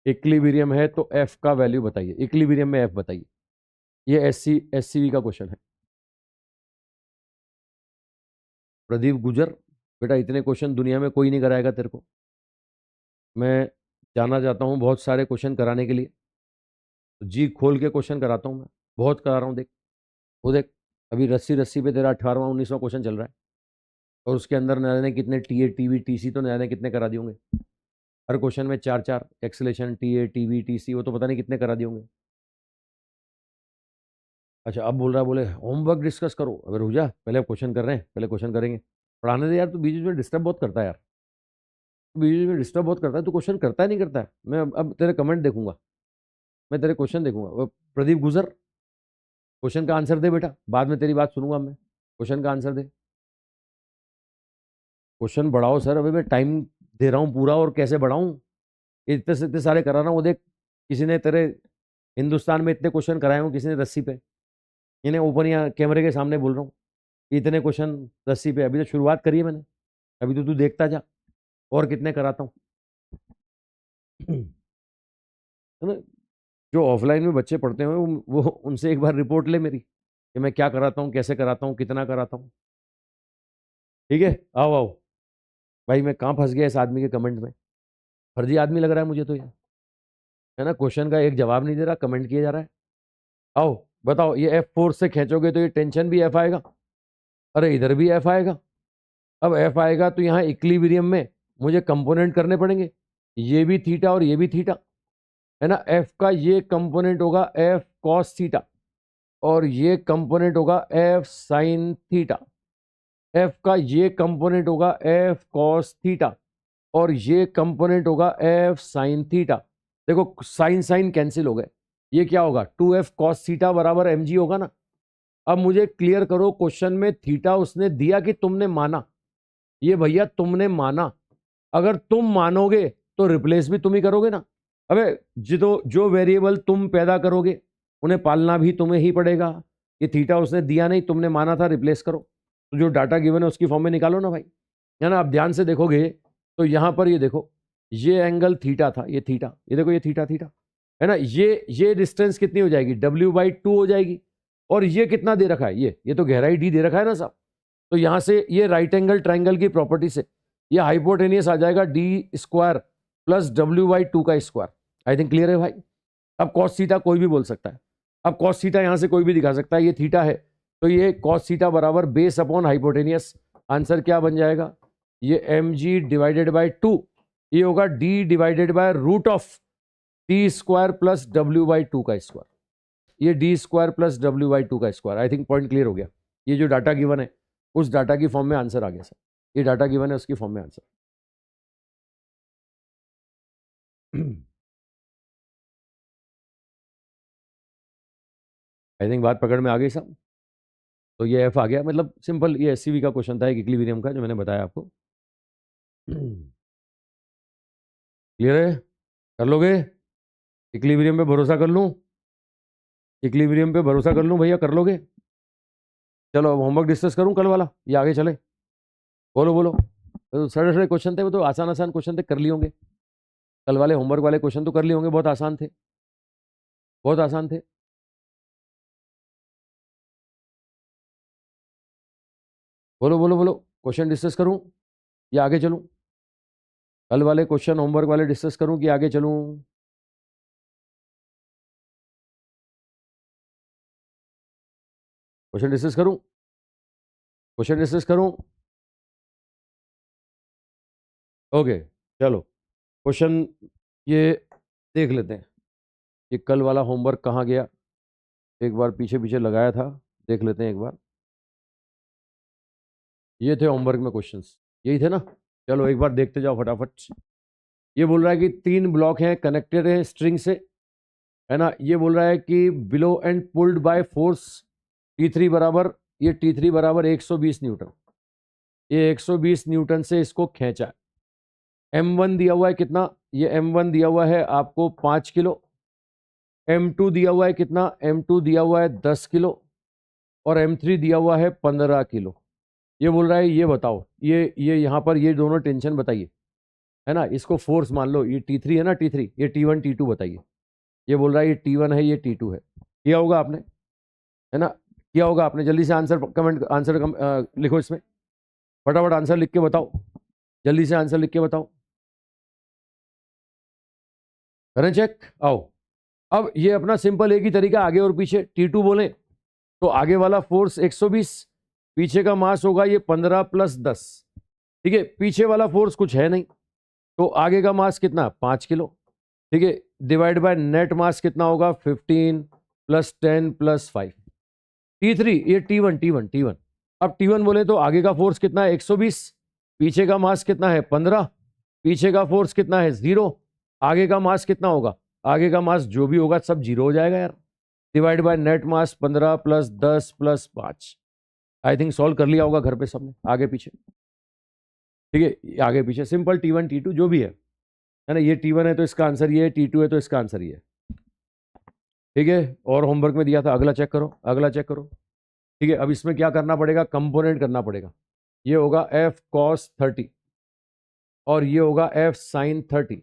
इक्विलिब्रियम है तो F का वैल्यू बताइए, इक्विलिब्रियम में F बताइए। ये एससीवी का क्वेश्चन है। प्रदीप गुजर, बेटा इतने क्वेश्चन दुनिया में कोई नहीं कराएगा तेरे को, मैं जाना चाहता हूँ बहुत सारे क्वेश्चन कराने के लिए, तो जी खोल के क्वेश्चन कराता हूँ मैं, बहुत करा रहा हूँ। देख, वो देख, अभी रस्सी रस्सी पे तेरा 18वां 19वां क्वेश्चन चल रहा है और उसके अंदर न जाने कितने टीए टीवी टीसी तो न जाने कितने करा दिए होंगे। हर क्वेश्चन में 4 4 एक्सेलेशन, टीए टीवी टीसी, वो तो पता नहीं कितने करा दिए होंगे। अच्छा, अब बोल रहा है, बोले होमवर्क डिस्कस करो। अगर रुक जा, पहले क्वेश्चन कर रहे हैं, पहले क्वेश्चन करेंगे, पढ़ाने दे यार। तू बीच बीच में डिस्टर्ब बहुत करता है यार, बीच बीच में डिस्टर्ब बहुत करता है, तू क्वेश्चन करता है नहीं करता है। मैं अब तेरे कमेंट देखूंगा, मैं तेरे क्वेश्चन देखूंगा। प्रदीप गुजर, क्वेश्चन का आंसर दे बेटा, बाद में तेरी बात सुनूंगा मैं, क्वेश्चन का आंसर दे। क्वेश्चन बढ़ाओ सर, अभी मैं टाइम दे रहा हूँ पूरा, और कैसे बढ़ाऊँ, इतने से इतने सारे करा रहा हूँ। वो देख, किसी ने तेरे हिंदुस्तान में इतने क्वेश्चन कराए हूँ, किसी ने रस्सी पे, इन्हें ओपन या कैमरे के सामने बोल रहा हूँ, इतने क्वेश्चन रस्सी पे। अभी तो शुरुआत करी है मैंने, अभी तो तू देखता जा और कितने कराता हूँ। है ना, जो ऑफलाइन में बच्चे पढ़ते हैं वो उनसे एक बार रिपोर्ट ले मेरी, कि मैं क्या कराता हूँ, कैसे कराता हूँ, कितना कराता हूँ। ठीक है, आओ आओ भाई, मैं कहाँ फंस गया इस आदमी के कमेंट में, फर्जी आदमी लग रहा है मुझे तो ये, है ना। क्वेश्चन का एक जवाब नहीं दे रहा, कमेंट किया जा रहा है। आओ बताओ, ये F4 से खींचोगे तो ये टेंशन भी F आएगा, अरे इधर भी F आएगा। अब F आएगा तो यहाँ इक्विलिब्रियम में मुझे कंपोनेंट करने पड़ेंगे, ये भी थीटा और ये भी थीटा, है ना। F का ये कंपोनेंट होगा F cos थीटा और ये कंपोनेंट होगा F sin थीटा। F का ये कंपोनेंट होगा F cos थीटा और ये कंपोनेंट होगा F sin थीटा। देखो साइन साइन कैंसिल हो गए, ये क्या होगा, 2F cos थीटा बराबर mg होगा ना। अब मुझे क्लियर करो, क्वेश्चन में थीटा उसने दिया कि तुमने माना, ये भैया तुमने माना, अगर तुम मानोगे तो रिप्लेस भी तुम ही करोगे ना। अबे जो वेरिएबल तुम पैदा करोगे उन्हें पालना भी तुम्हें ही पड़ेगा। ये थीटा उसने दिया नहीं, तुमने माना था, रिप्लेस करो। तो जो डाटा गिवन है उसकी फॉर्म में निकालो ना भाई, है ना। आप ध्यान से देखोगे तो यहां पर ये देखो, ये एंगल थीटा था, ये थीटा, ये देखो ये थीटा थीटा, है ना। ये डिस्टेंस कितनी हो जाएगी, W/2 हो जाएगी। और ये कितना दे रखा है, ये तो गहराई d दे रखा है ना साहब। तो यहां से ये राइट एंगल ट्राइंगल की प्रॉपर्टी से ये हाइपोटेनियस आ जाएगा d² प्लस W/2 का स्क्वायर। आई थिंक क्लियर है भाई। अब कॉस थीटा कोई भी बोल सकता है, अब कॉस थीटा यहां से कोई भी दिखा सकता है, ये थीटा है तो ये कॉस थीटा बराबर बेस अपॉन हाइपोटेनियस। आंसर क्या बन जाएगा, ये mg/2, ये होगा d/√ऑफ d² प्लस W/2 का स्क्वायर, ये d² प्लस W/2 का square. I think point clear हो गया। ये जो डाटा गिवन है उस डाटा की फॉर्म में आंसर आ गया सर, ये डाटा गिवन है उसकी फॉर्म में आंसर। आई थिंक बात पकड़ में आ गई सब। तो ये एफ आ गया, मतलब सिंपल ये एससीवी का क्वेश्चन था, एक इक्विलिब्रियम का, जो मैंने बताया आपको। क्लियर है, कर लोगे? इक्विलिब्रियम पे भरोसा कर लूं, इक्विलिब्रियम पे भरोसा कर लूं भैया, कर लोगे? चलो अब होमवर्क डिस्कस करूं कल वाला, ये आगे चले? बोलो बोलो। तो सारे सारे क्वेश्चन थे, वो तो आसान आसान क्वेश्चन थे, कर लिए होंगे। कल वाले होमवर्क वाले क्वेश्चन तो कर लिए होंगे, बहुत आसान थे, बहुत आसान थे। बोलो बोलो बोलो, क्वेश्चन डिस्कस करूं या आगे चलूं? कल वाले क्वेश्चन होमवर्क वाले डिस्कस करूं कि आगे चलूं? क्वेश्चन डिस्कस करूं, क्वेश्चन डिस्कस करूं? ओके चलो, क्वेश्चन ये देख लेते हैं कि कल वाला होमवर्क कहाँ गया। एक बार पीछे पीछे लगाया था, देख लेते हैं एक बार। ये थे होमवर्क में क्वेश्चंस, यही थे ना। चलो एक बार देखते जाओ फटाफट। ये बोल रहा है कि 3 ब्लॉक हैं, कनेक्टेड हैं स्ट्रिंग से, है ना। ये बोल रहा है कि below and pulled by force T3 बराबर, ये T3 बराबर 120 न्यूटन, ये 120 न्यूटन से इसको खींचा है। M1 दिया हुआ है कितना, ये M1 दिया हुआ है आपको 5 किलो। M2 दिया हुआ है कितना, M2 दिया हुआ है 10 किलो। और M3 दिया हुआ है 15 किलो। ये बोल रहा है ये बताओ, ये यहाँ पर ये दोनों टेंशन बताइए, है ना। इसको फोर्स मान लो, ये T3 है ना, T3, ये T1 T2 बताइए। ये बोल रहा है ये T1 है, ये T2 है। किया होगा आपने, है ना, किया होगा आपने। जल्दी से आंसर कमेंट, आंसर लिखो इसमें, फटाफट आंसर लिख के बताओ, जल्दी से आंसर लिख के बताओ। करें चेक, आओ। अब ये अपना सिंपल एक ही तरीका, आगे और पीछे। T2 बोले तो आगे वाला फोर्स 120, पीछे का मास होगा ये 15 प्लस 10, ठीक है। पीछे वाला फोर्स कुछ है नहीं, तो आगे का मास कितना, 5 किलो, ठीक है। डिवाइड बाय नेट मास कितना होगा, 15 प्लस 10 प्लस 5। T3 ये T1। अब T1 बोले तो आगे का फोर्स कितना है, 120, पीछे का मास कितना है, 15, पीछे का फोर्स कितना है, 0, आगे का मास कितना होगा, आगे का मास जो भी होगा सब 0 हो जाएगा यार। Divide by net mass 15 plus 10 plus 5। I think solve कर लिया होगा घर पे सबने, आगे पीछे, ठीक है। आगे पीछे सिंपल T1 T2 जो भी है ना। ये T1 है तो इसका आंसर ये है, T2 है तो इसका आंसर ये है, ठीक है। और होमवर्क में दिया था, अगला चेक करो, अगला चेक करो, ठीक है। अब इसमें क्या करना पड़ेगा, कंपोनेंट करना पड़ेगा। ये होगा F cos 30 और ये होगा F sin 30,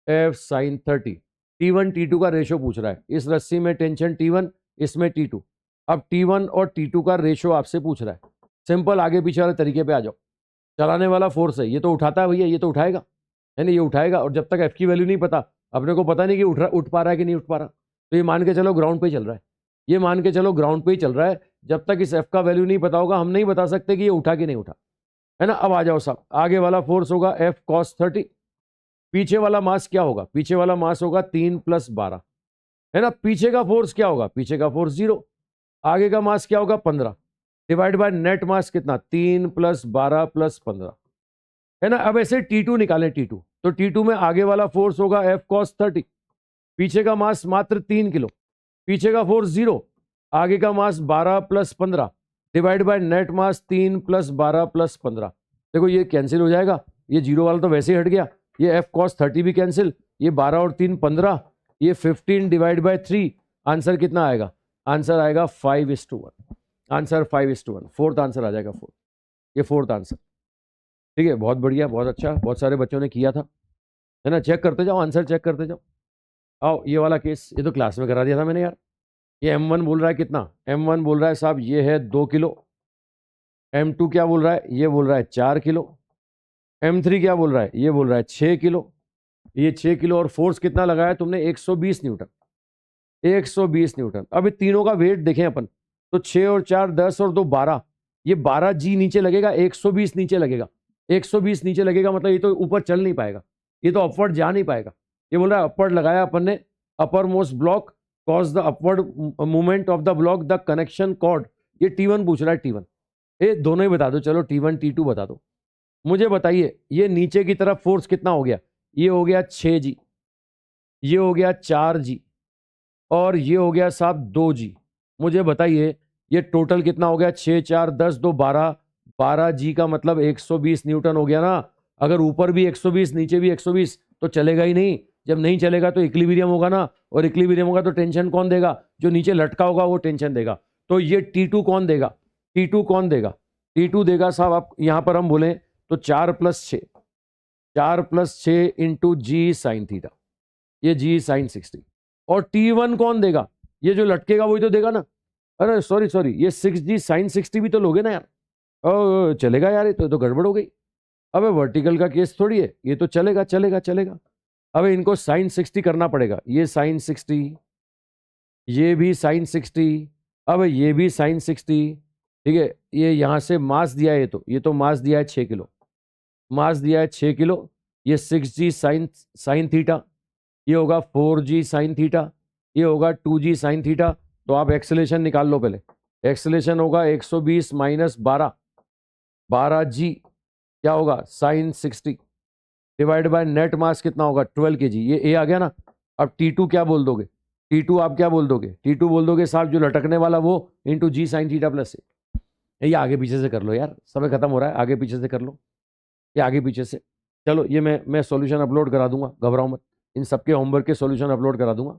F sin 30। T1 T2 का रेशो पूछ रहा है, इस रस्सी में टेंशन T1, इसमें T2। अब T1 और T2 का रेशो आपसे पूछ रहा है। सिंपल आगे पीछे वाले तरीके पे आ जाओ। चलाने वाला फोर्स है, ये तो उठाता है भैया, ये तो उठाएगा, है ना, ये उठाएगा। और जब तक F की वैल्यू नहीं पता, अपने को पता नहीं कि उठ पा रहा है कि नहीं उठ पा रहा, तो ये मान के चलो ग्राउंड पे चल रहा है, ये मान के चलो ग्राउंड पे ही चल रहा है। जब तक इस F का वैल्यू नहीं पता होगा, हम नहीं बता सकते कि ये उठा कि नहीं उठा, है ना। अब आ जाओ साहब, आगे वाला फोर्स होगा F cos 30, पीछे वाला मास क्या होगा, पीछे वाला मास होगा 3 प्लस 12, है ना। पीछे का फोर्स क्या होगा, पीछे का फोर्स 0, आगे का मास क्या होगा 15, डिवाइड बाय नेट मास कितना, 3 प्लस 12 प्लस 15, है ना। अब ऐसे T2 निकालें, T2 तो T2 में आगे वाला फोर्स होगा F cos 30, पीछे का मास मात्र 3 किलो, पीछे का फोर्स 0, आगे का मास 12 plus 15, divide by net mass 3 plus 12 plus 15। देखो ये कैंसिल हो जाएगा, ये 0 वाला तो वैसे ही हट गया, ये एफ कॉस 30 भी कैंसिल, ये 12 और 3 15, ये 15 डिवाइड बाय 3, आंसर कितना आएगा? आंसर आएगा 5:1, आंसर 5:1, फोर्थ आंसर आ जाएगा 4, ये फोर्थ आंसर। ठीक है, बहुत बढ़िया, बहुत अच्छा, बहुत सारे बच्चों ने किया था, है ना। चेक करते जाओ, आंसर चेक करते जाओ। आओ ये वाला केस, ये तो क्लास में करा दिया था मैंने यार। ये M1 बोल रहा है कितना? M1 बोल रहा है साहब ये है 2 किलो। M2 क्या बोल रहा है? ये बोल रहा है 4 किलो। M3 क्या बोल रहा है? ये बोल रहा है 6 किलो। ये 6 किलो और फोर्स कितना लगाया तुमने? 120 न्यूटन, 120 न्यूटन। अब तीनों का वेट देखें अपन, तो 6 और 4 10 और 2 12, ये 12 जी नीचे लगेगा, 120 नीचे लगेगा, 120 नीचे लगेगा, मतलब ये तो ऊपर चल नहीं पाएगा, ये तो अपवर्ड जा नहीं पाएगा। ये बोल रहा है अपवर्ड लगाया अपन ने, upper most block cause the upward movement of the block the connection cord. ये T1 पूछ रहा है, T1। ये दोनों ही बता दो, चलो T1 T2 बता दो। मुझे बताइए ये नीचे की तरफ फोर्स कितना हो गया? ये हो गया 6G, ये हो गया 4G, और ये हो गया साहब 2G। मुझे बताइए ये टोटल कितना हो गया? 6 4 10 2 12, 12G का मतलब 120 न्यूटन हो गया ना। अगर ऊपर भी 120 नीचे भी 120 तो चलेगा ही नहीं। जब नहीं चलेगा तो इक्विलिब्रियम होगा ना, और इक्विलिब्रियम होगा तो टेंशन कौन देगा? जो नीचे लटका होगा वो टेंशन देगा। तो ये T2 कौन देगा? T2 कौन देगा? T2 देगा साहब, आप यहां पर हम बोले तो 4 + 6, 4 + 6 इंटू G साइन थीटा, ये G साइन 60। और T1 कौन देगा? ये जो लटकेगा वही तो देगा ना। अरे सॉरी सॉरी, ये 6G साइन 60 भी तो लोगे ना यार। चलेगा यार, ये तो गड़बड़ हो गई। अबे वर्टिकल का केस थोड़ी है, ये तो चलेगा चलेगा चलेगा। अबे इनको साइन 60 करना पड़ेगा, ये साइन 60, ये भी साइन 60, अब ये भी साइन 60। ठीक है, ये यहां से मास दिया है, ये तो मास दिया है 6 किलो, मास दिया है 6 किलो। ये 6G साइन थीटा, ये होगा 4G साइन थीटा, ये होगा 2G साइन थीटा। तो आप एक्सेलेरेशन निकाल लो पहले। एक्सेलेरेशन होगा 120 - 12, 12G क्या होगा? Sign 60 divide by net mass कितना होगा? 12 kg। ये ए आ गया ना। अब T2 क्या बोल दोगे? T2 आप क्या बोल दोगे? T2 बोल दोगे साहब जो लटकने वाला वो into G sine theta plus A. ये आगे पीछे से कर लो यार, समय खत्म हो रहा है, आगे पीछे से कर लो, ये आगे पीछे से। चलो ये मैं सॉल्यूशन अपलोड करा दूंगा, घबराओ मत। इन सबके होमवर्क के सॉल्यूशन अपलोड करा दूंगा।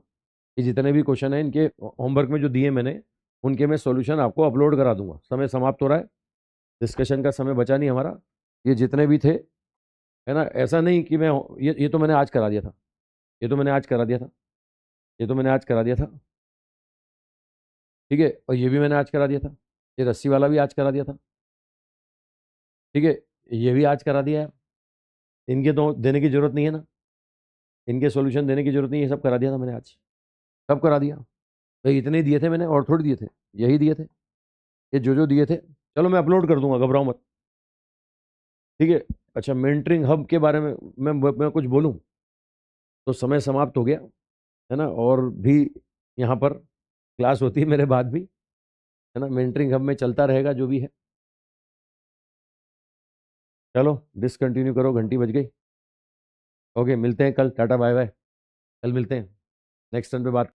ये जितने भी क्वेश्चन हैं इनके होमवर्क में जो दिए मैंने, उनके मैं सॉल्यूशन आपको अपलोड करा दूंगा। समय समाप्त हो रहा है, डिस्कशन का समय बचा नहीं हमारा। ये जितने भी थे, है ना, ऐसा नहीं कि मैं ये तो मैंने आज करा दिया था, ये तो मैंने आज करा दिया था, ये तो मैंने आज करा दिया था। ठीक है, और ये भी मैंने आज करा दिया था, ये रस्सी वाला भी आज करा दिया था। ठीक है, ये भी आज करा दिया है। इनके तो देने की जरूरत नहीं है ना, इनके सॉल्यूशन देने की जरूरत नहीं है, सब करा दिया था मैंने आज, सब करा दिया भाई। इतने दिए थे मैंने, और थोड़ी दिए थे, यही दिए थे, ये जो दिए थे। चलो मैं अपलोड कर दूंगा, घबराओ मत। ठीक है, अच्छा मेंटरिंग हब के बारे में मैं कुछ बोलूं तो समय समाप्त हो गया, है ना। और भी यहाँ पर क्लास होती है मेरे बाद भी, है ना। मेंटरिंग हब में चलता रहेगा जो भी है। चलो डिसकंटिन्यू करो, घंटी बज गई। ओके, मिलते हैं कल, टाटा बाय बाय, कल मिलते हैं, नेक्स्ट टर्न पे बात